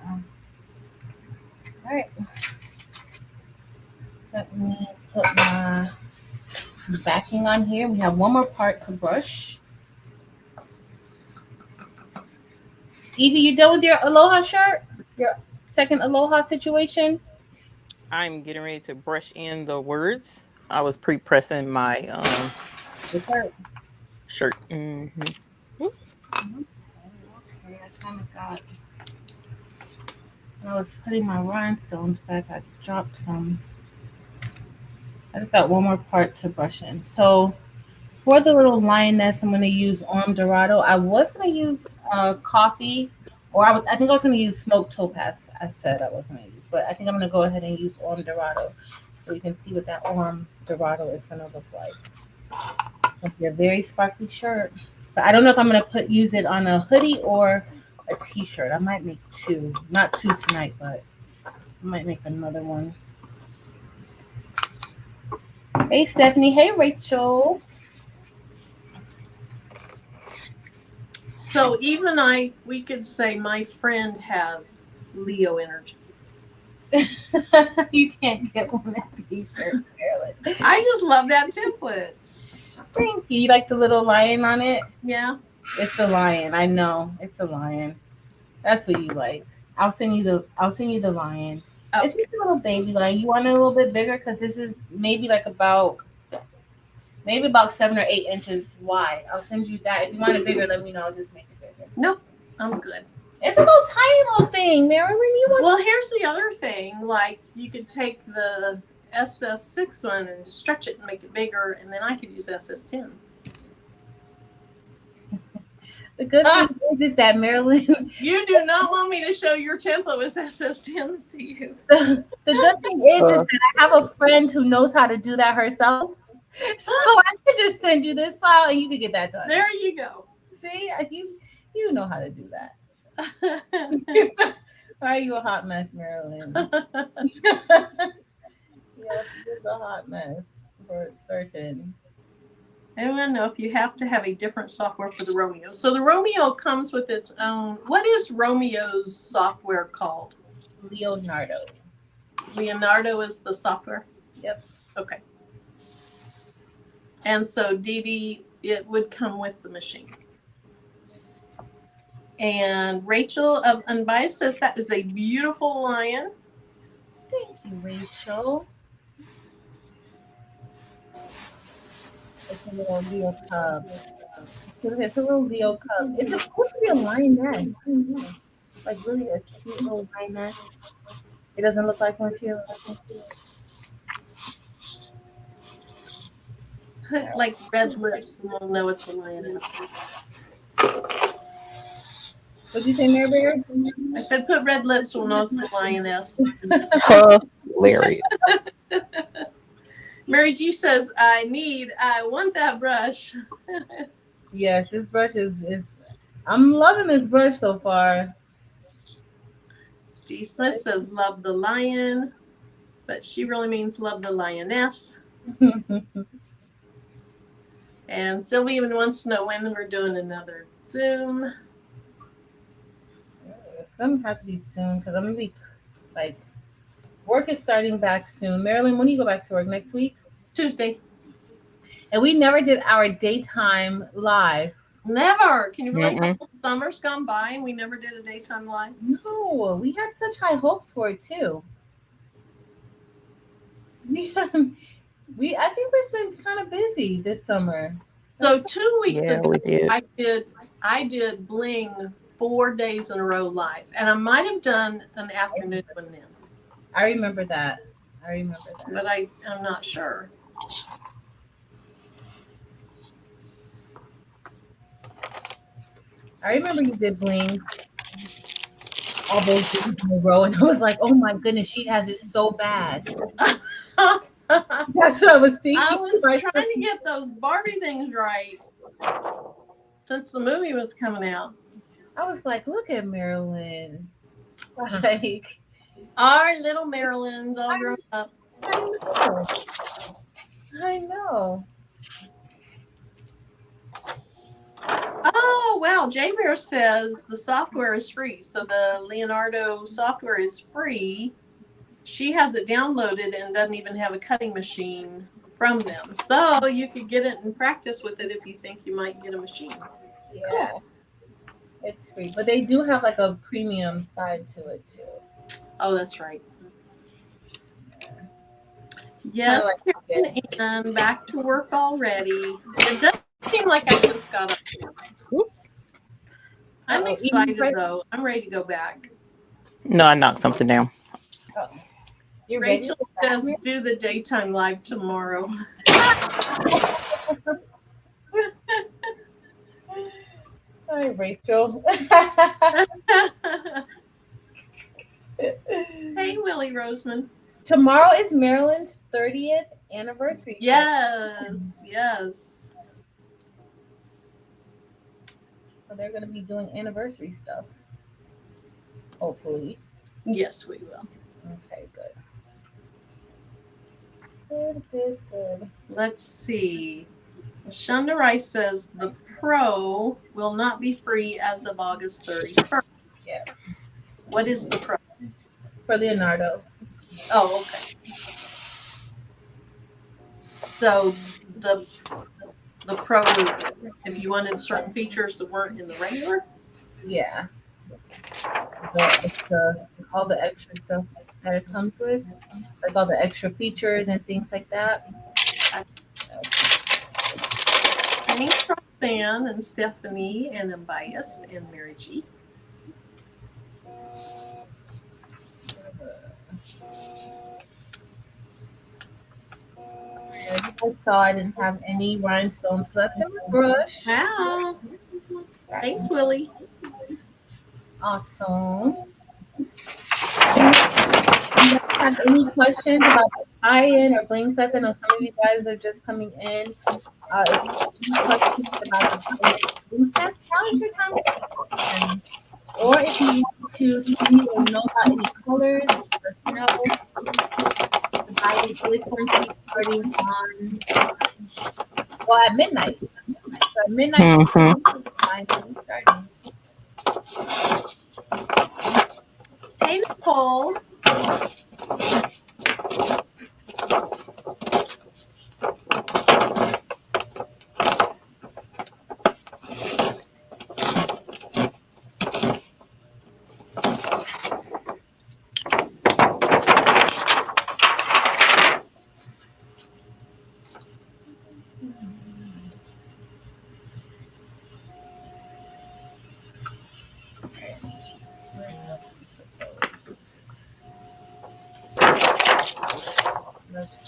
All right. Let me put my backing on here. We have one more part to brush. Evie, you done with your Aloha shirt? Your second Aloha situation? I'm getting ready to brush in the words. I was pre-pressing my shirt. Mm-hmm. I was putting my rhinestones back. I dropped some. I just got one more part to brush in. So for the little lioness, I'm going to use Dorado. I was going to use coffee, or I think I was going to use smoked topaz. I said I was going to use, but I think I'm going to go ahead and use Dorado, so you can see what that Dorado is going to look like. It'll be a very sparkly shirt, but I don't know if I'm going to use it on a hoodie or a t-shirt. I might make two, not two tonight, but I might make another one. Hey Stephanie, hey Rachel. So even we could say my friend has Leo energy. You can't get one that t-shirt, Carolyn. I just love that template. Thank you. You like the little lion on it? Yeah. It's a lion. I know. It's a lion. That's what you like. I'll send you the lion. Okay. It's just a little baby lion. You want it a little bit bigger because this is maybe about 7 or 8 inches wide. I'll send you that. If you want it bigger, let me know. I'll just make it bigger. Nope, I'm good. It's a little tiny little thing, Marilyn. Well, here's the other thing. Like, you could take the SS6 one and stretch it and make it bigger, and then I could use SS10s. The good thing is that Marilyn. You do not want me to show your template with SS10s to you. The good thing is that I have a friend who knows how to do that herself. So I could just send you this file and you can get that done. There you go. See, you know how to do that. Why are you a hot mess, Marilyn? Yeah, it's a hot mess for certain. I don't know if you have to have a different software for the Romeo. So the Romeo comes with its own. What is Romeo's software called? Leonardo. Leonardo is the software? Yep. Okay. And so Dee Dee, it would come with the machine. And Rachel of Unbiased says that is a beautiful lion. Thank you, Rachel. It's a little Leo cub. It's a little Leo cup. It's supposed to be a lioness. Like really a cute little lioness. It doesn't look like one to you. Put like red lips and we'll know it's a lioness. What'd you say, Mary Bear? I said put red lips, we'll know it's a lioness. Hilarious. Mary G says, I want that brush. Yes, this brush is I'm loving this brush so far. G Smith says, love the lion, but she really means love the lioness. And Sylvia even wants to know when we're doing another Zoom. It's gonna have to be soon because I'm gonna be like work is starting back soon. Marilyn, when do you go back to work? Next week? Tuesday. And we never did our daytime live. Never. Can you believe how summer's gone by and we never did a daytime live? No, we had such high hopes for it too. I think we've been kind of busy this summer. So 2 weeks ago, we did. I did Bling 4 days in a row live, and I might have done an afternoon one then. I remember that. But I'm not sure. I remember you did Bling all those days in a row, and I was like, oh my goodness, she has it so bad. That's what I was thinking. I was trying to get those Barbie things right since the movie was coming out. I was like, look at Marilyn. Like, our little Maryland's all grown up. I know. Oh, wow. J Bear says the software is free. So the Leonardo software is free. She has it downloaded and doesn't even have a cutting machine from them. So you could get it and practice with it if you think you might get a machine. Yeah. Cool. It's free. But they do have like a premium side to it too. Oh, that's right. Yes, Karen, and back to work already. It doesn't seem like I just got up. Whoops. I'm excited though. I'm ready to go back. No, I knocked something down. Oh. Rachel says do the daytime live tomorrow. Hi, Rachel. Hey, Willie Roseman. Tomorrow is Marilyn's 30th anniversary. Yes, yes. So they're going to be doing anniversary stuff. Hopefully. Yes, we will. Okay, good. Let's see. Shonda Rice says the Pro will not be free as of August 31st. Yeah. What is the Pro? For Leonardo. Oh, okay. So the Pro, if you wanted certain features that weren't in the regular? Yeah. All the extra stuff that it comes with, like all the extra features and things like that. Thanks from Stan and Stephanie and Unbiased and Mary G. You guys saw I didn't have any rhinestones left in my brush. Wow. Thanks, Willie. Awesome. Do you have any questions about the tie-in or Bling Fest? I know some of you guys are just coming in. If you have questions about the Bling Fest, now is your time to ask. Or if you want to see or know about any colors, let us know. The buy-in is going to be starting at midnight. So at midnight, buy-in will be starting. Hey, Nicole. Let's.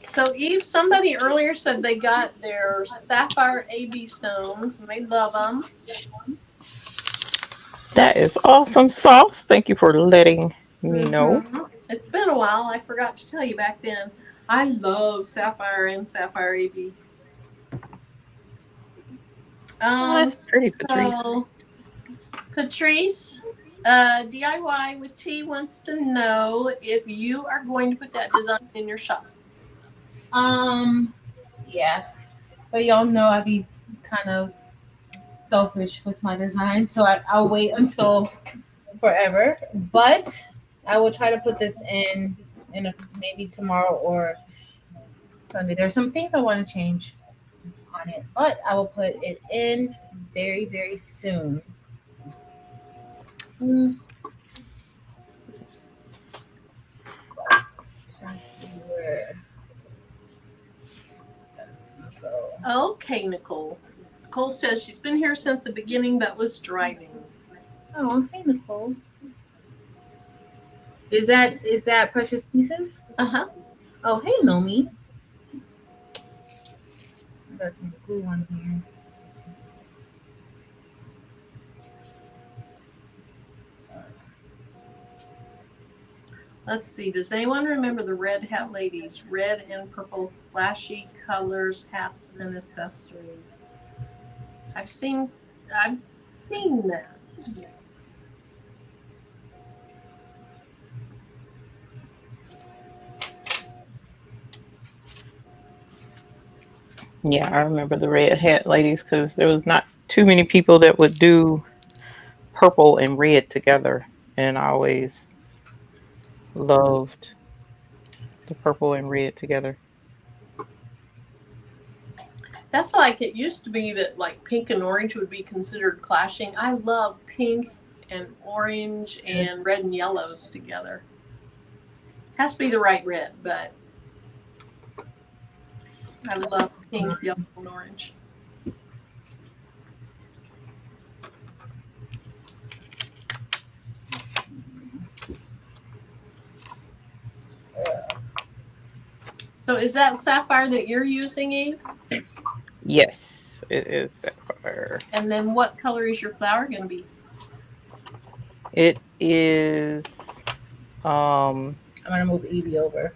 So Eve, somebody earlier said they got their sapphire AB stones and they love them. That is awesome sauce. Thank you for letting me know. It's been a while. I forgot to tell you back then. I love sapphire and sapphire AB. That's pretty, Patrice. So Patrice, DIY with T wants to know if you are going to put that design in your shop. Yeah, but y'all know I be kind of selfish with my design, so I'll wait until forever. But I will try to put this in maybe tomorrow or Sunday. There's some things I want to change on it, but I will put it in very, very soon. Just where that's gonna go. Okay, Nicole. Nicole says she's been here since the beginning but was driving. Oh, hey Nicole. Is that Precious Pieces? Uh-huh. Oh, hey Nomi. Got some glue on here. Let's see. Does anyone remember the red hat ladies? Red and purple flashy colors, hats, and accessories. I've seen that. Yeah, I remember the red hat ladies because there was not too many people that would do purple and red together, and I always loved the purple and red together. That's like it used to be that like pink and orange would be considered clashing. I love pink and orange and red and yellows together. Has to be the right red, but I love pink, yellow, and orange. So is that sapphire that you're using, Eve? Yes, it is sapphire. And then what color is your flower going to be? It is I'm gonna move Evie over.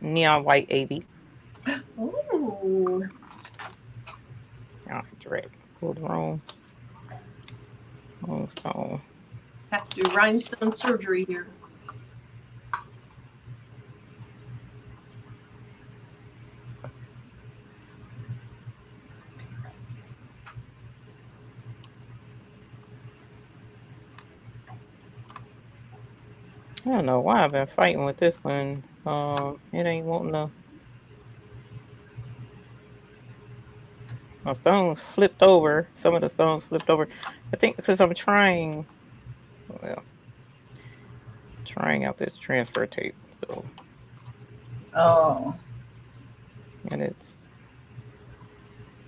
neon white AB. Ooh. Oh, direct. Pulled wrong stone. Have to do rhinestone surgery here. I don't know why I've been fighting with this one. It ain't wanting to. My stones flipped over. Some of the stones flipped over. I think because I'm trying out this transfer tape. So. Oh. And it's,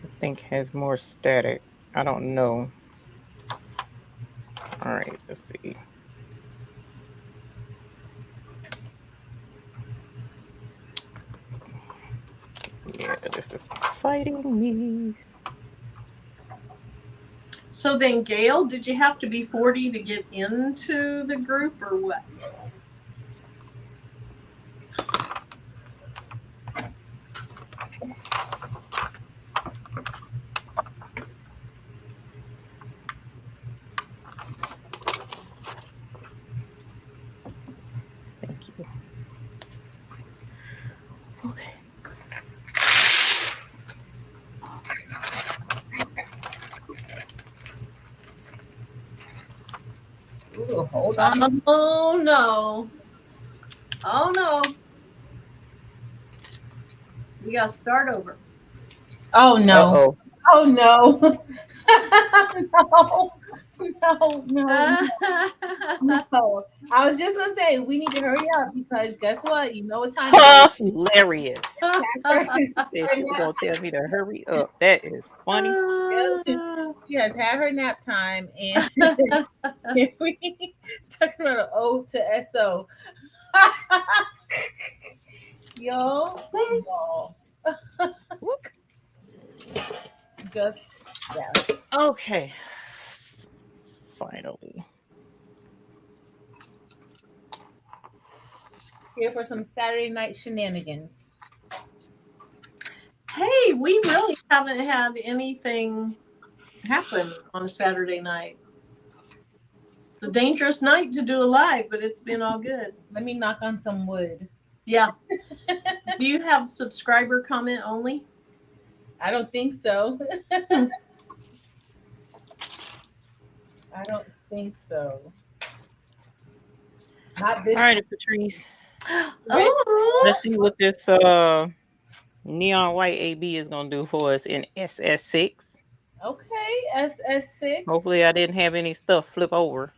I think, has more static. I don't know. All right, let's see. Yeah, this is fighting me. So then, Gail, did you have to be 40 to get into the group or what? Thank you. Okay. Ooh, hold on. Oh no. Oh no. We got to start over. Oh no. Uh-oh. Oh no. No. I was just gonna say we need to hurry up because guess what? You know what time it is. Hilarious. She was gonna tell me to hurry up. That is funny. She has had her nap time, and we talking about an O to SO. Yo, just yeah. Okay. Finally. Here for some Saturday night shenanigans. Hey, we really haven't had anything happen on a Saturday night. It's a dangerous night to do a live, but it's been all good. Let me knock on some wood. Yeah. Do you have subscriber comment only? I don't think so. I don't think so. Not this. All right, Patrice. Oh, Let's see what this neon white AB is gonna do for us in SS6. Okay, SS6. Hopefully, I didn't have any stuff flip over.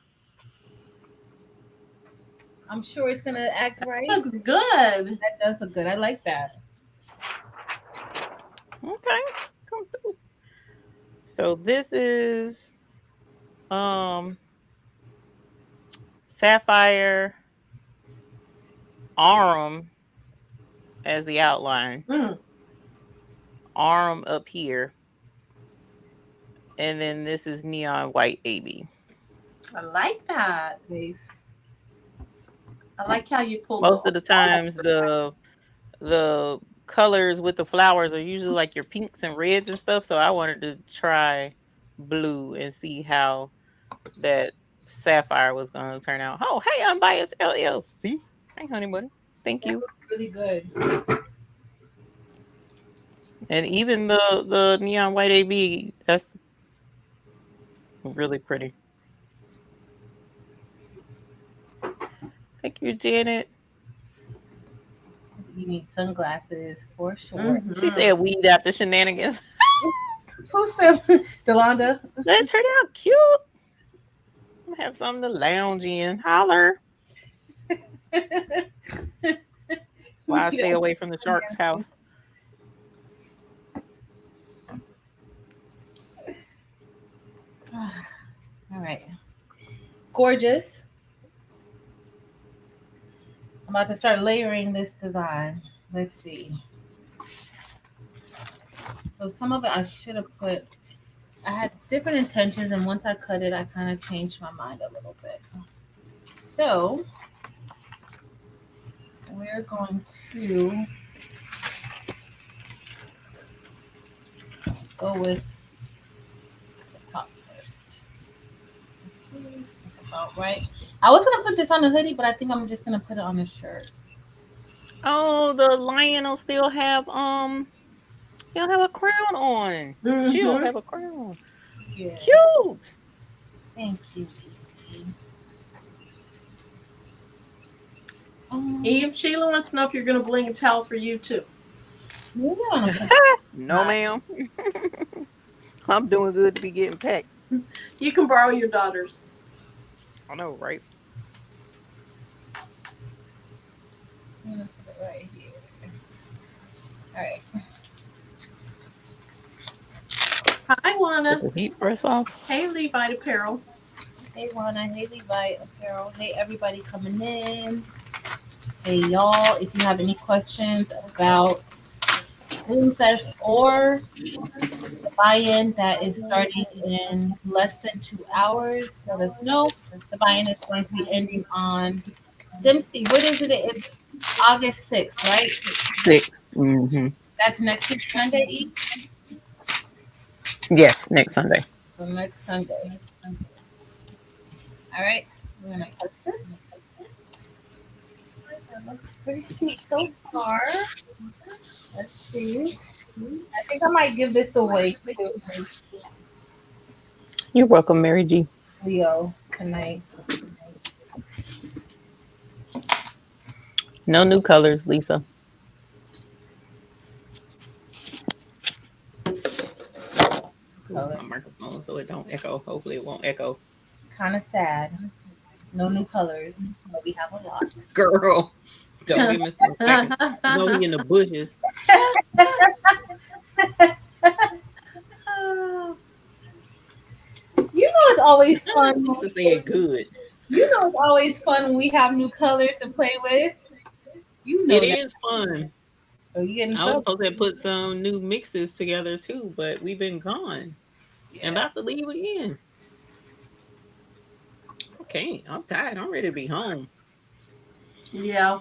I'm sure it's gonna act right. looks good. That does look good. I like that. Okay, come through. So this is sapphire arm as the outline. Arm up here. And then this is neon white AB. I like that. Nice. I like how you pulled Most of the times the colors with the flowers are usually like your pinks and reds and stuff. So I wanted to try blue and see how that sapphire was going to turn out. Oh, hey, Unbiased LLC. Hey, honey buddy. Thank you. Really good. And even the neon white AB, that's really pretty. Thank you, Janet. You need sunglasses for sure. Mm-hmm. She said weed after shenanigans. Who said Delonda? That turned out cute. I have something to lounge in. Holler. While I stay away from the shark's house. All right. Gorgeous. I'm about to start layering this design. Let's see. So some of it I should have put, I had different intentions, and once I cut it, I kind of changed my mind a little bit. So we're going to go with the top first. Let's see. That's about right. I was gonna put this on the hoodie, but I think I'm just gonna put it on the shirt. Oh, the lion will still have he'll have a crown on. Mm-hmm. She'll have a crown. Yeah. Cute. Thank you. Eve, Sheila wants to know if you're going to bling a towel for you too. No, ma'am. I'm doing good to be getting packed. You can borrow your daughter's. I know, right? I'm gonna put it right here. All right. Hi, Juana. Heat press off. Hey, Levite Apparel. Hey, Juana. Hey, Levite Apparel. Hey, everybody coming in. Hey, y'all. If you have any questions about Bling Fest or the buy-in that is starting in less than 2 hours, let us know. The buy-in is going to be ending on Dempsey. What is it? It's August 6th, right? 6. Mm-hmm. That's next week, Sunday, Eve? Yes, next Sunday. So next Sunday. All right. We're going to cut this. That looks pretty cute so far. Let's see. I think I might give this away to You're welcome, Mary G. Leo tonight. No new colors, Lisa. My microphone so it don't echo. Hopefully it won't echo. Kind of sad. No new colors, but we have a lot. Girl, don't give me some seconds. No, he in the bushes. always fun. I used to say it good. You know, it's always fun when we have new colors to play with. You know It that. is fun. So you get in I was trouble. supposed to put some new mixes together too, but we've been gone and Yeah. about to leave again. Okay, I'm tired. I'm ready to be home. Yeah.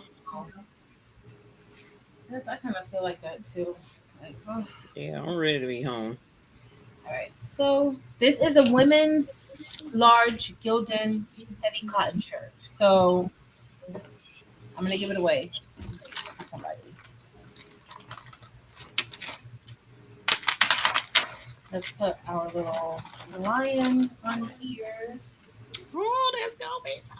Yes, I kind of feel like that too. Like, oh. Yeah, I'm ready to be home. All right. So this is a women's large Gildan heavy cotton shirt. So I'm gonna give it away to somebody. Let's put our little lion on here. Oh, that's gonna be so.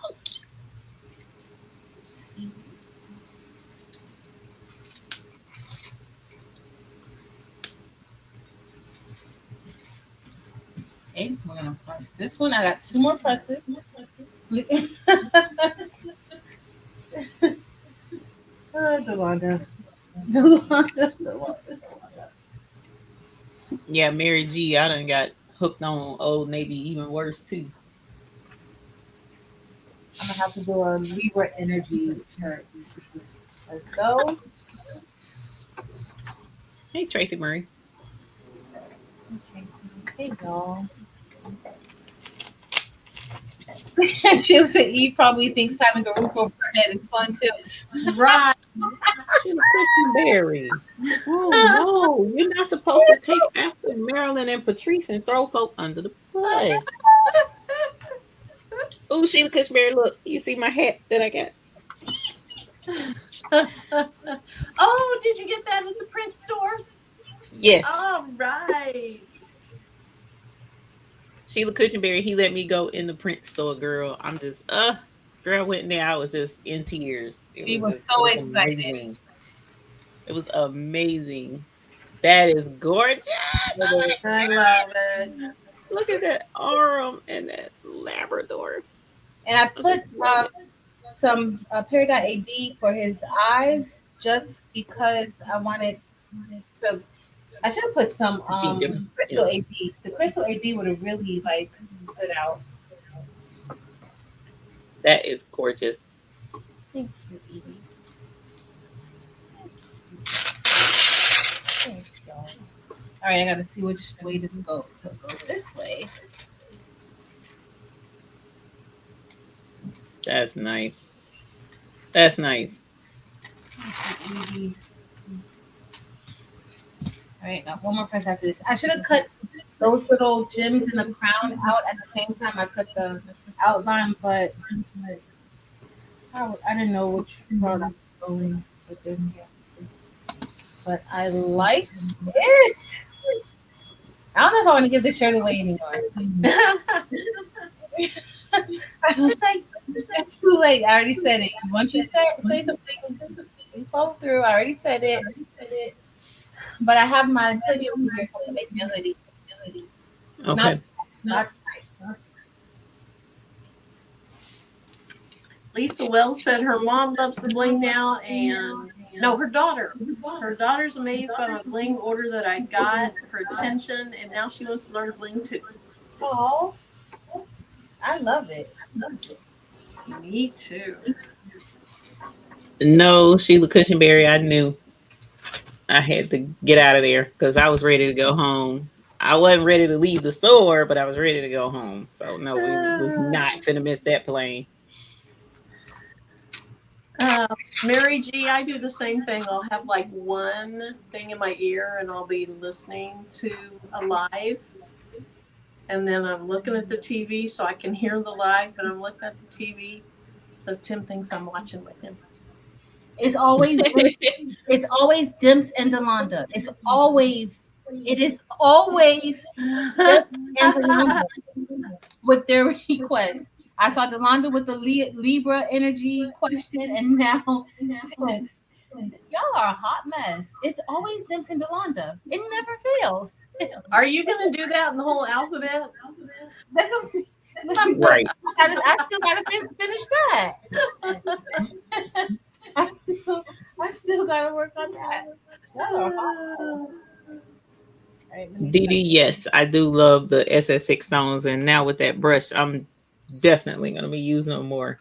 Okay, we're gonna press this one. I got 2 more presses. Delonda. Yeah, Mary G. I done got hooked on Old Navy even worse too. I'm gonna have to do a Libra energy shirt. Let's go. Hey, Tracy Murray. Okay, y'all. Chelsea E probably thinks having a roof over her head is fun too. Right. She's a Christian Berry. Oh no, you're not supposed to take after Marilyn and Patrice and throw folk under the bus. Oh, Sheila Cushberry, look, you see my hat that I got? Oh, did you get that at the print store? Yes. All right. Sheila Cushberry, he let me go in the print store, girl. I'm just, girl went in there. I was just in tears. He was so excited. Amazing. It was amazing. That is gorgeous. Oh I love it. look at that arm and that Labrador. And I put some Peridot AB for his eyes just because I wanted to. I should have put some crystal AB. The crystal AB would have really like stood out. That is gorgeous. Thank you, Evie. Thanks, y'all. All right, I got to see which way this goes. So it goes this way. That's nice. That's nice. All right, now one more press after this. I should have cut those little gems in the crown out at the same time I cut the outline, but I didn't know which route I was going with this. But I like it. I don't know if I want to give this shirt away anymore. It's too late. I already said it. Once you say something, please follow through. I already said it. But I have my hoodie over here, so I can make my hoodie. Okay. Not Lisa Wells said her mom loves the bling now, and no, her daughter. Her daughter's amazed by my bling order that I got, her attention, and now she wants to learn bling too. Oh, I love it. Me too. No, Sheila Cushionberry, I knew I had to get out of there because I was ready to go home. I wasn't ready to leave the store, but I was ready to go home. So no, we was not finna miss that plane. Mary G, I do the same thing. I'll have like one thing in my ear and I'll be listening to a live. And then I'm looking at the TV so I can hear the live, but I'm looking at the TV. So Tim thinks I'm watching with him. It's always Dimps and Delonda. It is always Dimps and Delonda with their requests. I saw Delonda with the Libra energy question, and now Dimps. Y'all are a hot mess. It's always Dimps and Delonda. It never fails. Are you going to do that in the whole alphabet? That's what, Right. I still gotta finish that. I still gotta work on that. All right, let me Dee Dee, yes, I do love the SS6 stones, and now with that brush, I'm definitely gonna be using them more.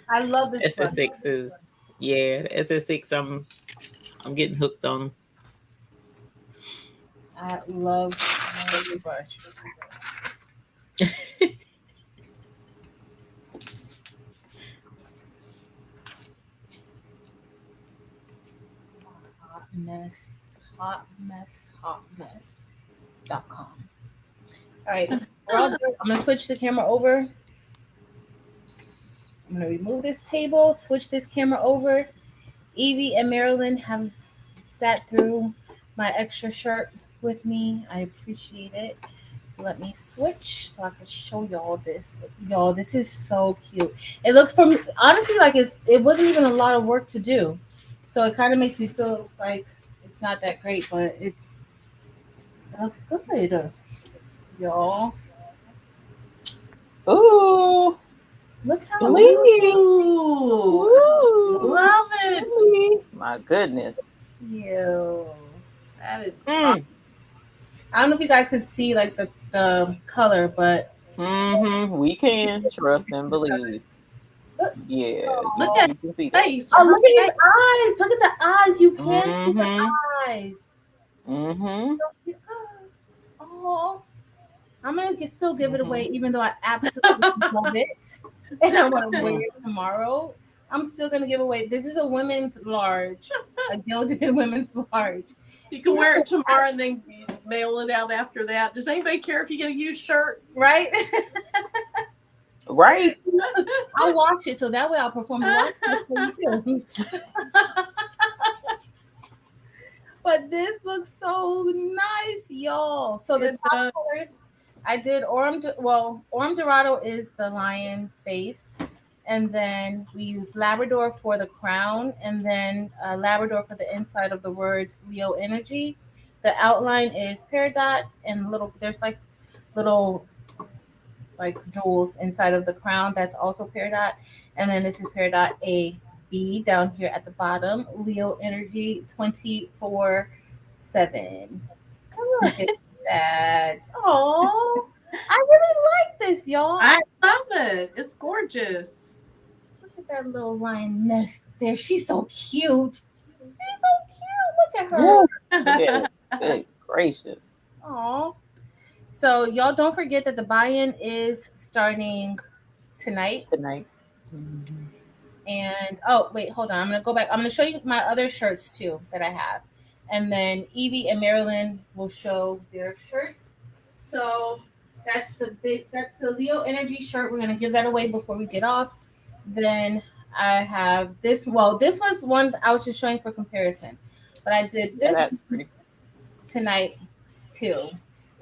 I love this brush. SS6 is yeah, SS6. I'm getting hooked on. I love the brush. hotmess.com. All right, we're all good. I'm gonna switch the camera over. I'm gonna remove this table, switch this camera over. Evie and Marilyn have sat through my extra shirt with me. I appreciate it. Let me switch so I can show y'all this. Y'all, this is so cute. It looks from honestly like it wasn't even a lot of work to do. So it kind of makes me feel like it's not that great, but it looks good. Y'all. Ooh, Look how Bling. Ooh, Ooh, love it. Bling. My goodness. cute. That is Mm. I don't know if you guys can see like the color, but We can trust and believe. look, Yeah, Look you at can see his that. face. oh, Or her look at his face. eyes. Look at the eyes. You can see the Mm-hmm. eyes. Mm-hmm. Oh, I'm gonna still give it away, Mm-hmm. even though I absolutely love it, and I want to wear Mm. it tomorrow. I'm still gonna give away. This is a women's large, a gilded women's large. You can wear it tomorrow and then mail it out after that. Does anybody care if you get a used shirt? Right? Right. I'll wash it so that way I'll perform the wash for you too. But this looks so nice, y'all. So the It top does. colors, I did Orm Dorado is the lion face, and then we use Labrador for the crown, and then Labrador for the inside of the words Leo energy. The outline is peridot and there's like little like jewels inside of the crown. That's also peridot, and then this is peridot A B down here at the bottom. Leo energy 24/7. Look at that. Oh, I really like this, y'all. I love it. It's gorgeous. Look at that little lioness there. She's so cute. She's so cute. Look at her. Woo. Look at it. Good gracious. Oh. So y'all don't forget that the buy-in is starting tonight. Tonight. Mm-hmm. And oh wait, hold on. I'm gonna go back. I'm gonna show you my other shirts too that I have. And then Evie and Marilyn will show their shirts. So that's the Leo Energy shirt. We're gonna give that away before we get off. Then I have this. Well, this was one I was just showing for comparison. But I did Yeah, this that's pretty. tonight too.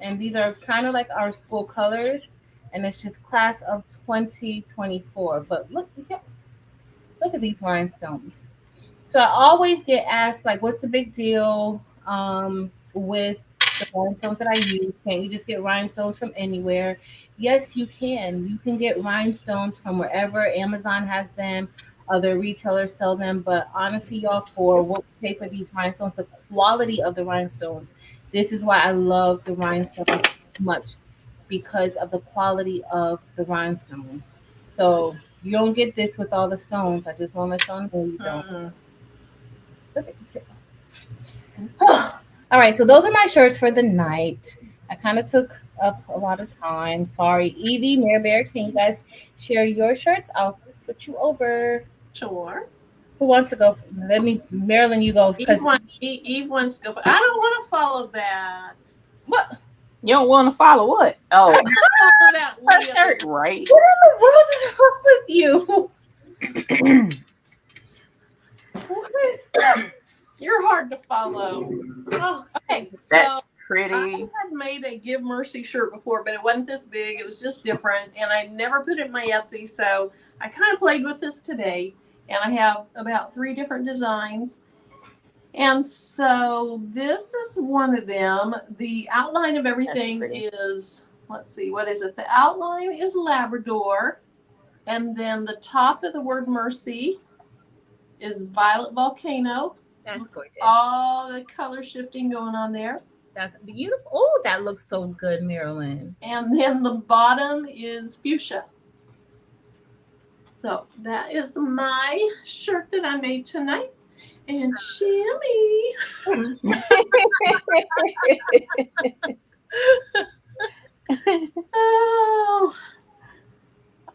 And these are kind of like our school colors. And it's just class of 2024. But look at these rhinestones. So I always get asked, like, what's the big deal with the rhinestones that I use? Can't you just get rhinestones from anywhere? Yes, you can. You can get rhinestones from wherever. Amazon has them. Other retailers sell them. But honestly, y'all, for what we pay for these rhinestones, the quality of the rhinestones, this is why I love the rhinestones so much because of the quality of the rhinestones. So you don't get this with all the stones. I just want to let y'all know you don't. Mm. All right, so those are my shirts for the night. I kind of took up a lot of time. Sorry, Evie, Mare Bear, can you guys share your shirts? I'll switch you over. Sure. Who wants to go? Let me, Marilyn, you go. Because Eve wants to go. I don't want to follow that. what? You don't want to follow what? Oh, Follow that Leo. Shirt. right. What in the world is wrong with you? What is? You're hard to follow. Oh, Okay, so That's I pretty. had made a Give Mercy shirt before, but it wasn't this big. It was just different, and I never put it in my Etsy, so I kind of played with this today, and I have about 3 different designs. And so this is one of them. The outline of everything is, let's see, what is it? The outline is Labrador, and then the top of the word mercy is violet volcano. That's gorgeous. All the color shifting going on there. That's beautiful. Oh, that looks so good, Marilyn. And then the bottom is fuchsia. So that is my shirt that I made tonight. And Shammy. Oh,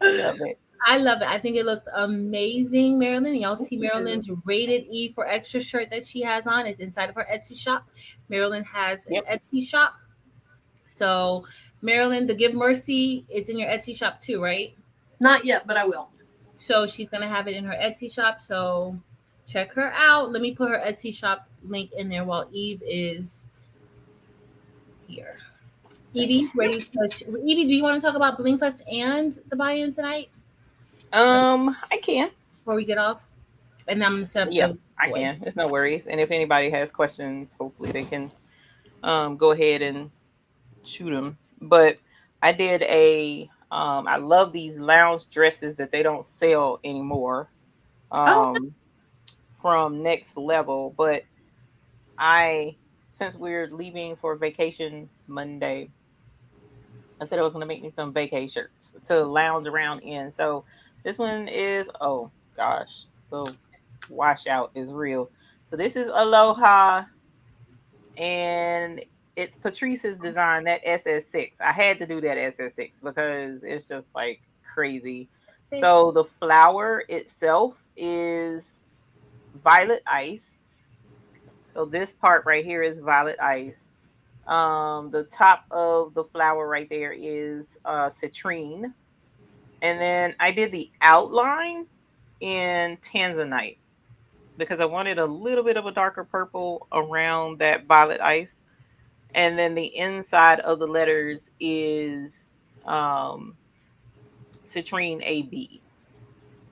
I love it. I love it. I think it looks amazing, Marilyn. Y'all see Marilyn's rated E for extra shirt that she has on. It's inside of her Etsy shop. Marilyn has an Yep. Etsy shop. So, Marilyn, the Give Mercy, it's in your Etsy shop too, right? not yet, but I will. So she's gonna have it in her Etsy shop. So check her out. Let me put her Etsy shop link in there while Eve is here. Evie's ready to. Evie, do you want to talk about Bling Fest and the buy-in tonight I can. before we get off? And then I'm gonna set up Yeah, the I boy. can. It's no worries. And if anybody has questions, hopefully they can go ahead and shoot them. But I did I love these lounge dresses that they don't sell anymore. Oh, Um, from Next Level, but I since we're leaving for vacation Monday, I said I was gonna make me some vacay shirts to lounge around in. So this one is oh gosh, the washout is real. So this is Aloha, and it's Patrice's design, that SS6. I had to do that SS6 because it's just like crazy. So the flower itself is violet ice. So this part right here is violet ice. The top of the flower right there is citrine. And then I did the outline in tanzanite because I wanted a little bit of a darker purple around that violet ice. And then the inside of the letters is um, citrine AB.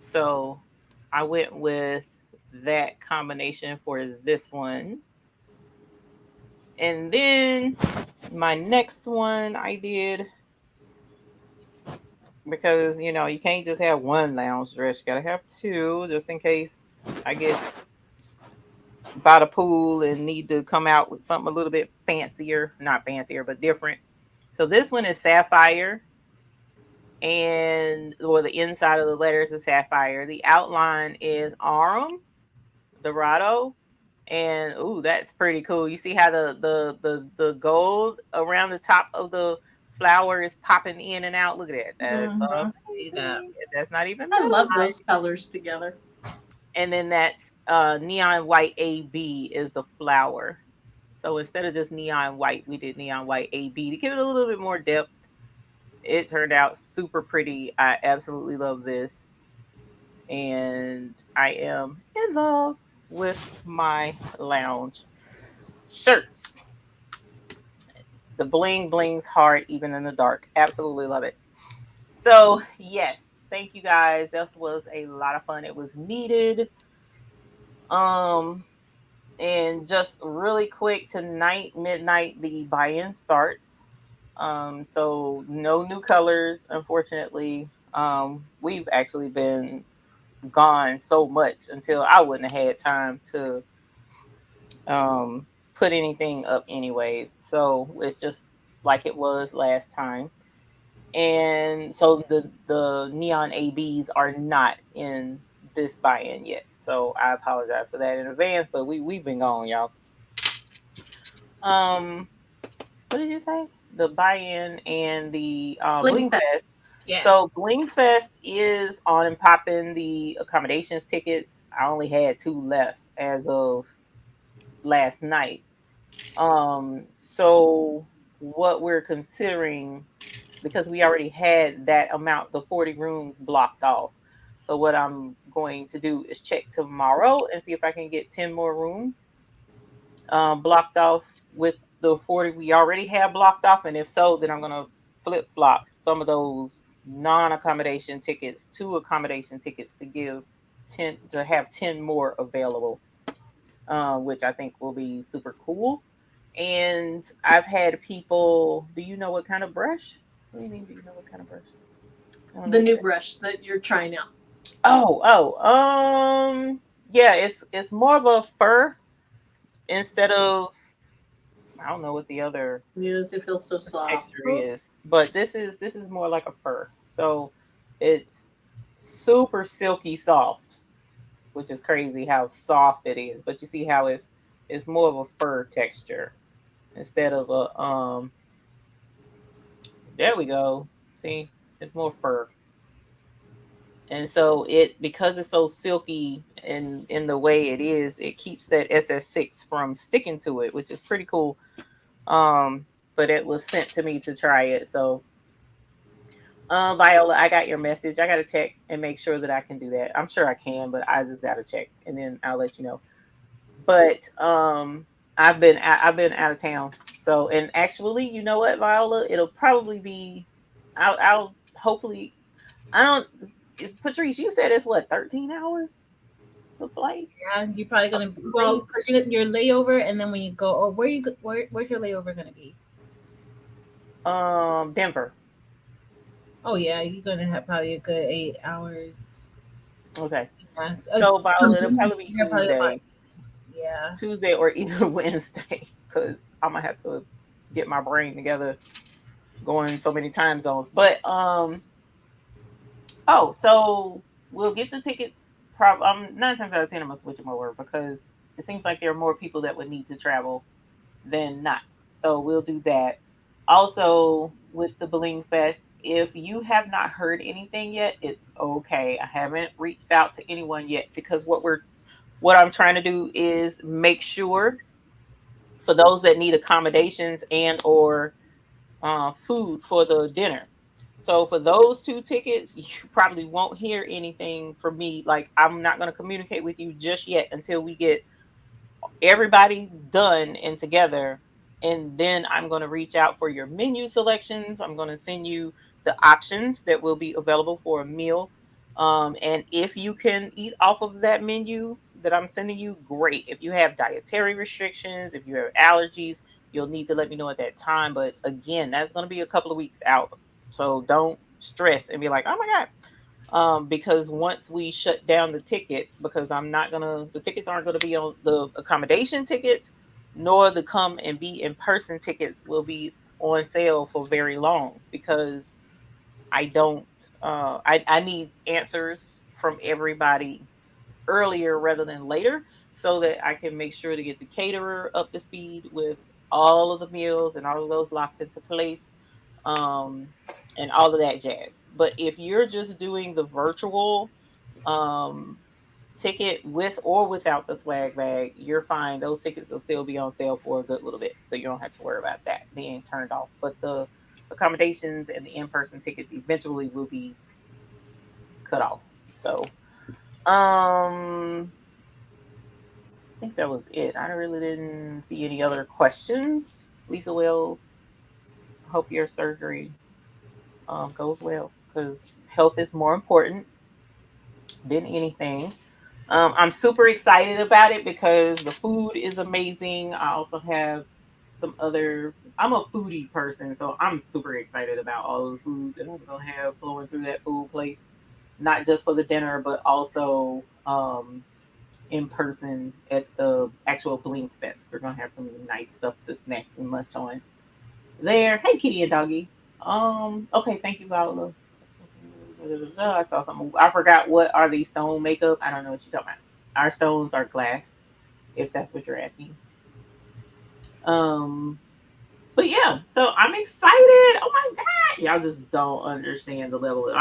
So I went with that combination for this one. And then my next one I did because you can't just have one lounge dress. You gotta have two just in case I get by the pool and need to come out with something a little bit fancier, not fancier, but different. So this one is sapphire, and or the inside of the letters is sapphire. The outline is arum, dorado, and ooh, that's pretty cool. You see how the gold around the top of the flower is popping in and out. Look at that. That's See that. amazing. That's not even I metal. love those colors together. And then that's neon white AB is the flower. So instead of just neon white, we did neon white AB to give it a little bit more depth. It turned out super pretty. I absolutely love this. And I am in love with my lounge shirts. The bling blings hard even in the dark. Absolutely love it. So, yes, thank you guys. This was a lot of fun. It was needed. Um and just really quick, tonight midnight the buy-in starts. So no new colors, unfortunately. We've actually been gone so much until I wouldn't have had time to put anything up anyways. So it's just like it was last time. And so the neon ABs are not in this buy-in yet. So I apologize for that in advance, but we've been gone, y'all. Um, what did you say? The buy-in and the Bling Bling Fest. Fest. Yeah. So Bling Fest is on and popping. The accommodations tickets, I only had 2 left as of last night. So what we're considering, because we already had that amount, the 40 rooms blocked off. So what I'm going to do is check tomorrow and see if I can get 10 more rooms blocked off with the 40 we already have blocked off. And if so, then I'm going to flip flop some of those non-accommodation tickets to accommodation tickets to give 10 to have 10 more available, which I think will be super cool. And I've had people, do you know what kind of brush? What do you mean, do you know what kind of brush? The new brush that you're trying out. Yeah, it's more of a fur instead of I don't know what the other Yes, it feels so soft. texture is, but this is more like a fur. So it's super silky soft, which is crazy how soft it is. But you see how it's more of a fur texture instead of a there we go. See, it's more fur. And so it, because it's so silky in the way it is, it keeps that SS6 from sticking to it, which is pretty cool. But it was sent to me to try it. So Viola, I got your message. I gotta check and make sure that I can do that. I'm sure I can, but I just gotta check and then I'll let you know. But I've been out of town. So, and actually, you know what, Viola, it'll probably be I'll hopefully, I don't, Patrice, you said it's what, 13 hours of flight? Yeah, you're probably gonna well because your layover, and then when you go, or where's your layover gonna be? Denver. Oh yeah, you're gonna have probably a good 8 hours. Okay. Yeah, So Viola, it'll probably be you're probably about, Tuesday. yeah. Tuesday or either Wednesday, because I'm gonna have to get my brain together going so many time zones. But oh, so we'll get the tickets. Nine times out of ten, I'm gonna switch them over because it seems like there are more people that would need to travel than not. So we'll do that. Also, with the Bling Fest, if you have not heard anything yet, it's okay. I haven't reached out to anyone yet because what I'm trying to do is make sure for those that need accommodations and or food for the dinner. So for those two tickets, you probably won't hear anything from me. Like, I'm not going to communicate with you just yet until we get everybody done and together. And then I'm going to reach out for your menu selections. I'm going to send you the options that will be available for a meal. And if you can eat off of that menu that I'm sending you, great. If you have dietary restrictions, if you have allergies, you'll need to let me know at that time. But again, that's going to be a couple of weeks out. So don't stress and be like, oh my God, because once we shut down the tickets, because the tickets aren't gonna be on the accommodation tickets, nor the come and be in person tickets will be on sale for very long because I don't, I need answers from everybody earlier rather than later so that I can make sure to get the caterer up to speed with all of the meals and all of those locked into place, um, and all of that jazz. But if you're just doing the virtual um, ticket with or without the swag bag, you're fine. Those tickets will still be on sale for a good little bit. So you don't have to worry about that being turned off. But the accommodations and the in-person tickets eventually will be cut off. So I think that was it. I really didn't see any other questions. Lisa Wells, hope your surgery goes well because health is more important than anything. I'm super excited about it because the food is amazing. I also have some other. I'm a foodie person, so I'm super excited about all of the food that I'm gonna have flowing through that food place. Not just for the dinner, but also in person at the actual Bling Fest. We're gonna have some nice stuff to snack and lunch on there. Hey, Kitty and Doggy. Okay, thank you, Viola. I saw something. I forgot what are these stone makeup. I don't know what you're talking about. Our stones are glass, if that's what you're asking. Um, but yeah, so I'm excited. Oh my god, y'all just don't understand the level.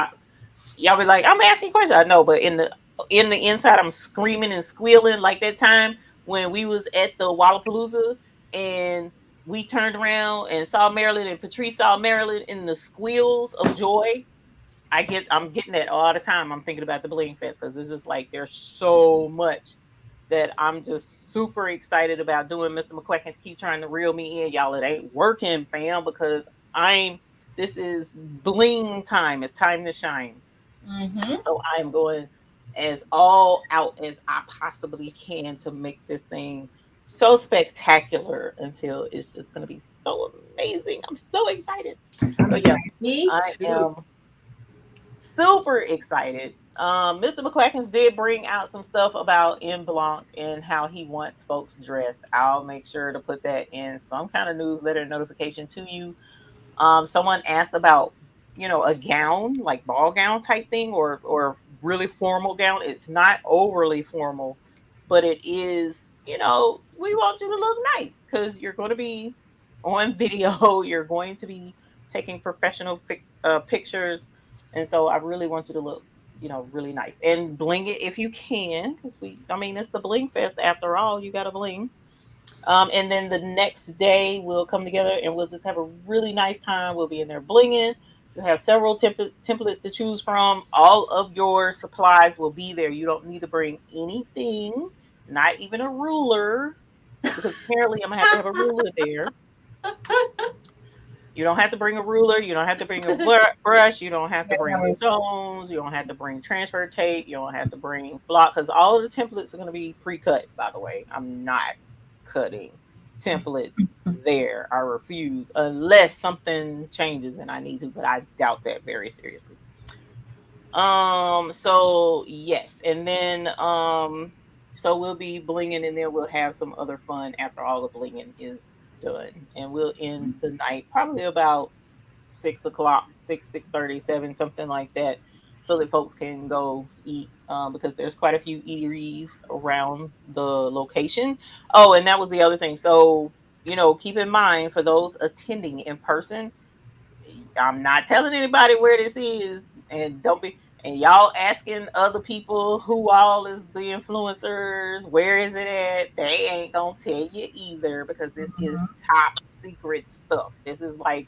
Y'all be like, I'm asking questions. I know, but in the inside, I'm screaming and squealing like that time when we was at the Wallapalooza and we turned around and saw Marilyn and Patrice saw Marilyn in the squeals of joy. I'm getting that all the time. I'm thinking about the Bling Fest because it's just like there's so much that I'm just super excited about doing. Mr. McQuackins keep trying to reel me in, y'all. It ain't working, fam, because this is bling time. It's time to shine. Mm-hmm. So I'm going as all out as I possibly can to make this thing so spectacular until it's just going to be so amazing. I'm so excited. So yeah, Me I too. am super excited. Mr. McQuackins did bring out some stuff about En Blanc and how he wants folks dressed. I'll make sure to put that in some kind of newsletter notification to you. Someone asked about, a gown, like ball gown type thing, or really formal gown. It's not overly formal, but it is, we want you to look nice because you're going to be on video. You're going to be taking professional pictures. And so I really want you to look, really nice and bling it if you can. Because it's the Bling Fest after all. You got to bling. And then the next day we'll come together and we'll just have a really nice time. We'll be in there blinging. You'll have several templates to choose from. All of your supplies will be there. You don't need to bring anything, not even a ruler, because apparently I'm going to have a ruler there. You don't have to bring a ruler. You don't have to bring a brush. You don't have to bring stones. You don't have to bring transfer tape. You don't have to bring block, because all of the templates are going to be pre-cut, by the way. I'm not cutting templates there. I refuse unless something changes and I need to, but I doubt that very seriously. So yes, and then so we'll be blinging, and then we'll have some other fun after all the blinging is done, and we'll end the night probably about 6:00, 6:30, 7, something like that, so that folks can go eat, because there's quite a few eateries around the location. Oh, and that was the other thing. So, keep in mind for those attending in person, I'm not telling anybody where this is, and don't be, and y'all asking other people who all is the influencers, where is it at? They ain't gonna tell you either, because this is top secret stuff. This is like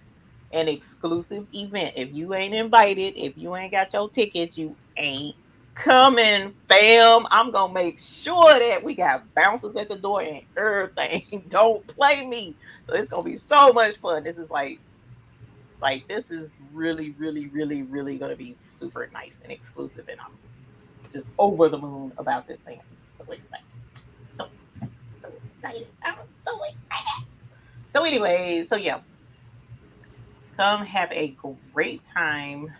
an exclusive event. If you ain't invited, if you ain't got your tickets, you ain't coming, fam. I'm gonna make sure that we got bouncers at the door and everything. Don't play me. So it's gonna be so much fun. This is like this is really, really, really, really gonna be super nice and exclusive, and I'm just over the moon about this thing. I'm so excited. So excited. I'm so excited. So anyway, so yeah. Come have a great time.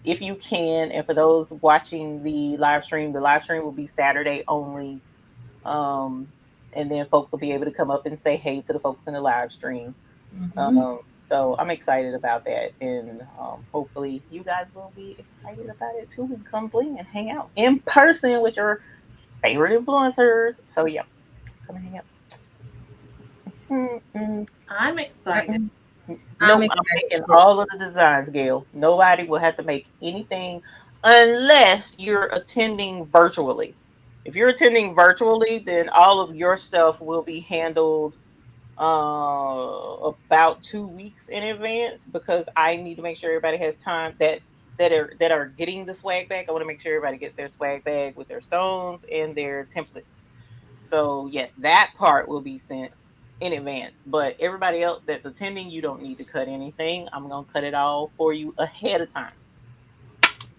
If you can, and for those watching the live stream will be Saturday only. And then folks will be able to come up and say hey to the folks in the live stream. So I'm excited about that, and hopefully you guys will be excited about it too, and come bling and hang out in person with your favorite influencers. So yeah, come and hang out. I'm excited. No, I'm making all of the designs, Gail. Nobody will have to make anything unless you're attending virtually. If you're attending virtually, then all of your stuff will be handled about 2 weeks in advance, because I need to make sure everybody has time that are getting the swag bag. I want to make sure everybody gets their swag bag with their stones and their templates. So yes, that part will be sent in advance, but everybody else that's attending, you don't need to cut anything. I'm gonna cut it all for you ahead of time.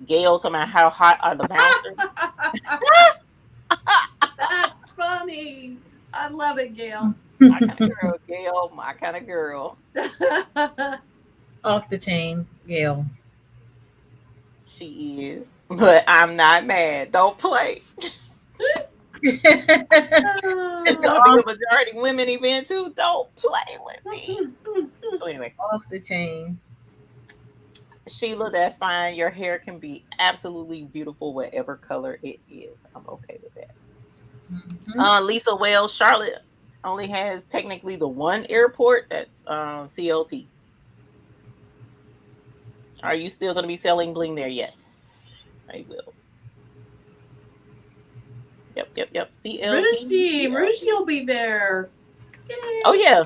Gail, talking about how hot are the bouncers? That's funny. I love it, Gail. My kind of girl, Gail. My kind of girl. Off the chain, Gail. She is, but I'm not mad. Don't play. It's gonna be a majority women event too. Don't play with me. So anyway, off the chain. Sheila, that's fine. Your hair can be absolutely beautiful, whatever color it is. I'm okay with that. Lisa Wells, Charlotte only has technically the one airport. That's CLT. Are you still going to be selling bling there? Yes, I will. Yep. CLT. Rushi will be there. Yay. Oh yeah.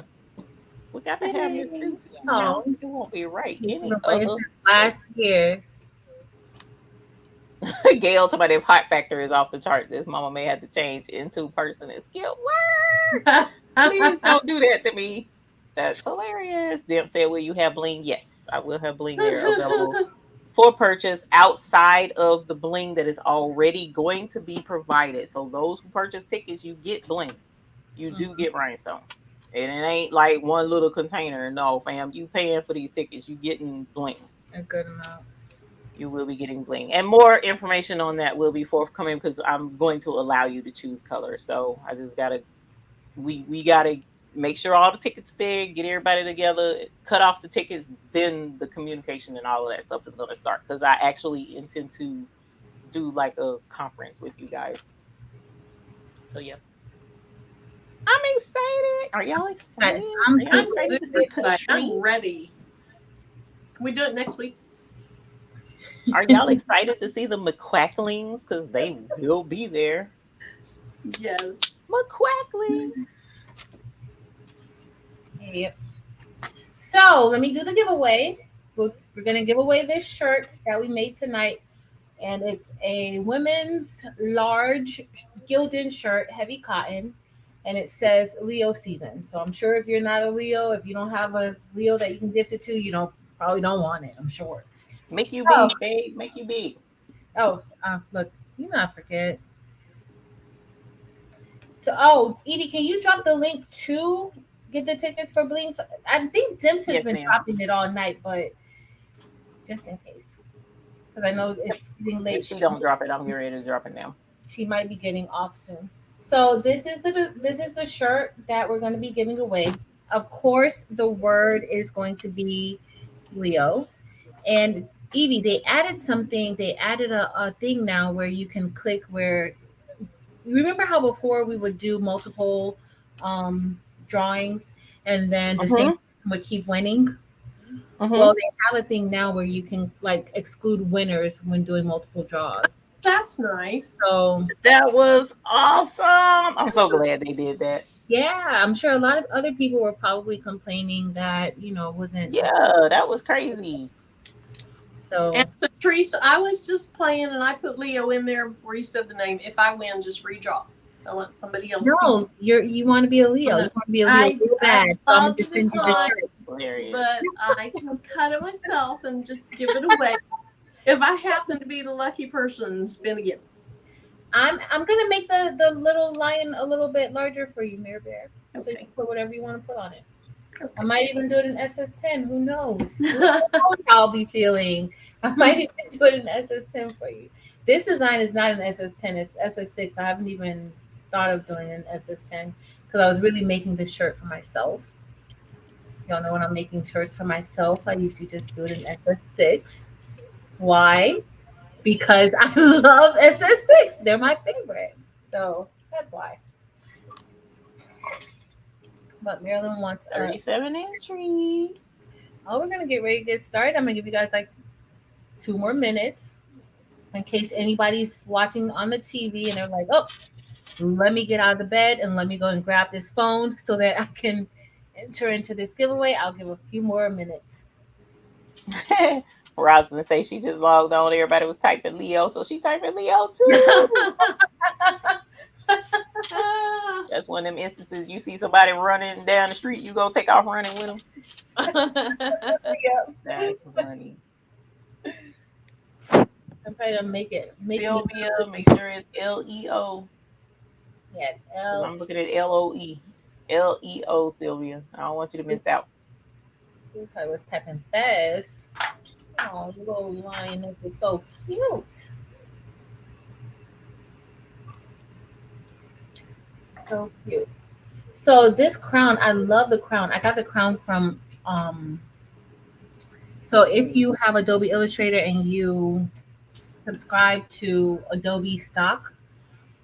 We got to have this thing. No, it won't be right. Last year. Gail, somebody, if Hot Factor is off the chart, this mama may have to change into person and skip word. Please don't do that to me. That's hilarious. Them said, will you have bling? Yes, I will have bling there available for purchase outside of the bling that is already going to be provided. So those who purchase tickets, you get bling. You do get rhinestones. And it ain't like one little container. No, fam. You paying for these tickets. You getting bling. A good amount. You will be getting bling, and more information on that will be forthcoming because I'm going to allow you to choose color. So I just gotta, we gotta make sure all the tickets there, get everybody together, cut off the tickets, then the communication and all of that stuff is gonna start. Because I actually intend to do like a conference with you guys. So yeah, I'm excited. Are y'all excited? I'm Are y'all super I'm excited to super see excited. I'm Patrice? ready. Can we do it next week? Are y'all excited to see the McQuacklings? Because they will be there. Yes. McQuacklings. Yep. So let me do the giveaway. We're gonna give away this shirt that we made tonight, and it's a women's large Gildan shirt, heavy cotton, and it says Leo season. So I'm sure if you're not a Leo, if you don't have a Leo that you can gift it to, you probably don't want it. I'm sure. Make you So, big, babe. Make you big. oh, look, you not forget. So, Evie, can you drop the link to get the tickets for Bling? I think Dims has Yes, been ma'am. dropping it all night, but just in case, because I know it's getting late. If she don't drop it, I'm getting ready to drop it now. She might be getting off soon. So this is the shirt that we're going to be giving away. Of course, the word is going to be Leo. And Evie, they added something. They added a thing now where you can click where. Remember how before we would do multiple drawings, and then the same person would keep winning. Well, they have a thing now where you can like exclude winners when doing multiple draws. That's nice. So that was awesome. I'm so glad they did that. Yeah, I'm sure a lot of other people were probably complaining that wasn't. Yeah, that was crazy. So And Patrice, I was just playing and I put Leo in there before you said the name. If I win, just redraw. I want somebody else. No, you want to be a Leo. You want to be a Leo so bad. So I'm gonna just send you the shirt. But I can cut it myself and just give it away. If I happen to be the lucky person, spin again. I'm gonna make the little lion a little bit larger for you, Mirror Bear. So you can put whatever you want to put on it. Okay. I might even do it in SS10. Who knows? Who knows how I'll be feeling? I might even do it in SS10 for you. This design is not an SS10. It's SS6. I haven't even thought of doing an SS10 because I was really making this shirt for myself. Y'all know when I'm making shirts for myself, I usually just do it in SS6. Why? Because I love SS6. They're my favorite. So that's why. But Marilyn wants 37 entries. Oh, we're gonna get ready to get started. I'm gonna give you guys like 2 more minutes in case anybody's watching on the TV and they're like, oh, let me get out of the bed and let me go and grab this phone so that I can enter into this giveaway. I'll give a few more minutes. Roz gonna say she just logged on. Everybody was typing Leo, so she typing Leo too. That's one of them instances you see somebody running down the street, you go take off running with them. Yep. That's funny. I'm trying to make it. Sylvia, make sure it's Leo. Yeah, L. I'm looking at LOE. LEO, Sylvia. I don't want you to miss out. I was typing fast. Oh, the little lioness is so cute. So cute. So this crown, I love the crown. I got the crown from so if you have Adobe Illustrator and you subscribe to Adobe stock,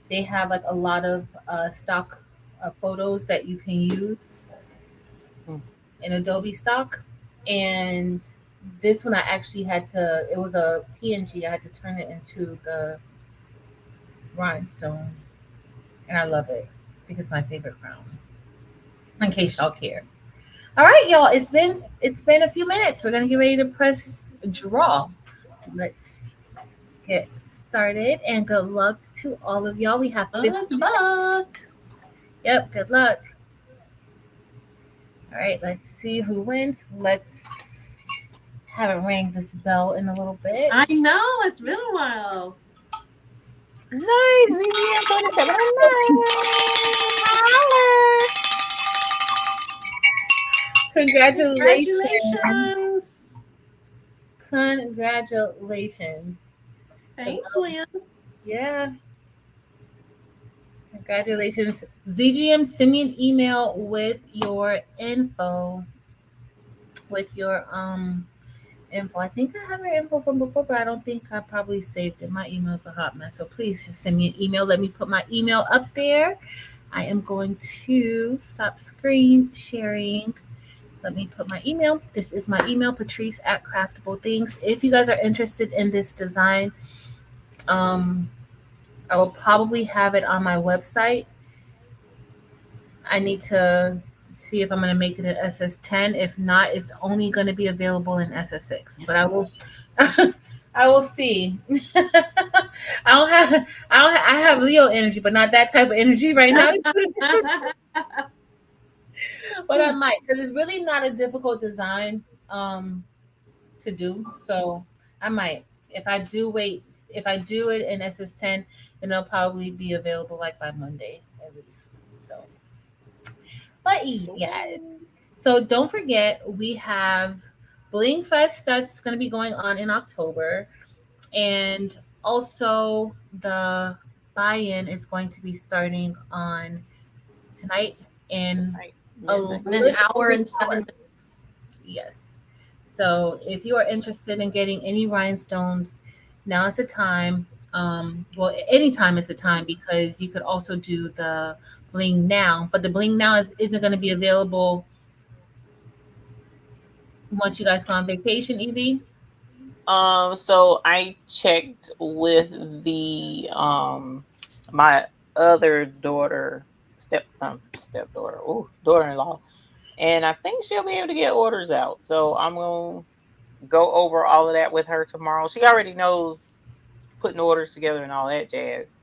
they have like a lot of stock photos that you can use in Adobe stock. And this one I actually had to, it was a PNG, I had to turn it into the Rhinestone. And I love it. I think it's my favorite crown. In case y'all care. All right, y'all. It's been a few minutes. We're gonna get ready to press draw. Let's get started. And good luck to all of y'all. We have 50 Good luck. Yep, good luck. All right, let's see who wins. Let's have it ring this bell in a little bit. I know, it's been a while. Nice. Congratulations. Congratulations. Thanks, Lynn. Yeah. Congratulations. ZGM, send me an email with your info. With your info. I think I have your info from before, but I don't think I probably saved it. My email's a hot mess. So please just send me an email. Let me put my email up there. I am going to stop screen sharing. Let me put my email. This is my email, Patrice at Craftable Things. If you guys are interested in this design, I will probably have it on my website. I need to see if I'm going to make it an SS10. If not, it's only going to be available in SS6. But I will, I will see. I have Leo energy, but not that type of energy right now. But I might, because it's really not a difficult design to do. So I might. If I do it in SS10, then it'll probably be available like by Monday at least. So, but yes. So don't forget, we have Bling Fest that's going to be going on in October, and also the buy-in is going to be starting on tonight in in an hour and 7 minutes. Yes. So if you are interested in getting any rhinestones, now is the time. Well, anytime is the time, because you could also do the bling now, but the bling now isn't going to be available once you guys go on vacation, Evie. So I checked with the my other daughter, stepdaughter, daughter-in-law, and I think she'll be able to get orders out. So I'm gonna go over all of that with her tomorrow. She already knows putting orders together and all that jazz.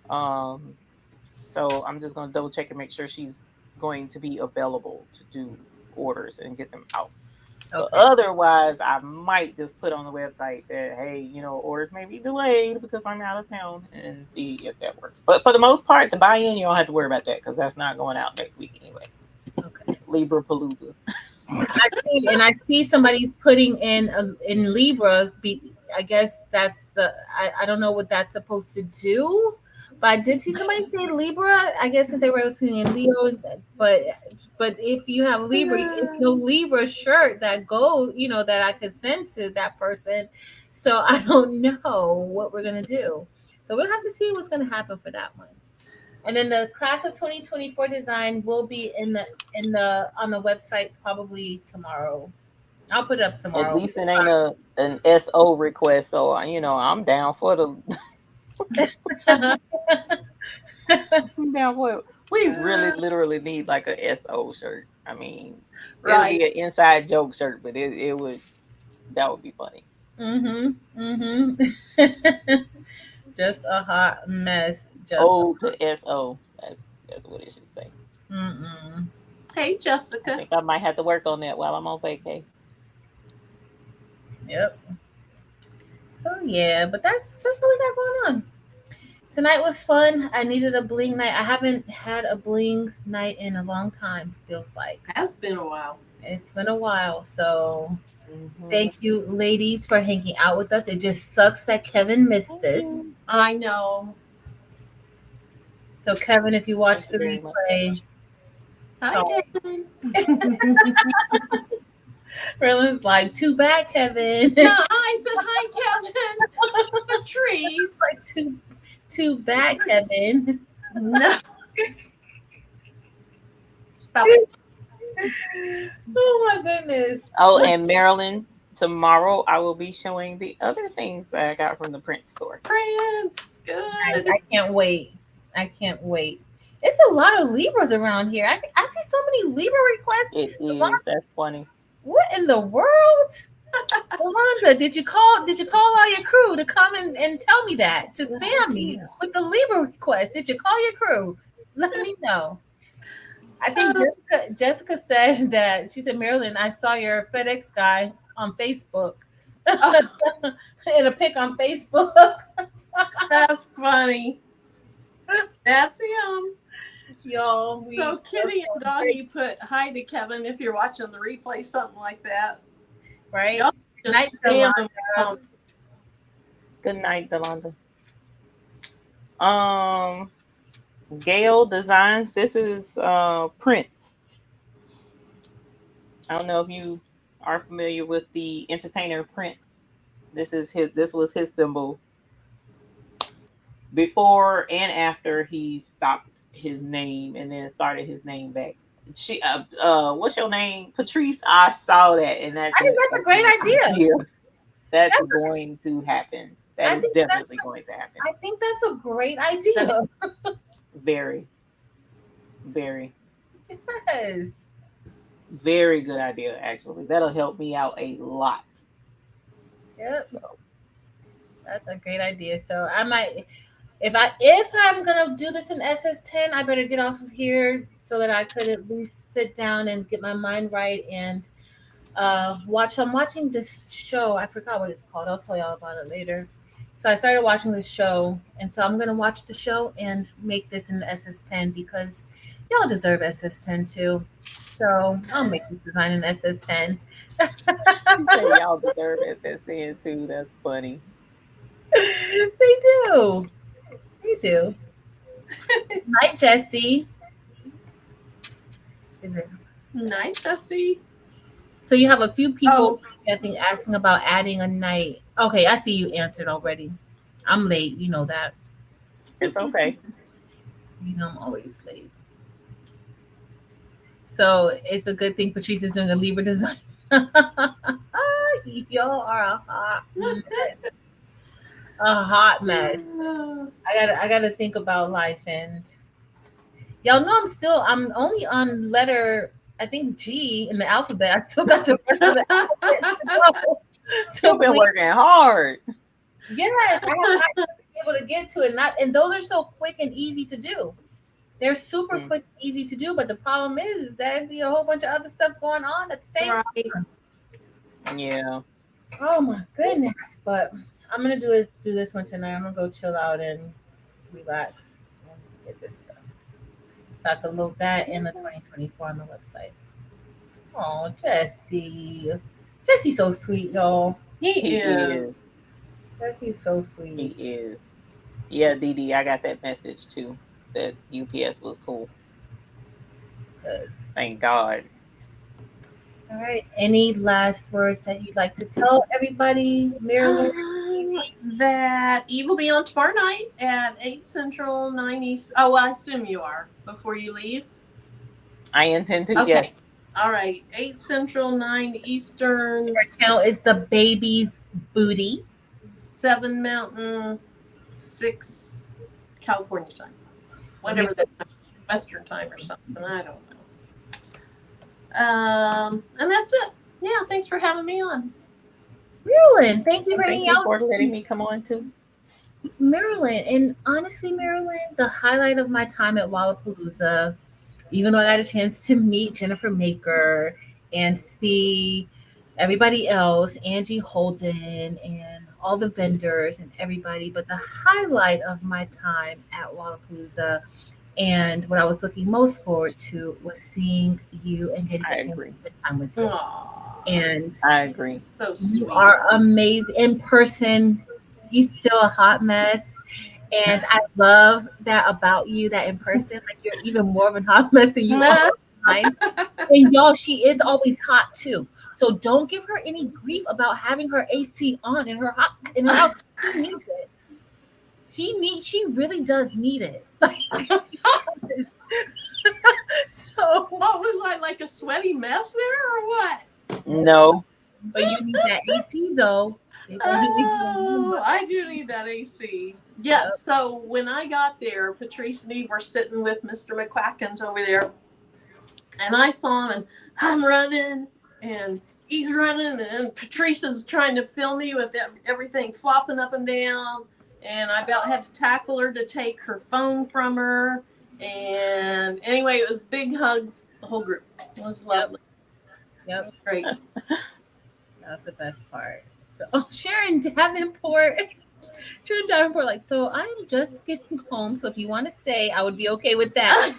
So I'm just gonna double check and make sure she's going to be available to do orders and get them out. Okay. But otherwise, I might just put on the website that, hey, orders may be delayed because I'm out of town, and see if that works. But for the most part, the buy-in, you don't have to worry about that because that's not going out next week anyway. Okay. Libra Palooza. I see somebody's putting in Libra. I guess that's I don't know what that's supposed to do. But I did see somebody say Libra. I guess since everybody was putting in Leo, but if you have Libra, it's no Libra shirt that that I could send to that person. So I don't know what we're gonna do. So we'll have to see what's gonna happen for that one. And then the class of 2024 design will be on the website probably tomorrow. I'll put it up tomorrow. At least it ain't an SO request, so I'm down for the. We really literally need like a SO shirt. I mean, it'll be an inside joke shirt, but that would be funny. Just a hot mess. To SO. That's what it should say. Hey, Jessica. I think I might have to work on that while I'm on vacation. Yep. So yeah, but that's what we got going on. Tonight was fun. I needed a bling night. I haven't had a bling night in a long time, feels like. It's been a while. It's been a while. So thank you, ladies, for hanging out with us. It just sucks that Kevin missed this. I know. So Kevin, if you watch the replay. Hi, Kevin. Merlin's like, too bad, Kevin. No, I said hi, Kevin. Patrice. Like, too bad, Kevin. No. Stop it. Oh my goodness. Oh, and Marilyn, tomorrow I will be showing the other things that I got from the print store. Prints. Good. I can't wait. It's a lot of Libras around here. I see so many Libra requests. It is. That's funny. What in the world? Yolanda, did you call all your crew to come and tell me that, to spam me with the Libra request? Did you call your crew? Let me know. I think Jessica said that, she said, Marilyn, I saw your FedEx guy on Facebook. In a pic on Facebook. That's funny. That's him. Y'all. So Kitty and Doggy put hi to Kevin if you're watching the replay, something like that. Right? just Night, spam Yolanda. them with comments. Good night, Delonda. Gail Designs. This is Prince. I don't know if you are familiar with the entertainer Prince. This was his symbol before and after he stopped his name and then started his name back. What's your name? Patrice, I saw that and that's I think that's a great idea. Yeah. That's going to happen. I That is think definitely going to happen. I think that's a great idea. Very, very, Yes. very good idea, actually. That'll help me out a lot. Yep. So, That's a great idea. So I might, if I'm gonna do this in SS10, I better get off of here so that I could at least sit down and get my mind right and watch. I'm watching this show. I forgot what it's called. I'll tell y'all about it later. So I started watching this show, and so I'm gonna watch the show and make this in SS10 because y'all deserve SS10 too. So I'll make this design in SS10. you say y'all deserve SSN too. That's funny. They do. They do. Night, Jesse. Night, Jesse. So you have a few people, Oh. I think, asking about adding a night. Okay, I see you answered already. I'm late. You know that. It's okay. You know I'm always late. So it's a good thing Patrice is doing a Libra design. Y'all are a hot mess. A hot mess. I gotta think about life, and y'all know I'm only on letter, I think, G in the alphabet. I still got the rest of the alphabet to go. You've been working hard. Yes, I have not been able to get to it. And those are so quick and easy to do. They're super quick and easy to do, but the problem is that be a whole bunch of other stuff going on at the same time. Yeah. Oh my goodness. But I'm gonna do this one tonight. I'm gonna go chill out and relax and get this stuff. So I can load that in the 2024 on the website. Oh, Jesse. Jesse's so sweet, y'all. He is. Jesse's so sweet. He is. Yeah, Dee Dee, I got that message too. That UPS was cool. Good. Thank God. All right. Any last words that you'd like to tell everybody, Marilyn? That Eve will be on tomorrow night at 8 Central, 9 East. Oh, well, I assume you are before you leave. I intend to, Okay. yes. All right. 8 Central, 9 Eastern. Our channel is The Baby's Booty. 7 Mountain, 6 California time. Whatever that Western time or something. I don't know. And that's it. Yeah, thanks for having me on. Marilyn, thank you for Thank you for letting me come on too. Marilyn, and honestly, Marilyn, the highlight of my time at Wallapalooza, even though I got a chance to meet Jennifer Maker and see everybody else, Angie Holden and all the vendors and everybody, but the highlight of my time at Wallapalooza and what I was looking most forward to was seeing you and getting a chance to spend time with you. Aww. And I agree. So sweet. You are amazing in person. You're still a hot mess. And I love that about you, that in person, like you're even more of a hot mess than you are online. And y'all, she is always hot too. So don't give her any grief about having her AC on in her house. She needs it. She really does need it. So what was I, like a sweaty mess there or what? No. But you need that AC though. Oh, I do need that AC. Yes. Yep. So when I got there, Patrice and Eve were sitting with Mr. McQuackins over there, and I saw him, and I'm running, and he's running, and Patrice is trying to film me with everything flopping up and down, and I about had to tackle her to take her phone from her. And anyway, it was big hugs, the whole group. It was lovely. Yep. It was great. That's the best part. So, Sharon Davenport, like, so I'm just getting home. So if you want to stay, I would be okay with that.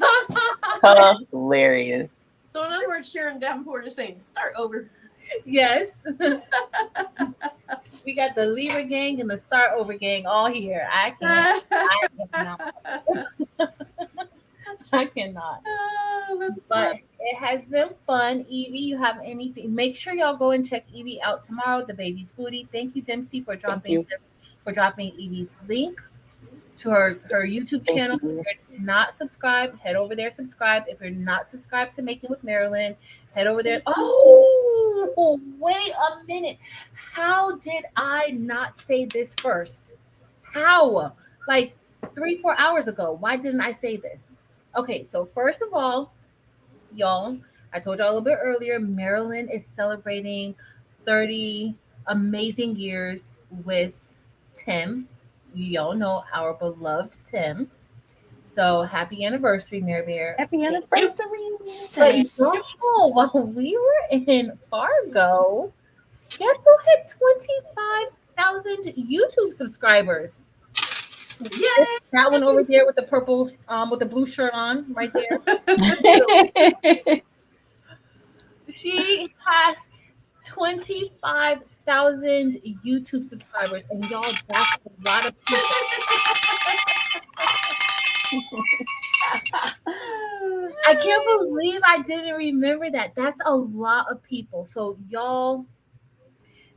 Hilarious. So in other words, Sharon Davenport is saying, start over. Yes. We got the Libra gang and the Start Over gang all here. I cannot. I cannot. Oh, that's But fun. it has been fun. Evie, you have anything? Make sure y'all go and check Evie out tomorrow. The baby's booty. Thank you, Dempsey, for Thank you. dropping Evie's link to her YouTube Thank channel. you. If you're not subscribed, head over there, subscribe. If you're not subscribed to Making with Marilyn, head over there. Oh, wait a minute. How did I not say this first? How? Like 3-4 hours ago. Why didn't I say this? Okay, so first of all, y'all, I told y'all a little bit earlier, Marilyn is celebrating 30 amazing years with Tim. Y'all know our beloved Tim. So happy anniversary, Mary Bear. Happy Thank anniversary. But Thank you. y'all, while we were in Fargo, guess who hit 25,000 YouTube subscribers? Yay! That one over there with the purple, with the blue shirt on, right there. She has 25,000 YouTube subscribers, and y'all, that's a lot of people. I can't believe I didn't remember that. That's a lot of people. So y'all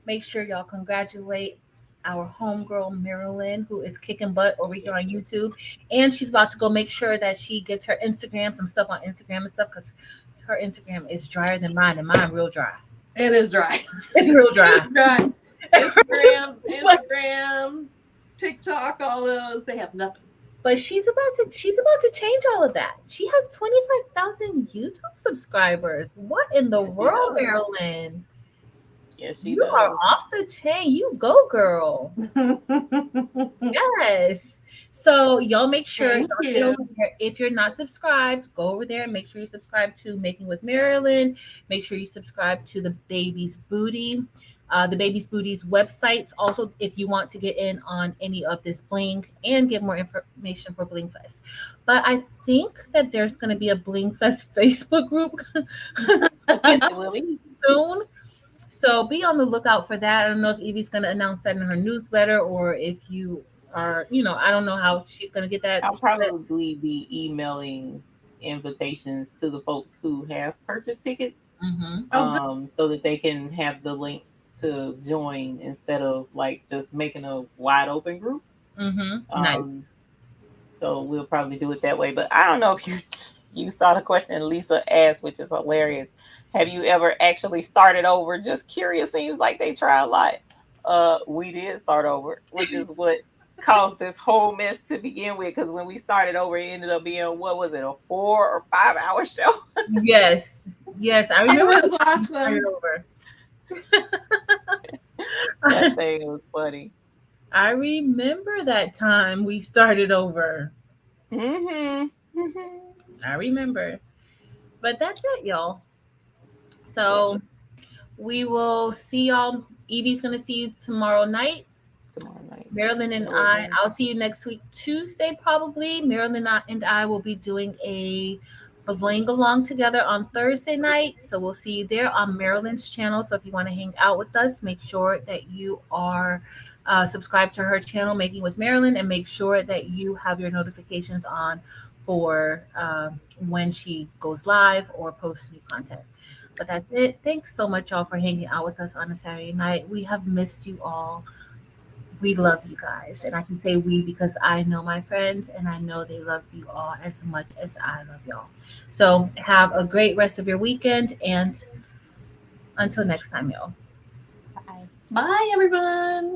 make sure y'all congratulate our homegirl Marilyn, who is kicking butt over here on YouTube. And she's about to go make sure that she gets her Instagram, some stuff on Instagram and stuff, because her Instagram is drier than mine, and mine real dry. It is dry. It's real dry. It's dry. Instagram, TikTok, all those, they have nothing. But she's about to change all of that. She has 25,000 YouTube subscribers. What in the world, Marilyn? Yes, she You does. are off the chain. You go, girl. Yes. So y'all make sure Thank y'all you. get over there. If you're not subscribed, go over there and make sure you subscribe to Making with Marilyn. Make sure you subscribe to the Baby's Booty. The Baby's Booty's websites. Also, if you want to get in on any of this bling and get more information for Bling Fest. But I think that there's going to be a Bling Fest Facebook group soon. So be on the lookout for that. I don't know if Evie's going to announce that in her newsletter, or if you are, I don't know how she's going to get that. I'll probably be emailing invitations to the folks who have purchased tickets, so that they can have the link to join instead of like just making a wide open group. Nice. So we'll probably do it that way. But I don't know if you saw the question Lisa asked, which is hilarious. Have you ever actually started over? Just curious. Seems like they try a lot. We did start over, which is what caused this whole mess to begin with. Because when we started over, it ended up being, what was it, a 4 or 5 hour show? Yes, I remember. It was awesome. Over. That thing was funny. I remember that time we started over. I remember. But that's it, y'all. So we will see y'all. Evie's going to see you tomorrow night. Marilyn and I'll see you next week, Tuesday, probably. Marilyn and I will be doing a bling along together on Thursday night. So we'll see you there on Marilyn's channel. So if you want to hang out with us, make sure that you are subscribed to her channel, Making with Marilyn, and make sure that you have your notifications on for when she goes live or posts new content. But that's it. Thanks so much, y'all, for hanging out with us on a Saturday night. We have missed you all. We love you guys. And I can say we because I know my friends and I know they love you all as much as I love y'all. So have a great rest of your weekend. And until next time, y'all. Bye, everyone.